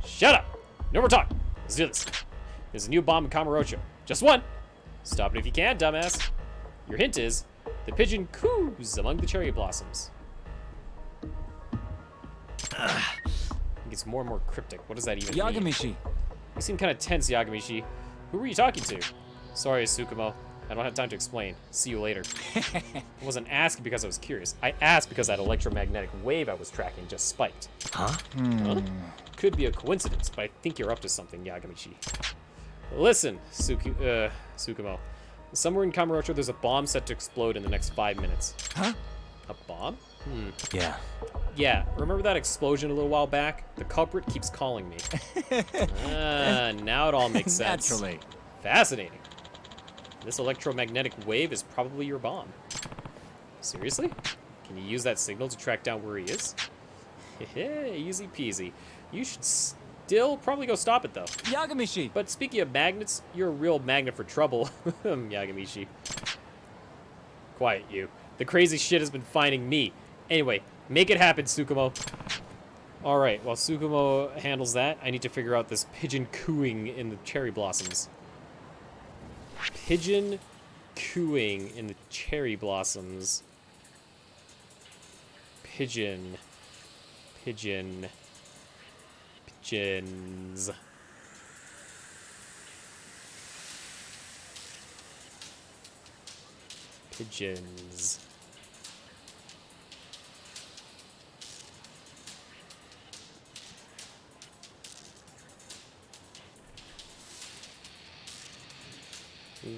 Shut up! No more talk! Let's do this. There's a new bomb in Kamurocho. Just one! Stop it if you can, dumbass. Your hint is, the pigeon coos among the cherry blossoms. It gets more and more cryptic. What does that even mean? Yagamishi. You seem kind of tense, Yagamishi. Who were you talking to? Sorry, Tsukumo. I don't have time to explain. See you later. I wasn't asking because I was curious. I asked because that electromagnetic wave I was tracking just spiked. Huh? Huh? Could be a coincidence, but I think you're up to something, Yagamishi. Listen, Tsukumo. Somewhere in Kamurocho, there's a bomb set to explode in the next 5 minutes. Huh? A bomb? Yeah. Yeah, remember that explosion a little while back? The culprit keeps calling me. Now it all makes sense. Naturally. Fascinating. This electromagnetic wave is probably your bomb. Seriously? Can you use that signal to track down where he is? Easy peasy. You should still probably go stop it, though. Yagamishi! But speaking of magnets, you're a real magnet for trouble, Yagamishi. Quiet, you. The crazy shit has been finding me. Anyway, make it happen, Tsukumo. Alright, while Tsukumo handles that, I need to figure out this pigeon cooing in the cherry blossoms. Pigeon cooing in the cherry blossoms. Pigeon. Pigeons. Pigeons.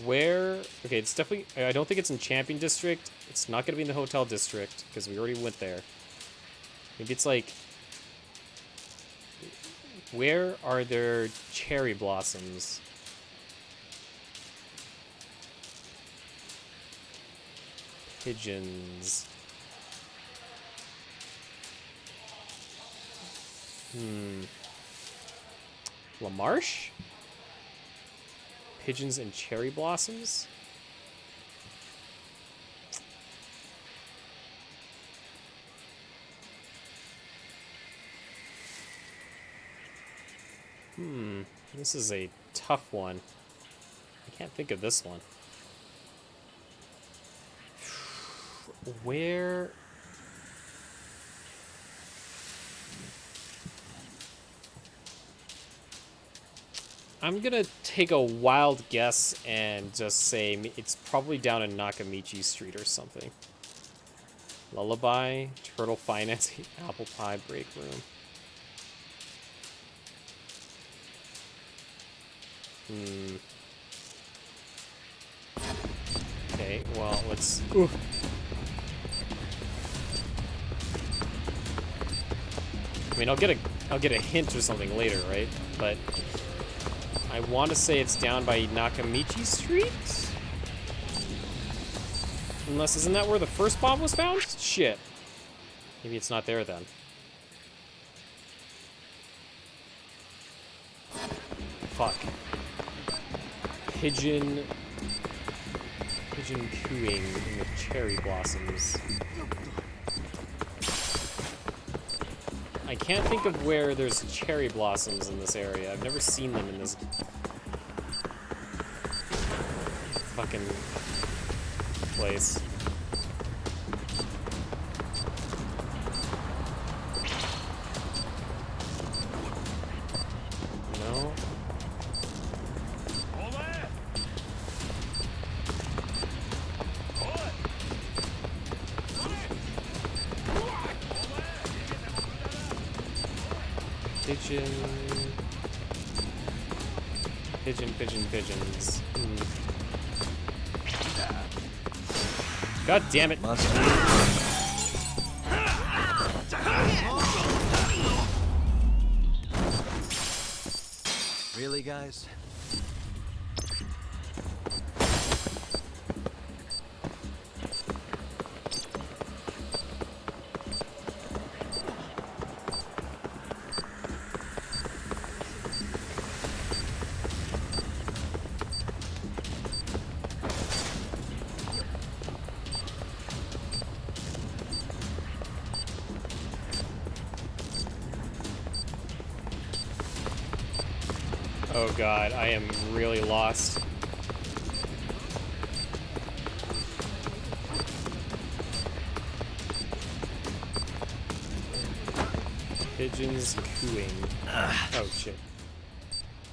Where? Okay, it's definitely. I don't think it's in Champion District. It's not gonna be in the Hotel District because we already went there. Maybe it's like. Where are there cherry blossoms? Pigeons. La Marche? Pigeons and cherry blossoms? This is a tough one. I can't think of this one. Where... I'm gonna take a wild guess and just say it's probably down in Nakamichi Street or something. Lullaby, Turtle Financing, Apple Pie Break Room. Okay, well, let's... Oof. I mean, I'll get a hint or something later, right? But I want to say it's down by Nakamichi Street? Unless, isn't that where the first bomb was found? Shit. Maybe it's not there then. Fuck. Pigeon cooing in the cherry blossoms. I can't think of where there's cherry blossoms in this area. I've never seen them in this fucking place. No. Pigeons. God damn it. Really, guys? Oh god, I am really lost. Pigeons cooing. Oh shit.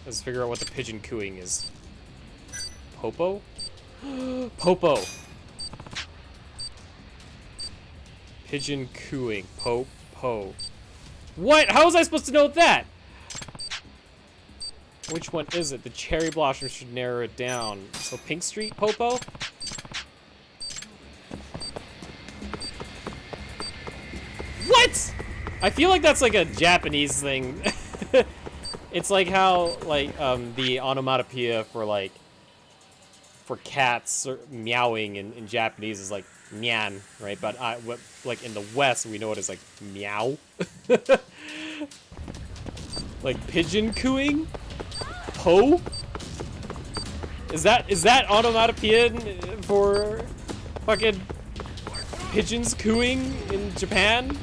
Let's figure out what the pigeon cooing is. Popo? Popo! Pigeon cooing. Po. What? How was I supposed to know that? Which one is it? The cherry blossom should narrow it down. So Pink Street, Popo? What? I feel like that's like a Japanese thing. It's like how, like, the onomatopoeia for cats or meowing in Japanese is like nyan, right? But like in the West, we know it as like meow. Like pigeon cooing? Po? Is that onomatopoeia for fucking pigeons cooing in Japan?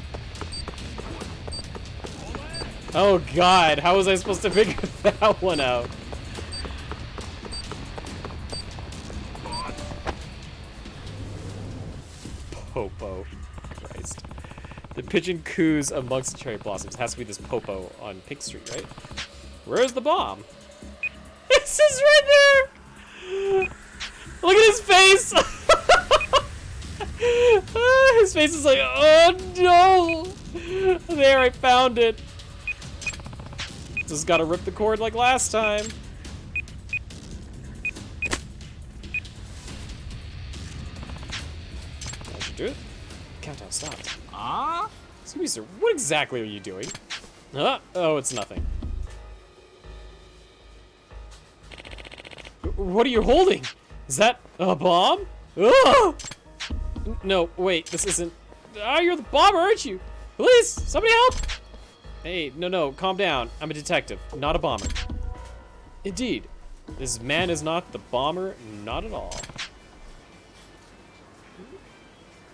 Oh god, how was I supposed to figure that one out? Popo. Christ. The pigeon coos amongst the cherry blossoms. It has to be this popo on Pink Street, right? Where's the bomb? This is right there! Look at his face! His face is like, oh no! There, I found it. Just gotta rip the cord like last time. I should do it. Countdown stopped. Excuse me, sir. What exactly are you doing? Oh, it's nothing. What are you holding? Is that a bomb? Oh! No, wait, this isn't. Ah, you're the bomber, aren't you? Police! Somebody help! Hey, no, calm down. I'm a detective, not a bomber. Indeed, this man is not the bomber, not at all.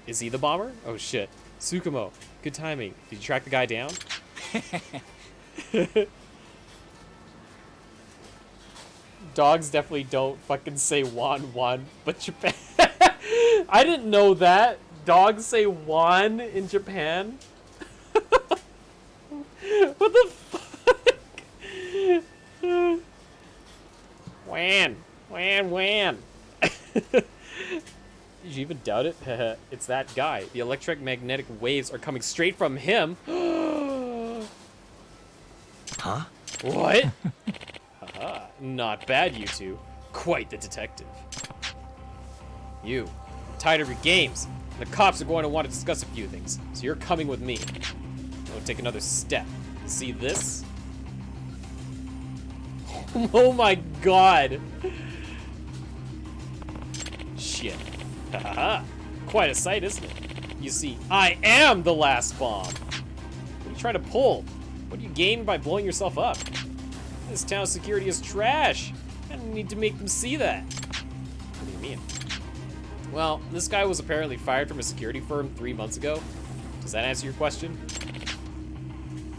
Is he the bomber? Oh shit. Tsukumo, good timing. Did you track the guy down? Dogs definitely don't fucking say wan, but Japan. I didn't know that. Dogs say wan in Japan? What the fuck? Wan. Did you even doubt it? It's that guy. The electromagnetic waves are coming straight from him. Huh? What? Haha, not bad, you two. Quite the detective. You, I'm tired of your games. The cops are going to want to discuss a few things, so you're coming with me. Don't take another step. See this? Oh my god. Shit. Haha. Quite a sight, isn't it? You see, I am the last bomb. What are you trying to pull? What do you gain by blowing yourself up? This town's security is trash. I don't need to make them see that. What do you mean? Well, this guy was apparently fired from a security firm 3 months ago. Does that answer your question?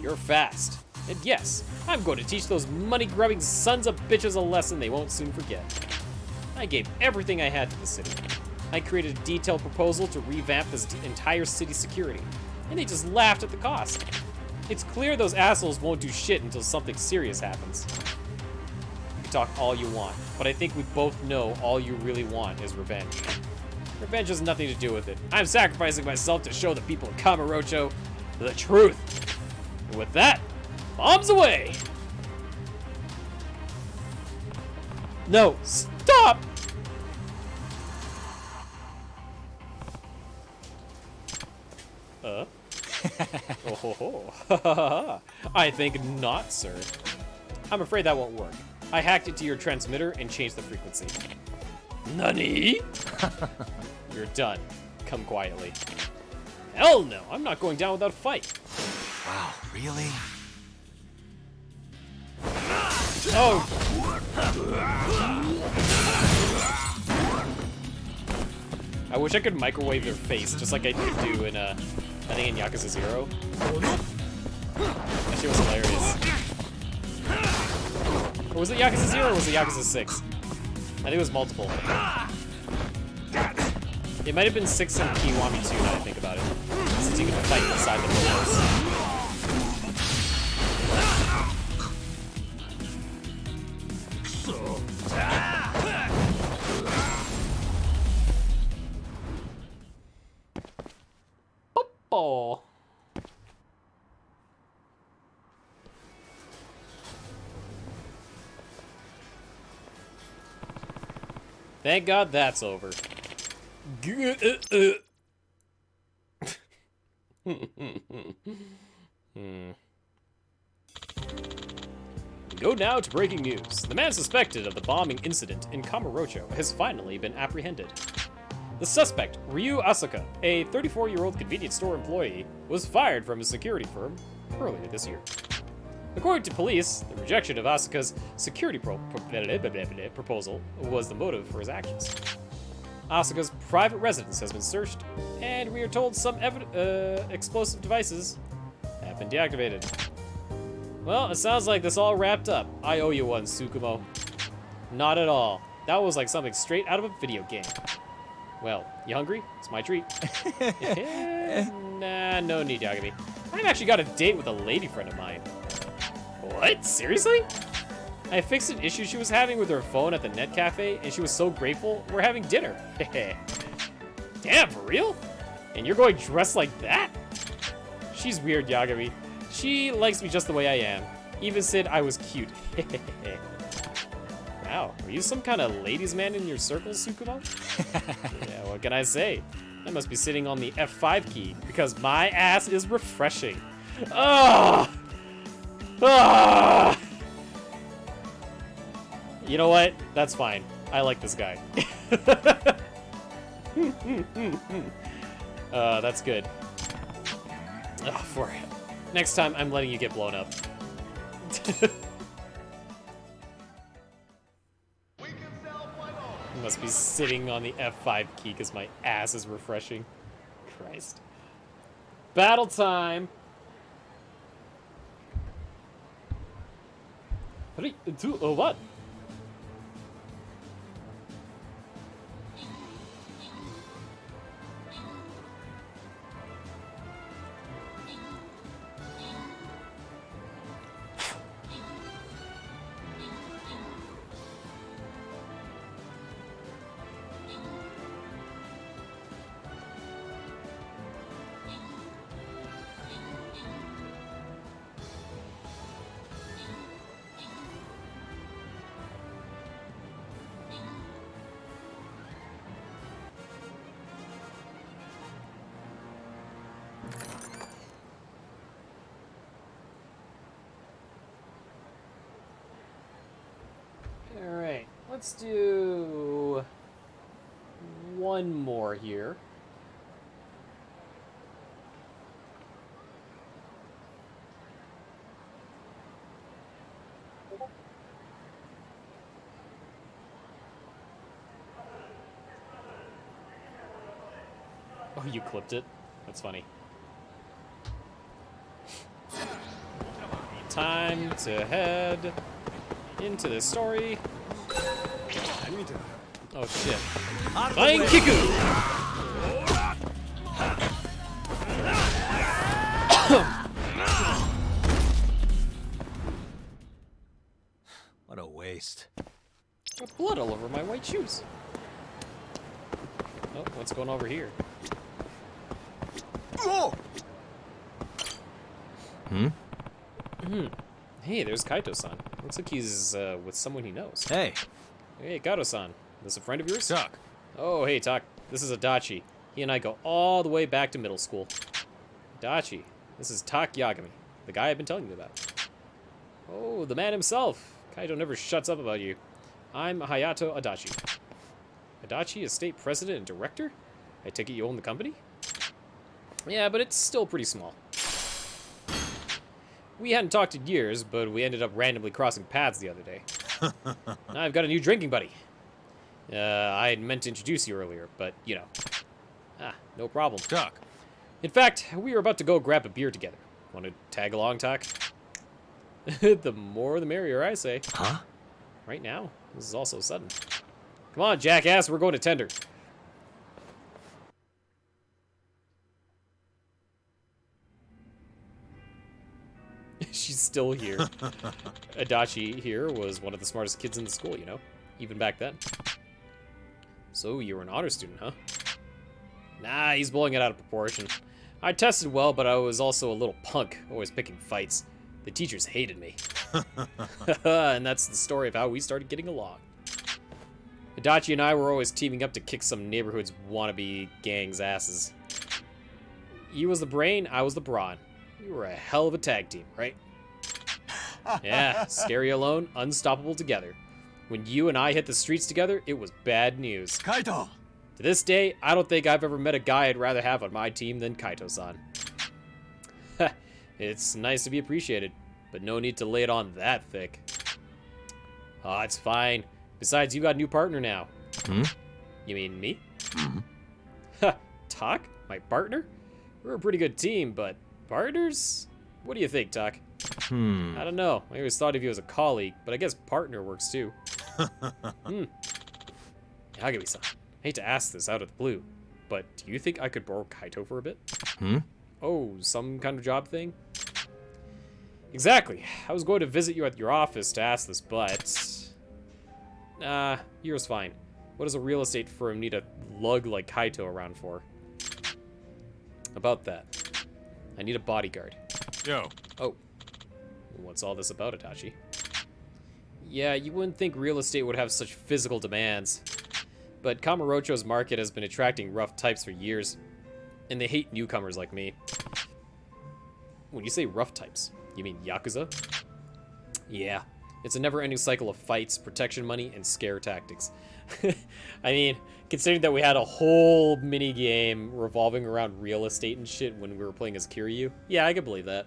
You're fast. And yes, I'm going to teach those money-grubbing sons of bitches a lesson they won't soon forget. I gave everything I had to the city. I created a detailed proposal to revamp this entire city's security, and they just laughed at the cost. It's clear those assholes won't do shit until something serious happens. You can talk all you want, but I think we both know all you really want is revenge. Revenge has nothing to do with it. I'm sacrificing myself to show the people of Kamurocho the truth. And with that, bombs away! No, stop! Oh ho ho. I think not, sir. I'm afraid that won't work. I hacked into your transmitter and changed the frequency. Nani? You're done. Come quietly. Hell no, I'm not going down without a fight. Wow, really? Oh. I wish I could microwave their face, just like I could do in, I think in Yakuza 0. That shit was hilarious. Or was it Yakuza 0 or was it Yakuza 6? I think it was multiple. It might have been 6 and Kiwami 2 now I think about it. Since you can fight inside the windows. Oh. Thank God that's over. We go now to breaking news. The man suspected of the bombing incident in Kamurocho has finally been apprehended. The suspect, Ryu Asaka, a 34-year-old convenience store employee, was fired from his security firm earlier this year. According to police, the rejection of Asaka's security proposal was the motive for his actions. Asaka's private residence has been searched, and we are told some explosive devices have been deactivated. Well, it sounds like this all wrapped up. I owe you one, Tsukumo. Not at all. That was like something straight out of a video game. Well, you hungry? It's my treat. Nah, no need, Yagami. I've actually got a date with a lady friend of mine. What? Seriously? I fixed an issue she was having with her phone at the net cafe, and she was so grateful. We're having dinner. Damn, for real? And you're going dressed like that? She's weird, Yagami. She likes me just the way I am. Even said I was cute. Wow, are you some kind of ladies' man in your circles, Sukumo? Yeah, what can I say? I must be sitting on the F5 key because my ass is refreshing. Ah! Ah! You know what? That's fine. I like this guy. That's good. For next time, I'm letting you get blown up. Must be sitting on the F5 key because my ass is refreshing. Christ. Battle time! 3, 2, 1. Alright, let's do one more here. Oh, you clipped it? That's funny. Time to head into the story. Oh shit. Flying Kiku! What a waste. Got blood all over my white shoes. Oh, what's going over here? Hey, there's Kaito-san. Looks like he's with someone he knows. Hey. Hey, Kaito-san. This a friend of yours? Tak. Oh, hey, Tak. This is Adachi. He and I go all the way back to middle school. Adachi. This is Tak Yagami, the guy I've been telling you about. Oh, the man himself. Kaito never shuts up about you. I'm Hayato Adachi. Adachi is state president and director? I take it you own the company? Yeah, but it's still pretty small. We hadn't talked in years, but we ended up randomly crossing paths the other day. Now I've got a new drinking buddy. I had meant to introduce you earlier, but, you know. Ah, no problem. Tak. In fact, we were about to go grab a beer together. Want to tag along, Tak? The more the merrier, I say. Huh? Right now. This is all so sudden. Come on, jackass, we're going to tender. She's still here. Adachi here was one of the smartest kids in the school, you know? Even back then. So, you were an honor student, huh? Nah, he's blowing it out of proportion. I tested well, but I was also a little punk, always picking fights. The teachers hated me. And that's the story of how we started getting along. Adachi and I were always teaming up to kick some neighborhood's wannabe gang's asses. He was the brain, I was the brawn. We were a hell of a tag team, right? Yeah, scary alone, unstoppable together. When you and I hit the streets together, it was bad news. Kaito! To this day, I don't think I've ever met a guy I'd rather have on my team than Kaito-san. It's nice to be appreciated, but no need to lay it on that thick. Aw, it's fine. Besides, you got a new partner now. Hmm? You mean me? Hmm? Ha, Tak? My partner? We're a pretty good team, but partners? What do you think, Tak? I don't know. I always thought of you as a colleague, but I guess partner works too. Yagami-san, I hate to ask this out of the blue, but do you think I could borrow Kaito for a bit? Hmm? Oh, some kind of job thing? Exactly. I was going to visit you at your office to ask this, but... Nah, yours fine. What does a real estate firm need a lug like Kaito around for? About that. I need a bodyguard. Yo. Oh. What's all this about, Itachi? Yeah, you wouldn't think real estate would have such physical demands. But Kamurocho's market has been attracting rough types for years. And they hate newcomers like me. When you say rough types, you mean Yakuza? Yeah, it's a never-ending cycle of fights, protection money, and scare tactics. I mean, considering that we had a whole mini-game revolving around real estate and shit when we were playing as Kiryu, yeah, I can believe that.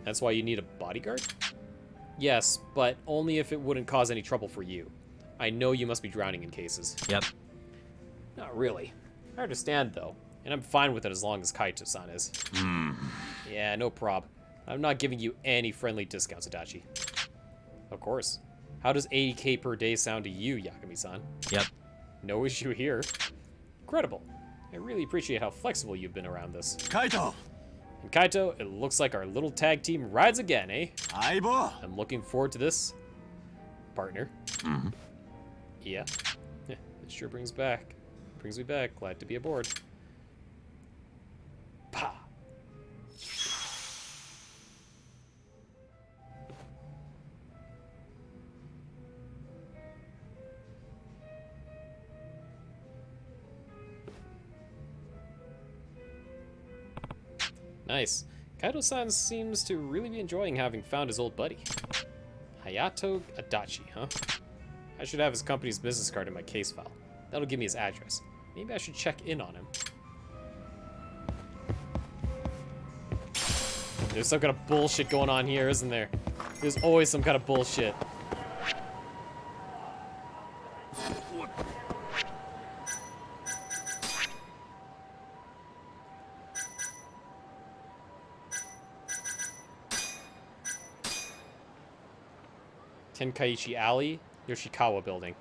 That's why you need a bodyguard? Yes, but only if it wouldn't cause any trouble for you. I know you must be drowning in cases. Yep. Not really. I understand, though, and I'm fine with it as long as Kaito-san is. Yeah, no prob. I'm not giving you any friendly discounts, Itachi. Of course. How does 80k per day sound to you, Yakami-san? Yep. No issue here. Incredible. I really appreciate how flexible you've been around this. Kaito! And Kaito, it looks like our little tag team rides again, eh? Aibo! I'm looking forward to this. Partner. Mm-hmm. Yeah. It sure brings me back. Glad to be aboard. Pa! Nice. Kaito-san seems to really be enjoying having found his old buddy. Hayato Adachi, huh? I should have his company's business card in my case file. That'll give me his address. Maybe I should check in on him. There's some kind of bullshit going on here, isn't there? There's always some kind of bullshit. Tenkaichi Alley, Yoshikawa Building.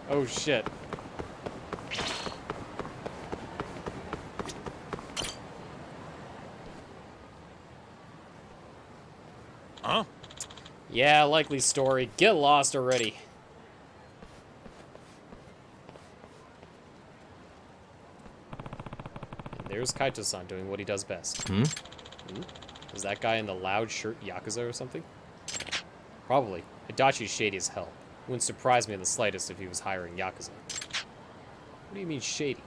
Oh shit. Huh? Yeah, likely story. Get lost already. And there's Kaito-san doing what he does best. Hmm? Is that guy in the loud shirt Yakuza or something? Probably. Hidachi's shady as hell. Wouldn't surprise me in the slightest if he was hiring Yakuza. What do you mean shady?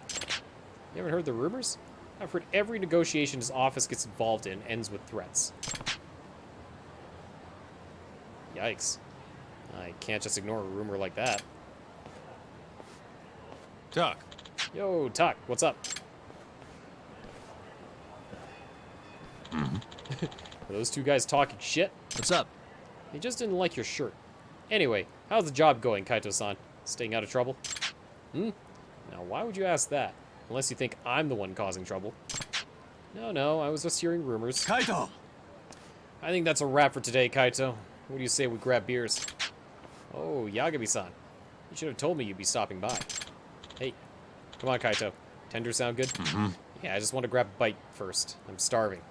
You haven't heard the rumors? I've heard every negotiation his office gets involved in ends with threats. Yikes. I can't just ignore a rumor like that. Tuck. Yo, Tuck, what's up? Mm-hmm. Are those two guys talking shit? What's up? They just didn't like your shirt. Anyway, how's the job going, Kaito-san? Staying out of trouble? Hmm? Now, why would you ask that? Unless you think I'm the one causing trouble. No, I was just hearing rumors. Kaito! I think that's a wrap for today, Kaito. What do you say we grab beers? Oh, Yagami-san. You should have told me you'd be stopping by. Hey, come on, Kaito. Tenders sound good? Mm-hmm. Yeah, I just want to grab a bite first. I'm starving.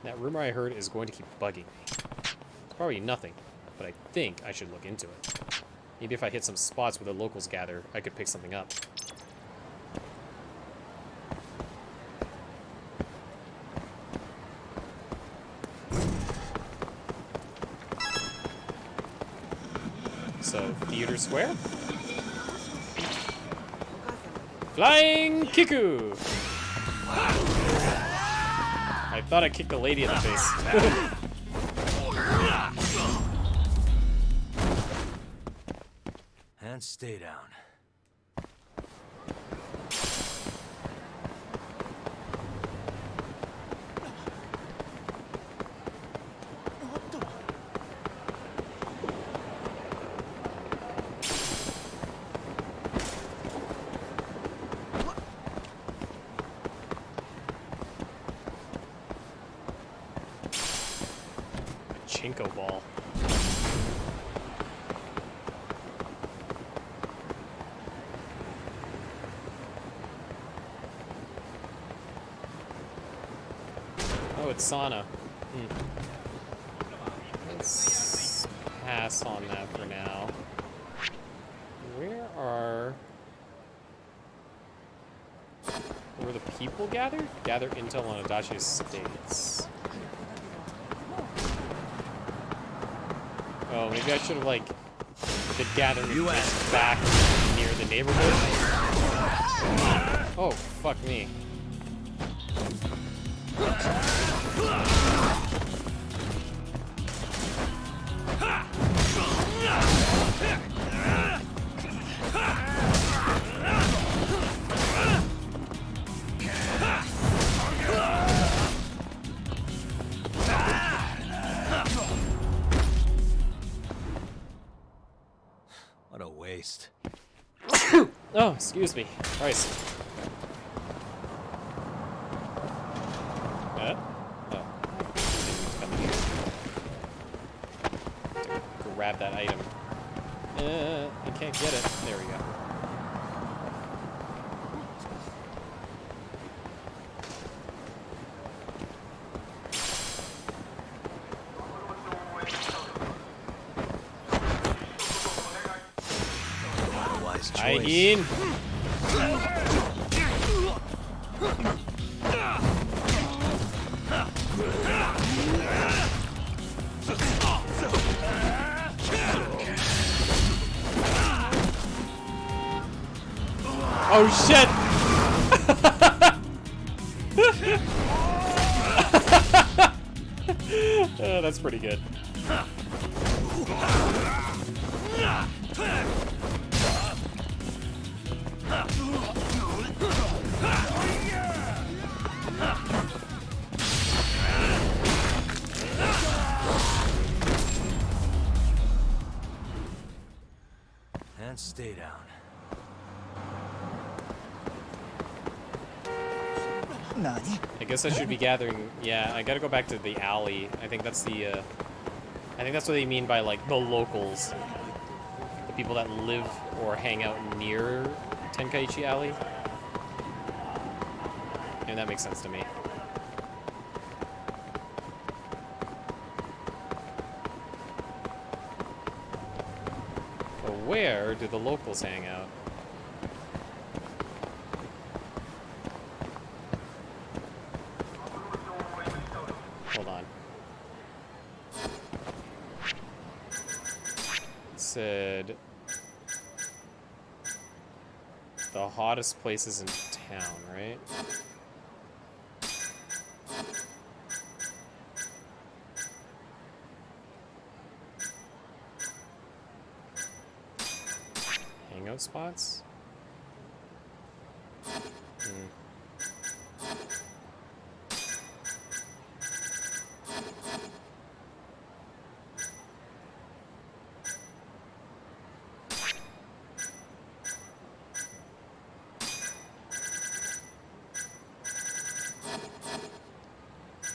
That rumor I heard is going to keep bugging me. It's probably nothing, but I think I should look into it. Maybe if I hit some spots where the locals gather, I could pick something up. So, Theater Square? Flying Kiku! I thought I kicked the lady in the face. And stay down. pachinko ball. Oh, it's sauna. Let's pass on that for now. Were the people gathered? Gather intel on Adachi Estates. Oh, maybe I should have, like, been gathering back near the neighborhood. Oh, fuck me. What a waste. Oh, excuse me. Christ. Oh. To grab that item. I can't get it. There we go. Aihin. Oh shit! Oh, that's pretty good. And stay down. I guess I should be gathering. Yeah, I gotta go back to the alley. I think that's the. I think that's what they mean by like the locals, the people that live or hang out near Tenkaichi Alley. And that makes sense to me. But where do the locals hang out? Hold on. It said the hottest places in town, right? Hangout spots?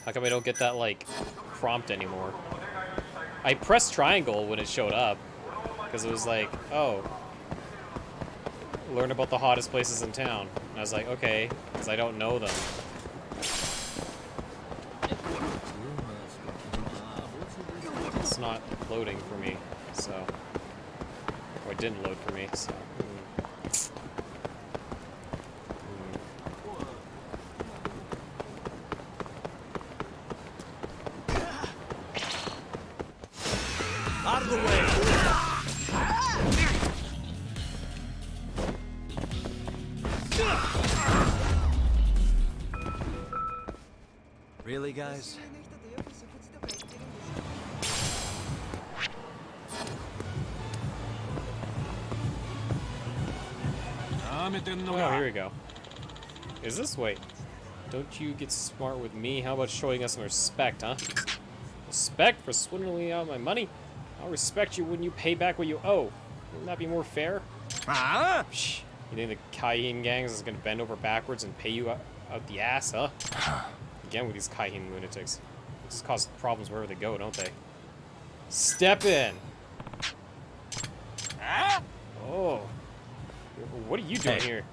How come I don't get that, like, prompt anymore? I pressed triangle when it showed up, because it was like, oh, learn about the hottest places in town. And I was like, okay, because I don't know them. It's not loading for me, so... Or it didn't load for me, so... Out of the way! Really, guys? Oh, here we go. Is this? Wait. Don't you get smart with me? How about showing us some respect, huh? Respect for swindling out my money? I'll respect you when you pay back what you owe. Wouldn't that be more fair? Psh, you think the Kaihin gangs is gonna bend over backwards and pay you out the ass, huh? Again with these Kaihin lunatics. They just cause problems wherever they go, don't they? Step in. Oh. What are you doing here?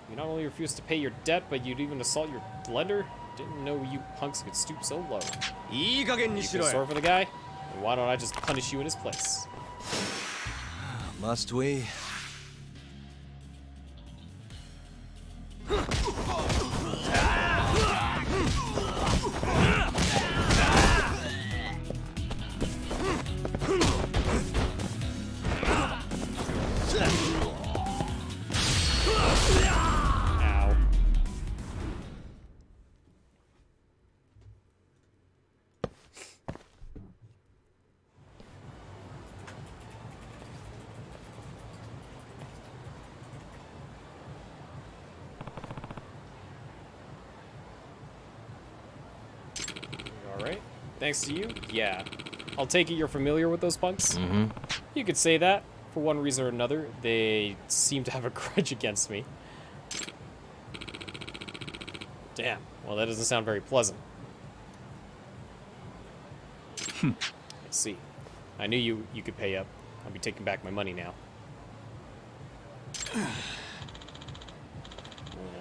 You not only refused to pay your debt, but you'd even assault your lender? Didn't know you punks could stoop so low. You feel sorry for the guy? Then why don't I just punish you in his place? Must we? Ow. Alright. Thanks to you? Yeah. I'll take it you're familiar with those punks? Mm-hmm. You could say that. For one reason or another, they seem to have a grudge against me. Damn. Well, that doesn't sound very pleasant. I see. I knew you could pay up. I'll be taking back my money now. I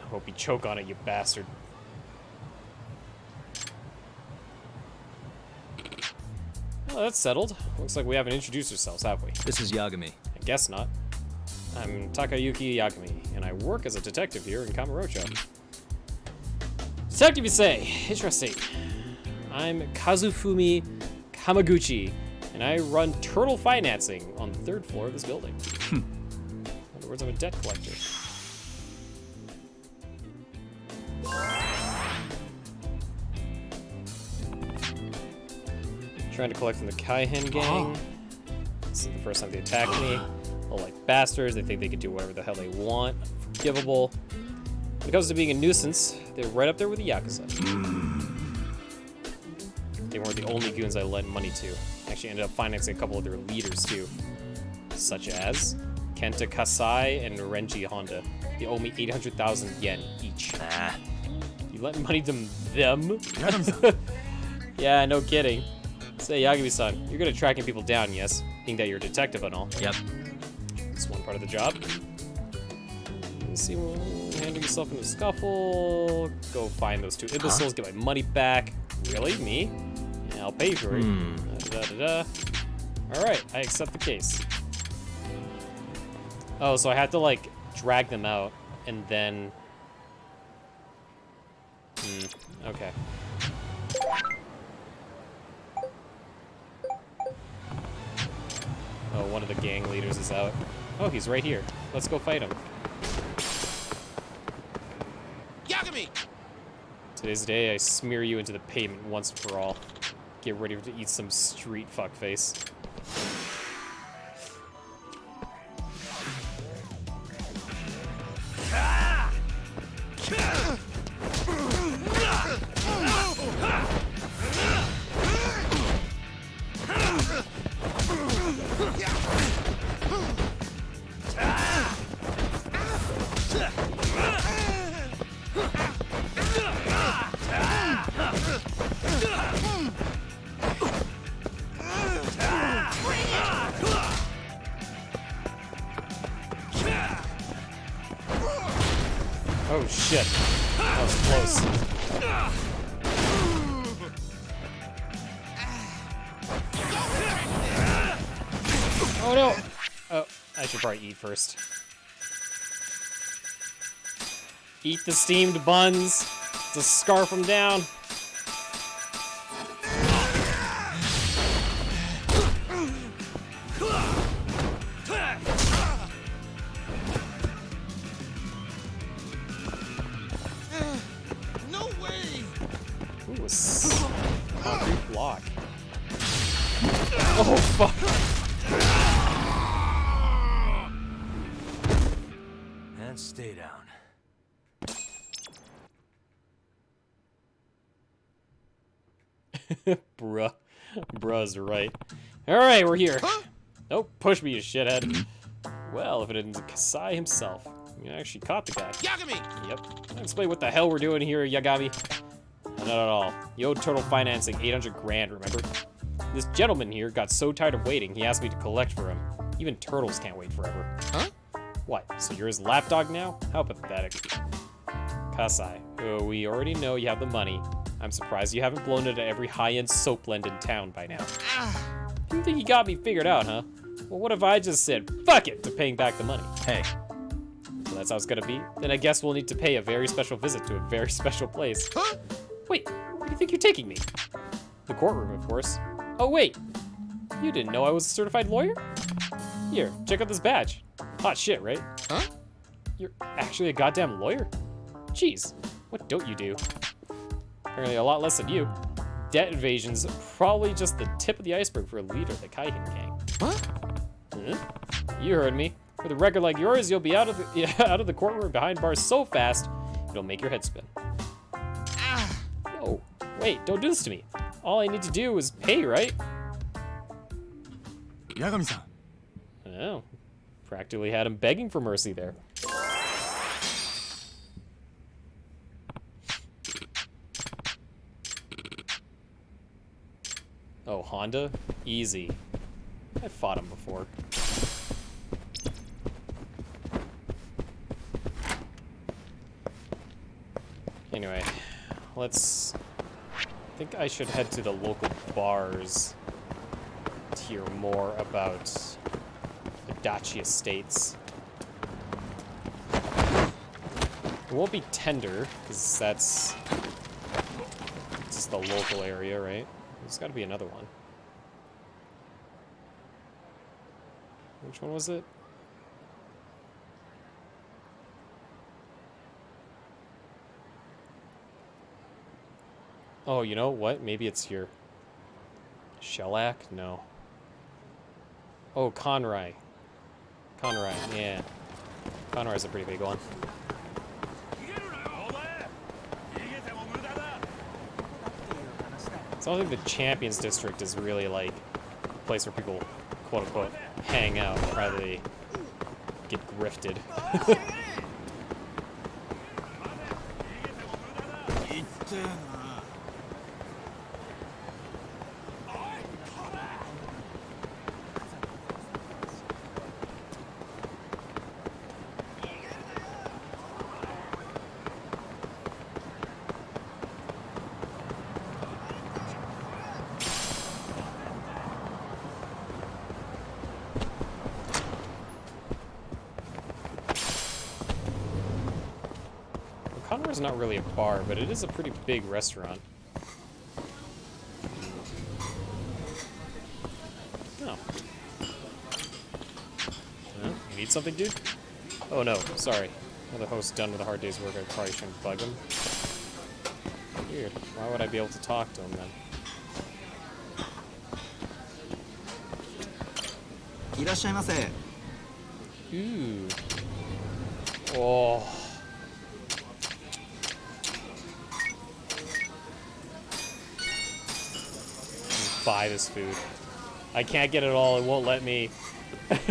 hope you choke on it, you bastard. Well, that's settled. Looks like we haven't introduced ourselves, have we? This is Yagami. I guess not. I'm Takayuki Yagami, and I work as a detective here in Kamurocho. Detective, you say? Interesting. I'm Kazufumi Kamaguchi, and I run turtle financing on the 3rd floor of this building. In other words, I'm a debt collector. Trying to collect from the Kaihen gang. This is the first time they attacked me. All like bastards, they think they can do whatever the hell they want. Forgivable. When it comes to being a nuisance, they're right up there with the Yakuza. They weren't the only goons I lent money to. Actually ended up financing a couple of their leaders too. Such as Kenta Kasai and Renji Honda. They owe me 800,000 yen each. You lent money to them? Yeah, no kidding. Say, Yagami-san, you're good at tracking people down, yes? Being that you're a detective and all. Yep. It's one part of the job. Let's see, handle yourself in a scuffle. Go find those two imbeciles, get my money back. Really? Me? Yeah, I'll pay you for it. Alright, I accept the case. Oh, so I had to, like, drag them out, and then... okay. Oh, one of the gang leaders is out. Oh, he's right here. Let's go fight him. Yagami! Today's the day I smear you into the pavement once and for all. Get ready to eat some street fuckface. Oh shit. That was close. Oh no! Oh, I should probably eat first. Eat the steamed buns to scarf them down. No way! Ooh, a concrete block. Oh, fuck. And stay down. Bruh. Bruh's right. Alright, we're here. Don't push me, you shithead. Well, if it isn't Kasai himself. You actually caught the guy. Yagami! Yep. I'll explain what the hell we're doing here, Yagami. Not at all. You owed Turtle Financing 800 grand, remember? This gentleman here got so tired of waiting, he asked me to collect for him. Even turtles can't wait forever. Huh? What, so you're his lapdog now? How pathetic. Kasai, we already know you have the money. I'm surprised you haven't blown it at every high-end soap blend in town by now. You think you got me figured out, huh? Well, what if I just said, fuck it, to paying back the money? Hey. So that's how it's gonna be? Then I guess we'll need to pay a very special visit to a very special place. Huh? Wait, where do you think you're taking me? The courtroom, of course. Oh, wait. You didn't know I was a certified lawyer? Here, check out this badge. Hot shit, right? Huh? You're actually a goddamn lawyer? Jeez, what don't you do? Apparently a lot less than you. Debt evasion's probably just the tip of the iceberg for a leader of the Kaihin gang. What? Huh? You heard me. With a record like yours, you'll be out of the courtroom behind bars so fast, it'll make your head spin. No, wait, don't do this to me. All I need to do is pay, right? Yagami-san. Oh, practically had him begging for mercy there. Oh, Honda? Easy. I fought him before. Anyway, let's... I think I should head to the local bars to hear more about the Dachi Estates. It won't be Tender, because that's just the local area, right? There's got to be another one. Which one was it? Oh, you know what? Maybe it's here. Shellac? No. Oh, Conrai. Conrai, yeah. Conrai's a pretty big one. So I don't think the Champions District is really like a place where people, quote unquote, hang out, rather they get grifted. Conroe's not really a bar, but it is a pretty big restaurant. Oh. Huh? You need something, dude? Oh no, sorry. Well, the host's done with a hard day's work, I probably shouldn't bug him. Weird. Why would I be able to talk to him then? Ooh. Oh. Buy this food. I can't get it all, it won't let me. It's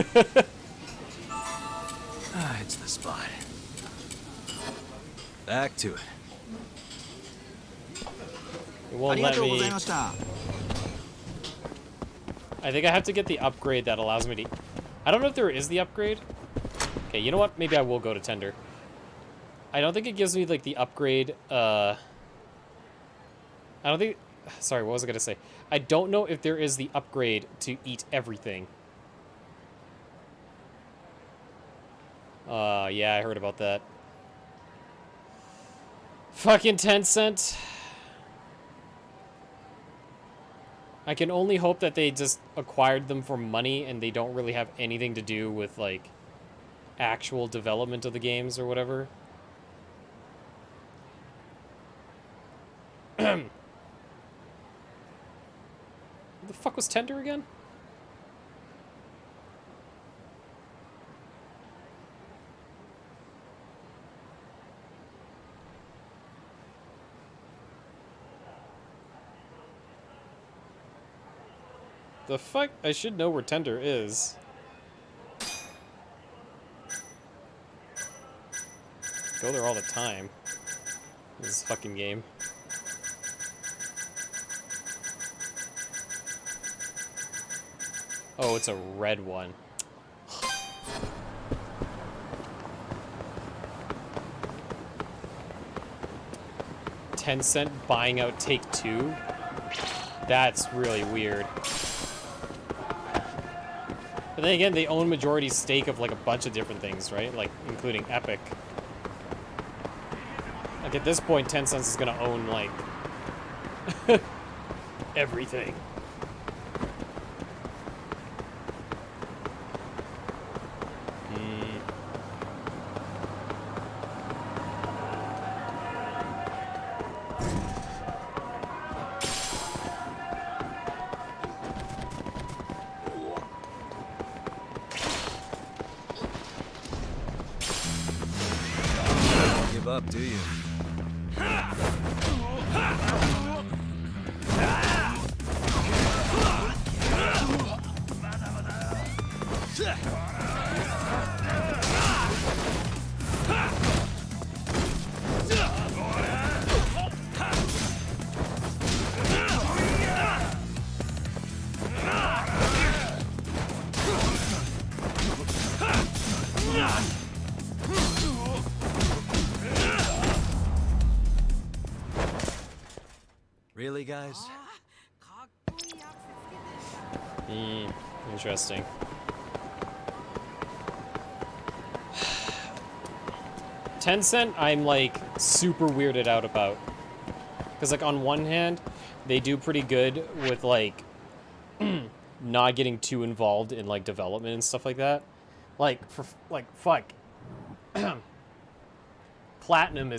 the spot. Back to it. It won't let me. I think I have to get the upgrade that allows me to... I don't know if there is the upgrade. Okay, you know what? Maybe I will go to Tender. I don't think it gives me, like, the upgrade, I don't think... Sorry, what was I gonna say? I don't know if there is the upgrade to eat everything. Yeah, I heard about that. Fucking Tencent. I can only hope that they just acquired them for money and they don't really have anything to do with, like, actual development of the games or whatever. What the fuck was Tender again? The fuck? I should know where Tender is. Go there all the time. This fucking game. Oh, it's a red one. Tencent buying out Take-Two? That's really weird. But then again, they own majority stake of like a bunch of different things, right? Like, including Epic. Like, at this point, Tencent is gonna own, like, everything. Give up, do you? Really, guys? Interesting. Tencent, I'm like super weirded out about. Because like on one hand, they do pretty good with like not getting too involved in like development and stuff like that. Like for like fuck. Platinum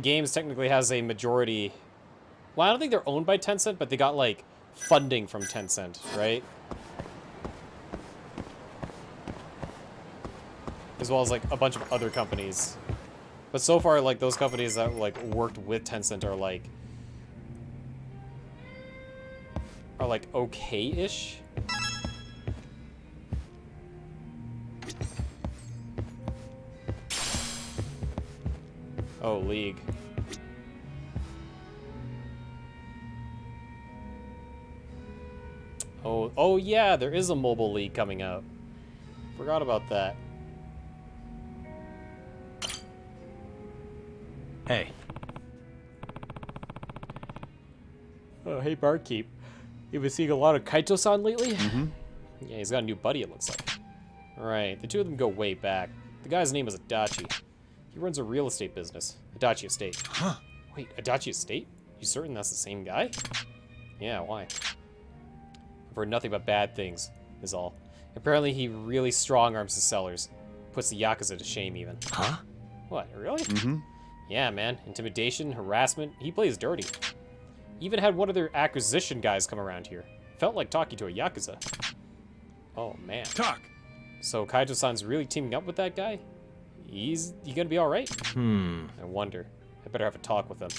Games technically has a majority. Well, I don't think they're owned by Tencent, but they got like funding from Tencent, right? As well as like a bunch of other companies. But so far, like those companies that like worked with Tencent are like okay-ish. Oh, League. Oh yeah, there is a mobile league coming out. Forgot about that. Hey. Oh, hey, Barkeep. You been seeing a lot of Kaito-san lately? Mm-hmm. Yeah, he's got a new buddy, it looks like. Right, the two of them go way back. The guy's name is Adachi. He runs a real estate business. Adachi Estate. Huh. Wait, Adachi Estate? You certain that's the same guy? Yeah, why? I've heard nothing but bad things, is all. Apparently he really strong-arms his sellers. Puts the Yakuza to shame, even. Huh? What, really? Mm-hmm. Yeah, man. Intimidation, harassment. He plays dirty. Even had one of their acquisition guys come around here. Felt like talking to a Yakuza. Oh, man. Talk! So Kaito-san's really teaming up with that guy? He gonna be alright? I wonder. I better have a talk with him.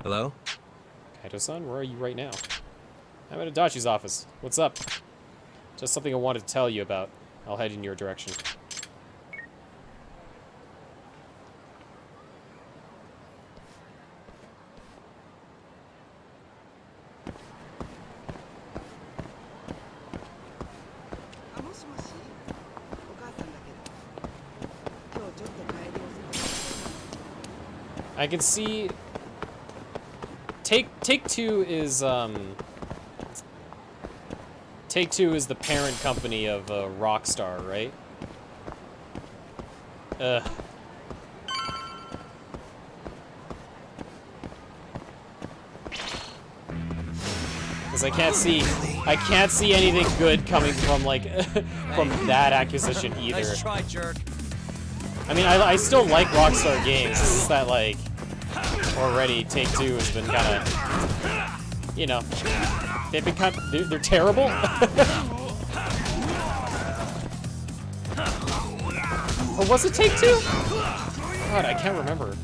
Hello? Kaito-san, where are you right now? I'm at Adachi's office. What's up? Just something I wanted to tell you about. I'll head in your direction. I can see Take-Two is Take-Two is the parent company of Rockstar, right? Because I can't see anything good coming from like from that acquisition either. Nice try, jerk. I mean, I still like Rockstar games. It's just that like already Take-Two has been kind of, you know, they've been kind of, they're terrible. Or was it Take-Two? God, I can't remember.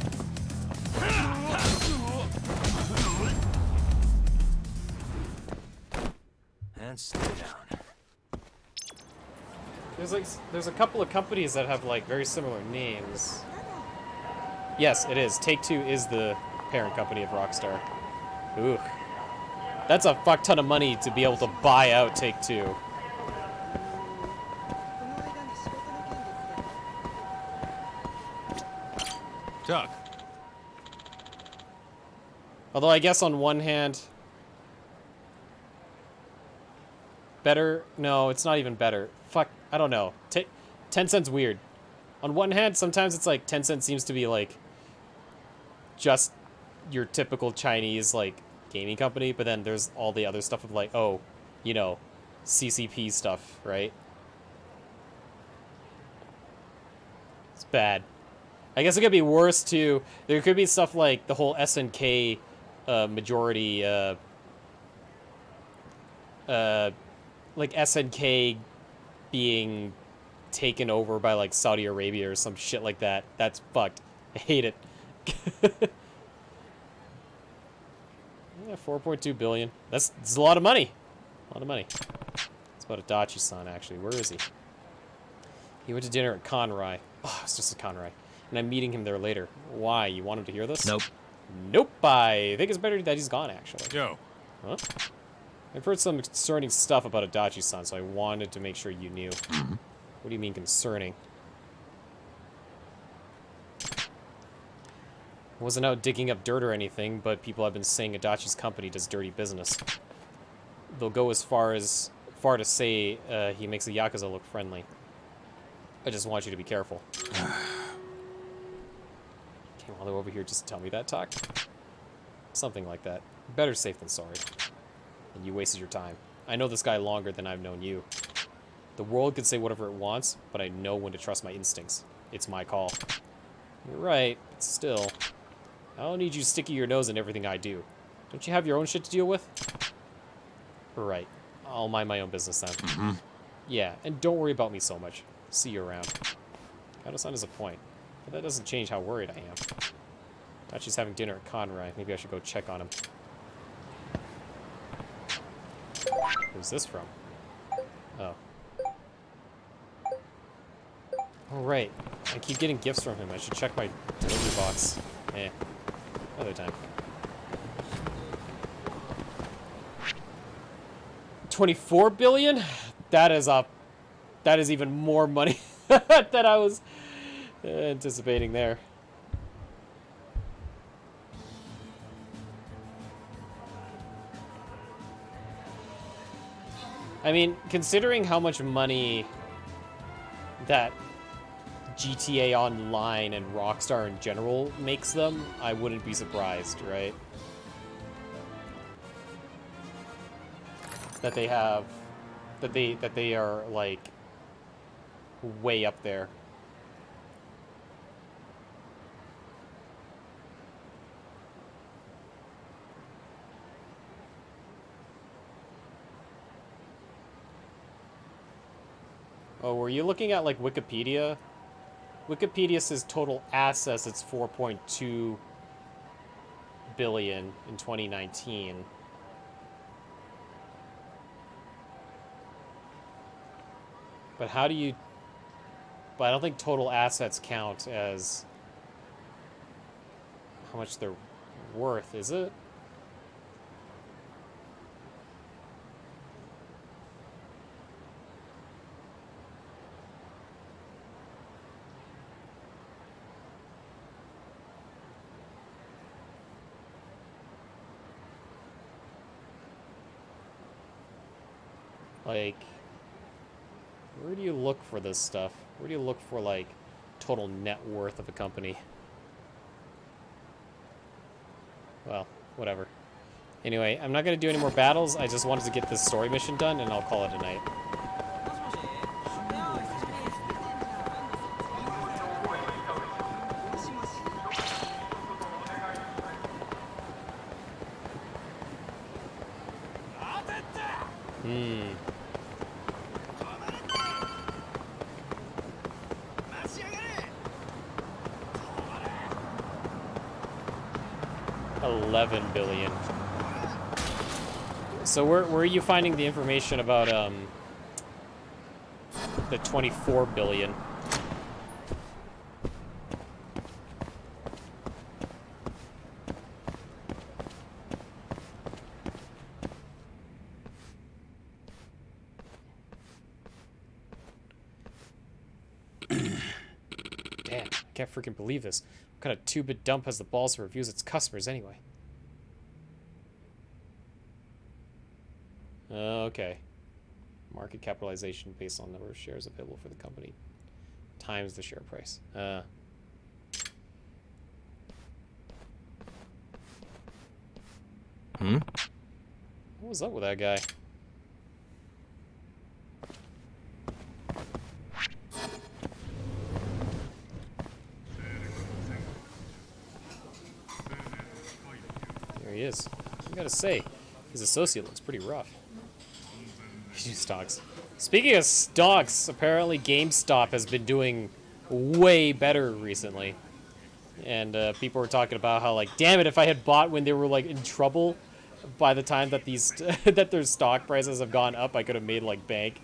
And stay down. There's a couple of companies that have like very similar names. Yes, it is. Take-Two is the parent company of Rockstar. Ooh. That's a fuck ton of money to be able to buy out Take-Two. Tuck. Although I guess on one hand... Better? No, it's not even better. Fuck, I don't know. Tencent's weird. On one hand, sometimes it's like Tencent seems to be like just your typical Chinese like gaming company, but then there's all the other stuff of like, oh, you know, CCP stuff, right? It's bad. I guess it could be worse too. There could be stuff like the whole SNK majority like SNK being taken over by like Saudi Arabia or some shit like that. That's fucked. I hate it. Yeah, 4.2 billion. That's a lot of money. A lot of money. It's about Adachi-san actually. Where is he? He went to dinner at Conroy. Oh, it's just a Conroy. And I'm meeting him there later. Why? You want him to hear this? Nope. Nope. I think it's better that he's gone actually. Yo. Huh? I've heard some concerning stuff about Adachi-san, so I wanted to make sure you knew. What do you mean concerning? Wasn't out digging up dirt or anything, but people have been saying Adachi's company does dirty business. They'll go as far to say he makes the Yakuza look friendly. I just want you to be careful. Came all the way over here just to tell me that, Talk? Something like that. Better safe than sorry. And you wasted your time. I know this guy longer than I've known you. The world could say whatever it wants, but I know when to trust my instincts. It's my call. You're right, but still. I don't need you sticking your nose in everything I do. Don't you have your own shit to deal with? Right. I'll mind my own business then. Yeah, and don't worry about me so much. See you around. Kado-san has a point, but that doesn't change how worried I am. Thought she's having dinner at Conroy. Maybe I should go check on him. Who's this from? Oh. Oh, right. I keep getting gifts from him. I should check my delivery box. Eh. Another time. 24 billion? That is even more money than I was anticipating there. I mean, considering how much money that GTA Online and Rockstar in general makes them, I wouldn't be surprised, right? That they have, that they are like way up there. Oh, were you looking at like Wikipedia? Wikipedia says total assets, it's 4.2 billion in 2019. But how do you... But I don't think total assets count as how much they're worth, is it? Like, where do you look for this stuff? Where do you look for, like, total net worth of a company? Well, whatever. Anyway, I'm not going to do any more battles. I just wanted to get this story mission done, and I'll call it a night. $11 billion. So where are you finding the information about the 24 billion? can't freaking believe this. What kind of two-bit dump has the balls to refuse its customers anyway? Okay. Market capitalization based on number of shares available for the company times the share price. What was up with that guy? There he is. I gotta say, his associate looks pretty rough. Stocks. Speaking of stocks, apparently GameStop has been doing way better recently. And people were talking about how, like, damn it, if I had bought when they were, like, in trouble, by the time that these that their stock prices have gone up, I could have made, like, bank.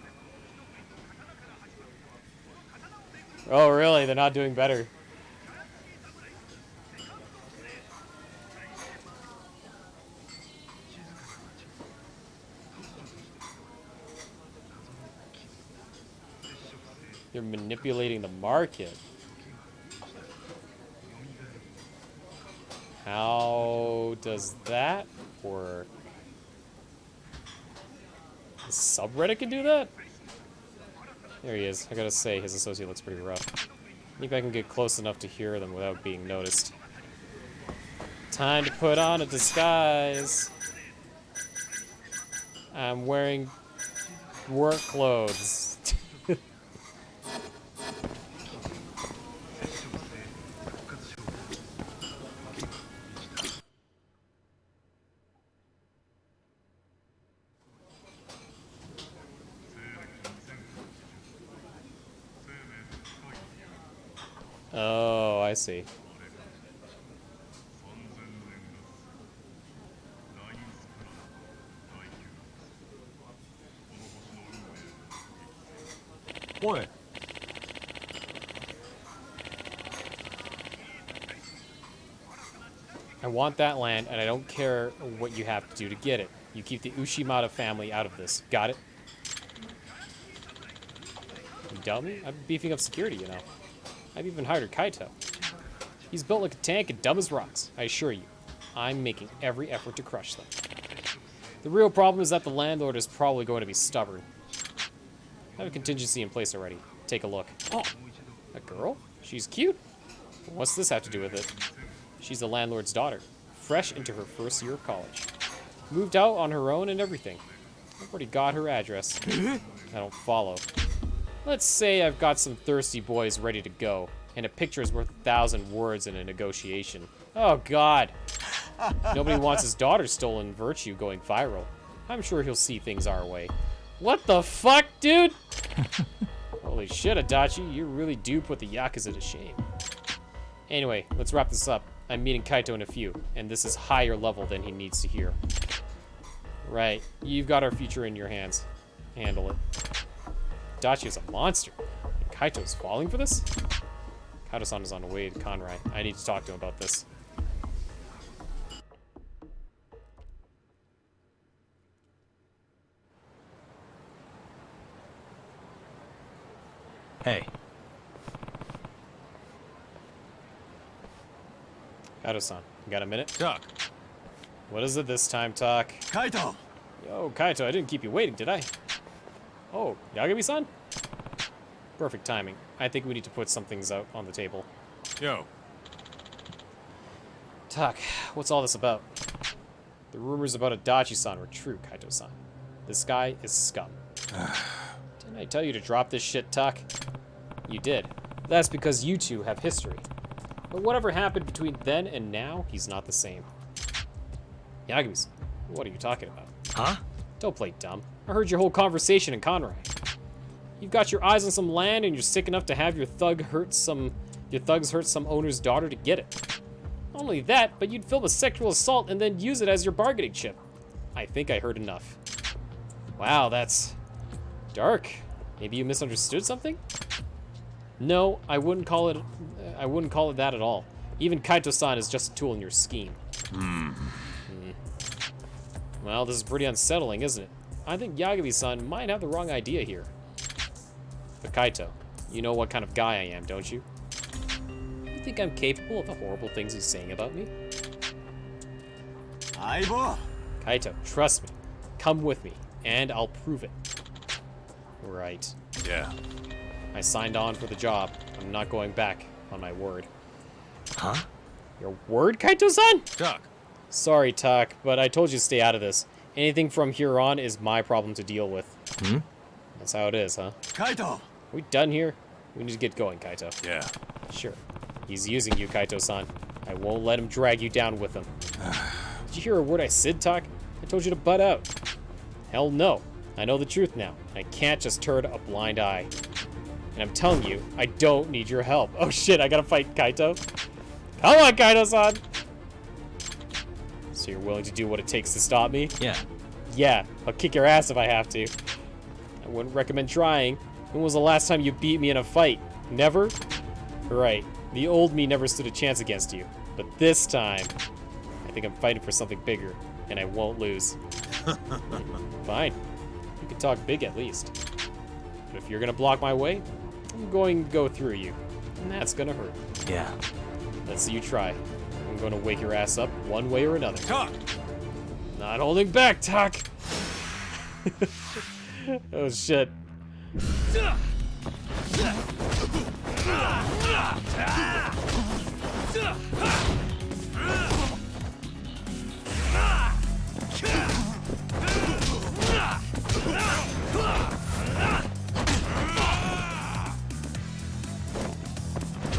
Oh, really? They're not doing better. They're manipulating the market. How does that work? The subreddit can do that? There he is. I gotta say, his associate looks pretty rough. I think I can get close enough to hear them without being noticed. Time to put on a disguise. I'm wearing work clothes. Oh, I see. What? I want that land, and I don't care what you have to do to get it. You keep the Ushimata family out of this. Got it? You dummy? I'm beefing up security, you know. I've even hired Kaito. He's built like a tank and dumb as rocks, I assure you. I'm making every effort to crush them. The real problem is that the landlord is probably going to be stubborn. I have a contingency in place already. Take a look. Oh, a girl? She's cute. What's this have to do with it? She's the landlord's daughter, fresh into her first year of college. Moved out on her own and everything. I've already got her address. I don't follow. Let's say I've got some thirsty boys ready to go, and a picture is worth 1,000 words in a negotiation. Oh, God. Nobody wants his daughter's stolen virtue going viral. I'm sure he'll see things our way. What the fuck, dude? Holy shit, Adachi, you really do put the Yakuza to shame. Anyway, let's wrap this up. I'm meeting Kaito in a few, and this is higher level than he needs to hear. Right, you've got our future in your hands. Handle it. Adachi is a monster. And Kaito's falling for this? Kaito-san is on the way to Conrai. I need to talk to him about this. Hey. Kaito-san, you got a minute? Talk. What is it this time, Talk? Kaito! Yo, Kaito, I didn't keep you waiting, did I? Oh, Yagami-san? Perfect timing. I think we need to put some things out on the table. Yo. Tak, what's all this about? The rumors about Adachi-san were true, Kaito-san. This guy is scum. Didn't I tell you to drop this shit, Tak? You did. That's because you two have history. But whatever happened between then and now, he's not the same. Yagami-san, what are you talking about? Huh? Don't play dumb. I heard your whole conversation in Conrai. You've got your eyes on some land and you're sick enough to have your thugs hurt some owner's daughter to get it. Not only that, but you'd film a sexual assault and then use it as your bargaining chip. I think I heard enough. Wow, that's dark. Maybe you misunderstood something? No, I wouldn't call it that at all. Even Kaito-san is just a tool in your scheme. Well, this is pretty unsettling, isn't it? I think Yagami-san might have the wrong idea here. But Kaito, you know what kind of guy I am, don't you? you think I'm capable of the horrible things he's saying about me? Kaito, trust me. Come with me, and I'll prove it. Right. Yeah. I signed on for the job. I'm not going back on my word. Huh? Your word, Kaito-san? Tuck. Sorry, Tuck, but I told you to stay out of this. Anything from here on is my problem to deal with. Hmm? That's how it is, huh? Kaito! We done here? We need to get going, Kaito. Yeah. Sure. He's using you, Kaito-san. I won't let him drag you down with him. Did you hear a word I said, Tuck? I told you to butt out. Hell no. I know the truth now. I can't just turn a blind eye. And I'm telling you, I don't need your help. Oh shit, I gotta fight Kaito? Come on, Kaito-san! So you're willing to do what it takes to stop me? Yeah. Yeah, I'll kick your ass if I have to. I wouldn't recommend trying. When was the last time you beat me in a fight? Never? Right. The old me never stood a chance against you. But this time, I think I'm fighting for something bigger, and I won't lose. Fine. You can talk big at least. But if you're gonna block my way, I'm going to go through you. And that's gonna hurt. Yeah. Let's see you try. I'm gonna wake your ass up one way or another. Tuck! Not holding back, Tuck! Oh shit.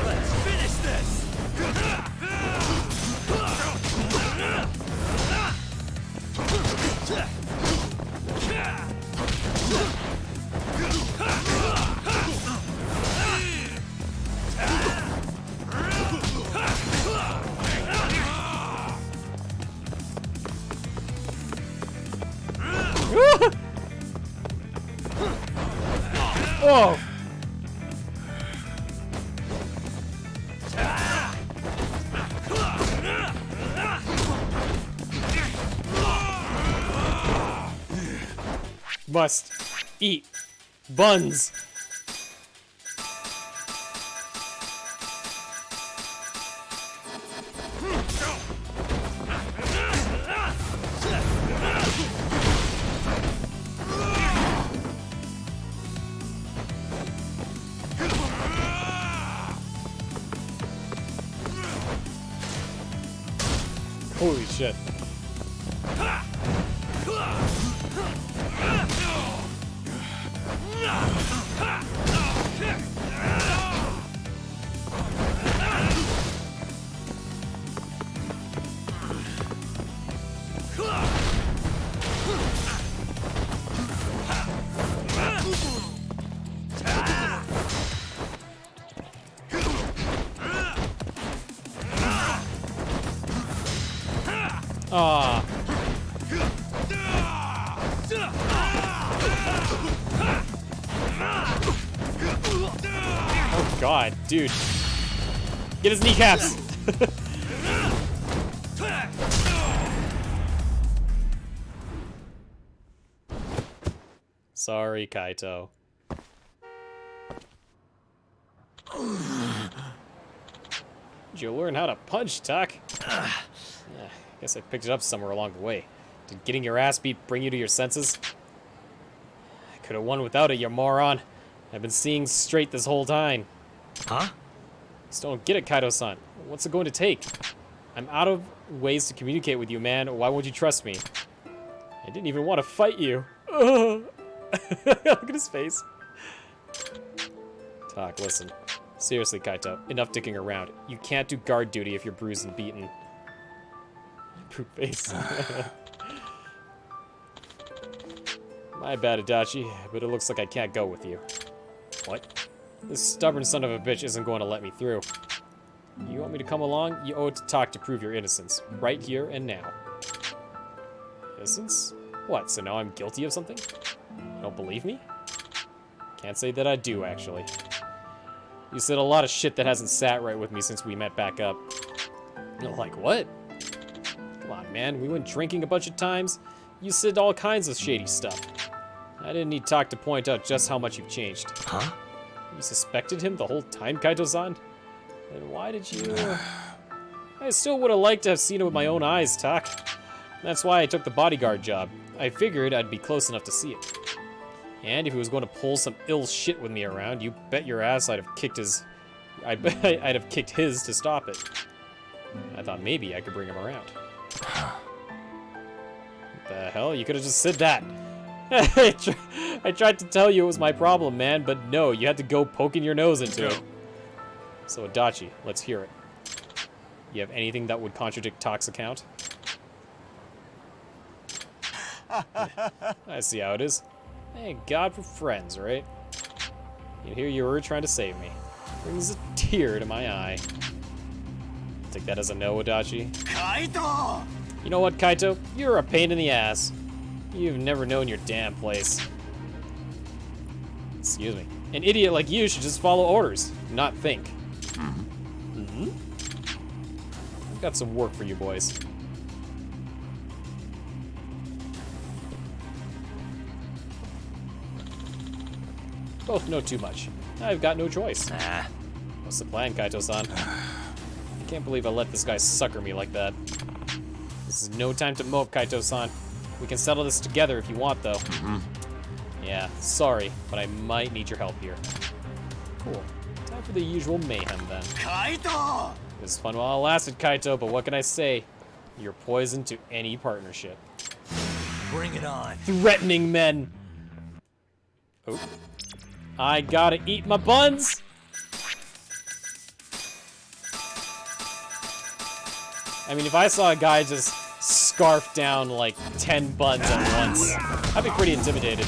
Let's finish this! Oh! Must eat buns. Holy shit. Ah. Oh god, dude. Get his kneecaps. Sorry, Kaito. Did you learn how to punch, Tuck? Guess I picked it up somewhere along the way. Did getting your ass beat bring you to your senses? I could have won without it, you moron. I've been seeing straight this whole time. Huh? Just don't get it, Kaito-san. What's it going to take? I'm out of ways to communicate with you, man. Why won't you trust me? I didn't even want to fight you. Look at his face. Talk, listen. Seriously, Kaito, enough dicking around. You can't do guard duty if you're bruised and beaten. Poop face. My bad, Adachi, but it looks like I can't go with you. What? This stubborn son of a bitch isn't going to let me through. You want me to come along? You owe it to talk to prove your innocence. Right here and now. Innocence? What, so now I'm guilty of something? You don't believe me? Can't say that I do, actually. You said a lot of shit that hasn't sat right with me since we met back up. Like what? Come on, man. We went drinking a bunch of times. You said all kinds of shady stuff. I didn't need talk to point out just how much you've changed. Huh? You suspected him the whole time, Kaito-san? Then why did you... I still would have liked to have seen it with my own eyes, Tak. That's why I took the bodyguard job. I figured I'd be close enough to see it. And if he was going to pull some ill shit with me around, you bet your ass I'd have kicked his... I'd have kicked his to stop it. I thought maybe I could bring him around. What the hell? You could have just said that. I tried to tell you it was my problem, man, but no, you had to go poking your nose into it. So, Adachi, let's hear it. You have anything that would contradict Tak's account? I see how it is. Thank God for friends, right? And here you were trying to save me. Brings a tear to my eye. Take that as a no, Adachi. Kaito! You know what, Kaito? You're a pain in the ass. You've never known your damn place. Excuse me. An idiot like you should just follow orders, not think. Mm-hmm. I've got some work for you boys. Both know too much. I've got no choice. What's the plan, Kaito-san? I can't believe I let this guy sucker me like that. This is no time to mope, Kaito-san. We can settle this together if you want, though. Yeah, sorry, but I might need your help here. Cool. Time for the usual mayhem, then. Kaito! It was fun while it lasted, Kaito, but what can I say? You're poison to any partnership. Bring it on. Threatening men! Oh. I gotta eat my buns! I mean, if I saw a guy just scarf down like 10 buns at once, I'd be pretty intimidated.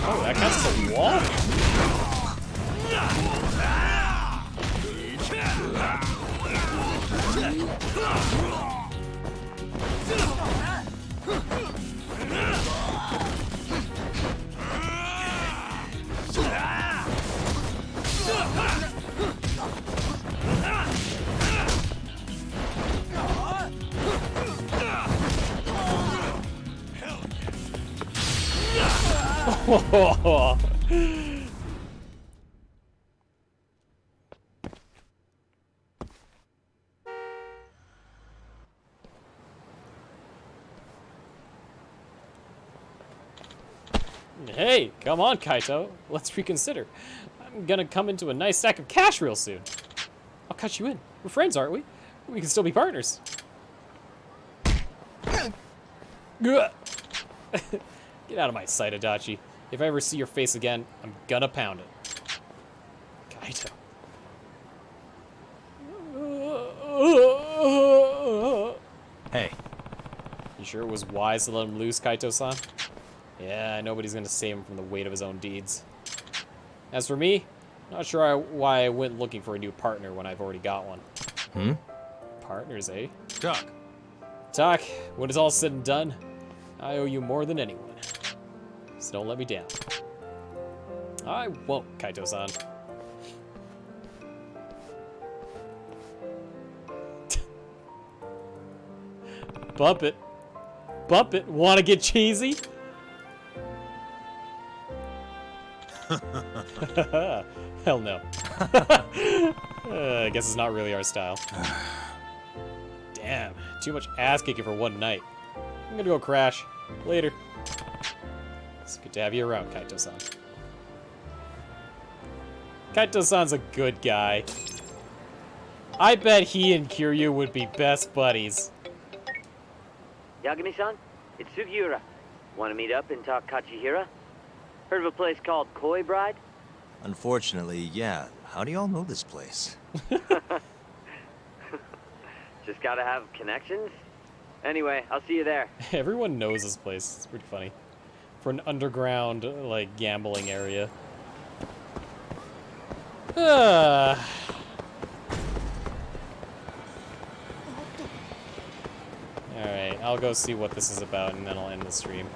Oh, that counts as a wall? Hey, come on, Kaito. Let's reconsider. I'm gonna come into a nice stack of cash real soon. I'll cut you in. We're friends, aren't we? We can still be partners. Get out of my sight, Adachi. If I ever see your face again, I'm gonna pound it. Kaito. Hey. You sure it was wise to let him loose, Kaito-san? Yeah, nobody's gonna save him from the weight of his own deeds. As for me, not sure why I went looking for a new partner when I've already got one. Partners, eh? Tak, when it's all said and done, I owe you more than anyone. So don't let me down. I won't, Kaito-san. Bump it. Bump it. Wanna get cheesy? Hell no. I guess it's not really our style. Damn, too much ass kicking for one night. I'm gonna go crash. Later. It's good to have you around, Kaito-san. Kaito-san's a good guy. I bet he and Kiryu would be best buddies. Yagami-san, it's Sugiura. Want to meet up and talk Kachihira? Heard of a place called Koi Bride? Unfortunately, yeah. How do y'all know this place? Just gotta have connections? Anyway, I'll see you there. Everyone knows this place. It's pretty funny. For an underground, like, gambling area. Alright, I'll go see what this is about and then I'll end the stream.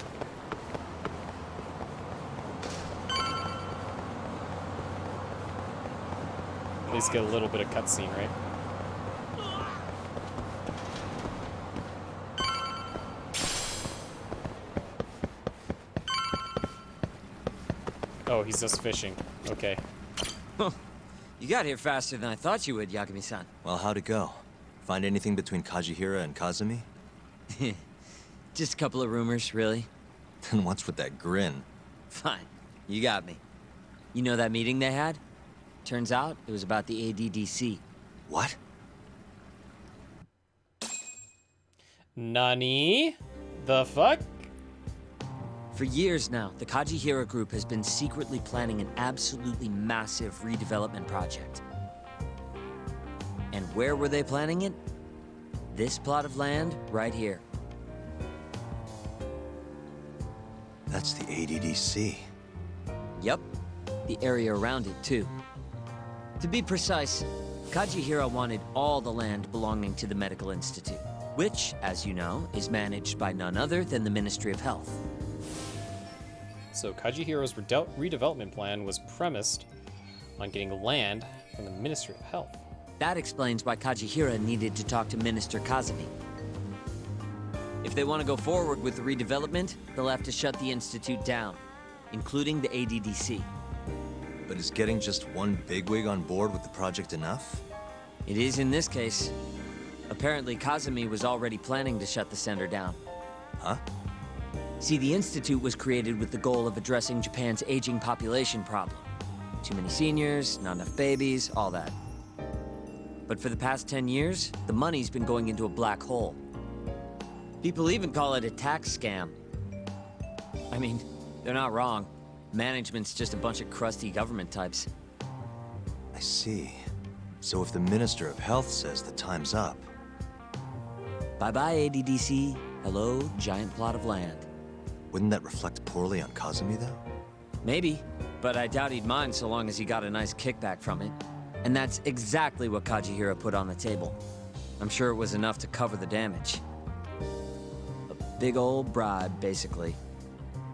At least get a little bit of cutscene, right? Oh, Oh, he's just fishing. Okay. You got here faster than I thought you would, Yagami-san. Well, how'd it go? Find anything between Kajihira and Kazumi? Just a couple of rumors, really. Then what's with that grin? Fine. You got me. You know that meeting they had? Turns out it was about the ADDC. What? Nani? The fuck? For years now, the Kajihira group has been secretly planning an absolutely massive redevelopment project. And where were they planning it? This plot of land right here. That's the ADDC. Yep. The area around it, too. To be precise, Kajihira wanted all the land belonging to the Medical Institute, which, as you know, is managed by none other than the Ministry of Health. So Kajihira's redevelopment plan was premised on getting land from the Ministry of Health. That explains why Kajihira needed to talk to Minister Kazumi. If they want to go forward with the redevelopment, they'll have to shut the Institute down, including the ADDC. But is getting just one bigwig on board with the project enough? It is in this case. Apparently, Kazumi was already planning to shut the center down. Huh? See, the Institute was created with the goal of addressing Japan's aging population problem. Too many seniors, not enough babies, all that. But for the past 10 years, the money's been going into a black hole. People even call it a tax scam. I mean, they're not wrong. Management's just a bunch of crusty government types. I see. So if the Minister of Health says the time's up... Bye-bye, ADDC. Hello, giant plot of land. Wouldn't that reflect poorly on Kazumi, though? Maybe, but I doubt he'd mind so long as he got a nice kickback from it. And that's exactly what Kajihira put on the table. I'm sure it was enough to cover the damage. A big old bribe, basically.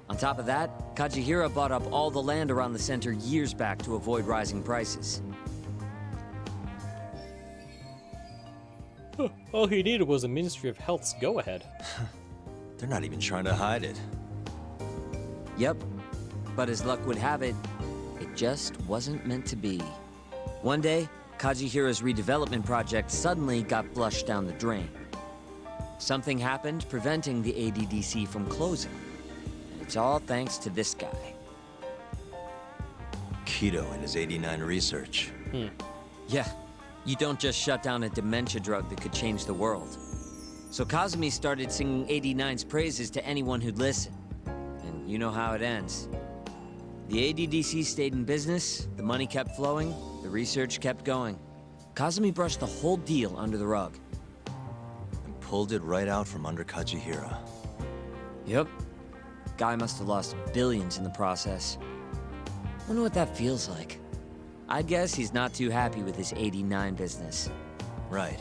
On top of that, Kajihira bought up all the land around the center years back to avoid rising prices. All he needed was a Ministry of Health's go-ahead. They're not even trying to hide it. Yep, but as luck would have it, it just wasn't meant to be. One day, Kajihira's redevelopment project suddenly got flushed down the drain. Something happened preventing the ADDC from closing. And it's all thanks to this guy. Kido and his 89 research. Yeah, you don't just shut down a dementia drug that could change the world. So Kazumi started singing 89's praises to anyone who'd listen. And you know how it ends. The ADDC stayed in business, the money kept flowing, the research kept going. Kazumi brushed the whole deal under the rug. And pulled it right out from under Kajihira. Yep. Guy must have lost billions in the process. Wonder what that feels like. I'd guess he's not too happy with his 89 business. Right.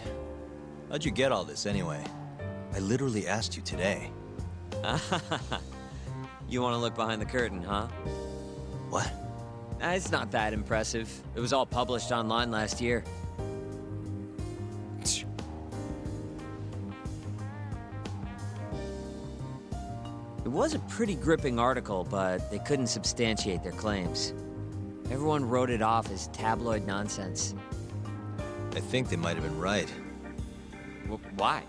How'd you get all this anyway? I literally asked you today. You want to look behind the curtain, huh? What? It's not that impressive. It was all published online last year. It was a pretty gripping article, but they couldn't substantiate their claims. Everyone wrote it off as tabloid nonsense. I think they might have been right. Why?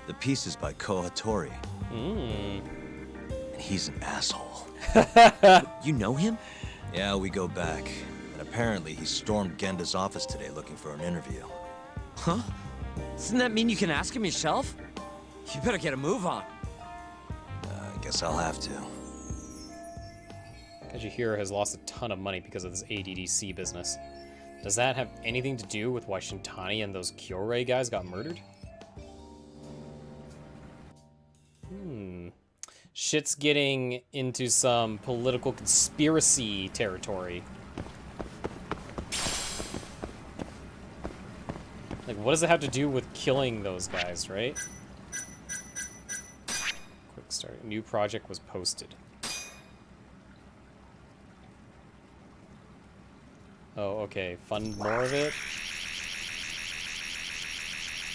The piece is by Ko Hattori. And he's an asshole. You know him? Yeah, we go back. And apparently he stormed Genda's office today looking for an interview. Huh? Doesn't that mean you can ask him yourself? You better get a move on. I guess I'll have to. Kajihira has lost a ton of money because of this ADDC business. Does that have anything to do with why Shintani and those Kyorei guys got murdered? Shit's getting into some political conspiracy territory. Like, what does it have to do with killing those guys, right? Quick start. A new project was posted. Oh, okay. Fund more of it.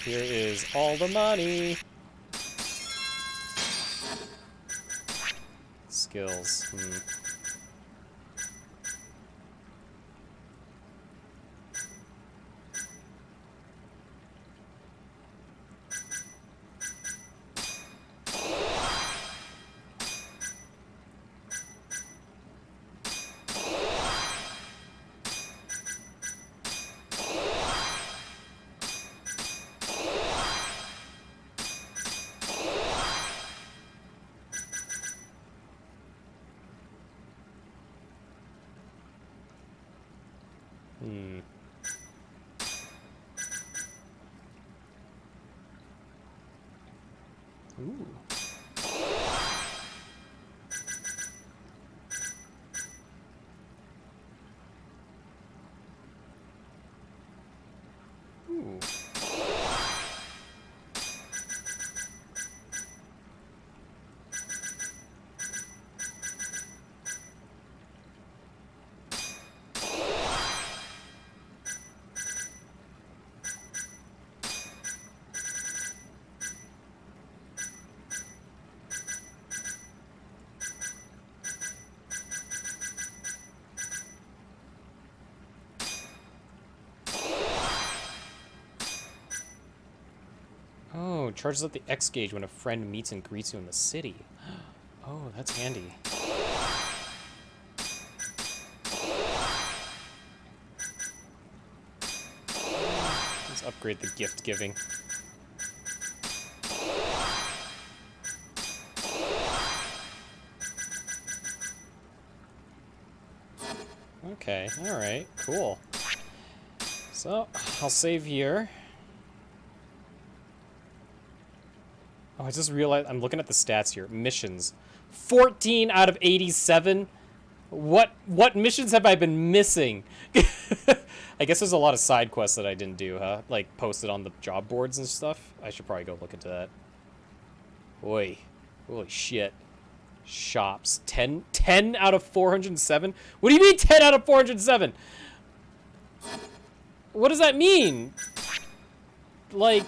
Here is all the money. Skills. Ooh. Ooh. Oh, charges up the X gauge when a friend meets and greets you in the city. Oh, that's handy. Let's upgrade the gift giving. Okay, alright, cool. So, I'll save here. Oh, I just realized I'm looking at the stats here. Missions. 14 out of 87? What missions have I been missing? I guess there's a lot of side quests that I didn't do, huh? Like, posted on the job boards and stuff. I should probably go look into that. Oi. Holy shit. Shops. 10 out of 407? What do you mean 10 out of 407? What does that mean? Like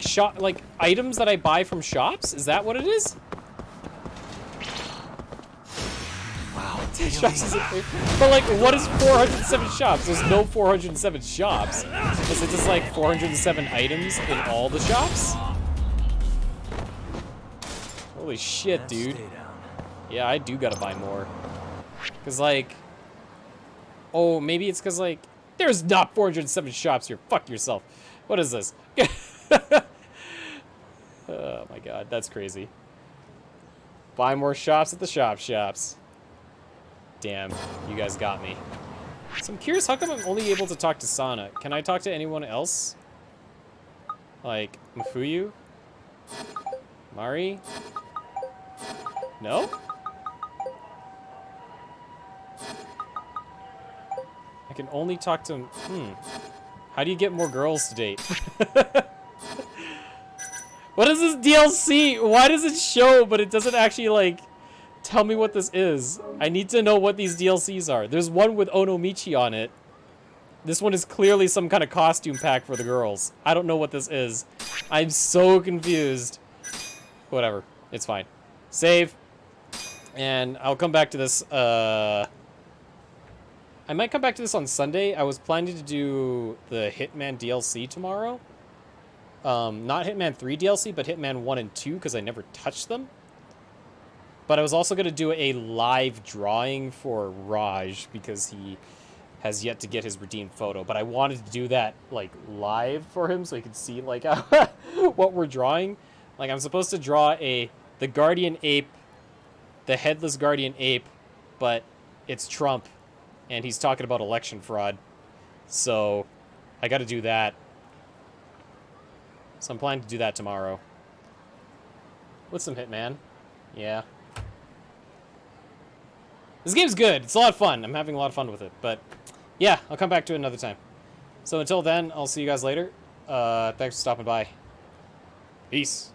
shop, like items that I buy from shops? Is that what it is? Wow. Shops isn't clear. But like, what is 407 shops? There's no 407 shops. Is it just like 407 items in all the shops? Holy shit, dude. Yeah, I do gotta buy more. Cause like, oh, maybe it's cause like, there's not 407 shops here. Fuck yourself. What is this? Oh my god, that's crazy. Buy more shops at the shops. Damn, you guys got me. So I'm curious, how come I'm only able to talk to Sana? Can I talk to anyone else? Like, Mafuyu? Mari? No? I can only talk to... How do you get more girls to date? What is this DLC? Why does it show, but it doesn't actually, like, tell me what this is? I need to know what these DLCs are. There's one with Onomichi on it. This one is clearly some kind of costume pack for the girls. I don't know what this is. I'm so confused. Whatever. It's fine. Save. And I'll come back to this, I might come back to this on Sunday. I was planning to do the Hitman DLC tomorrow. Not Hitman 3 DLC, but Hitman 1 and 2, because I never touched them. But I was also going to do a live drawing for Raj, because he has yet to get his redeemed photo. But I wanted to do that, like, live for him, so he could see, like, what we're drawing. Like, I'm supposed to draw the Guardian Ape, the headless Guardian Ape, but it's Trump, and he's talking about election fraud. So, I got to do that. So I'm planning to do that tomorrow. With some Hitman. Yeah. This game's good. It's a lot of fun. I'm having a lot of fun with it. But, yeah, I'll come back to it another time. So until then, I'll see you guys later. Thanks for stopping by. Peace.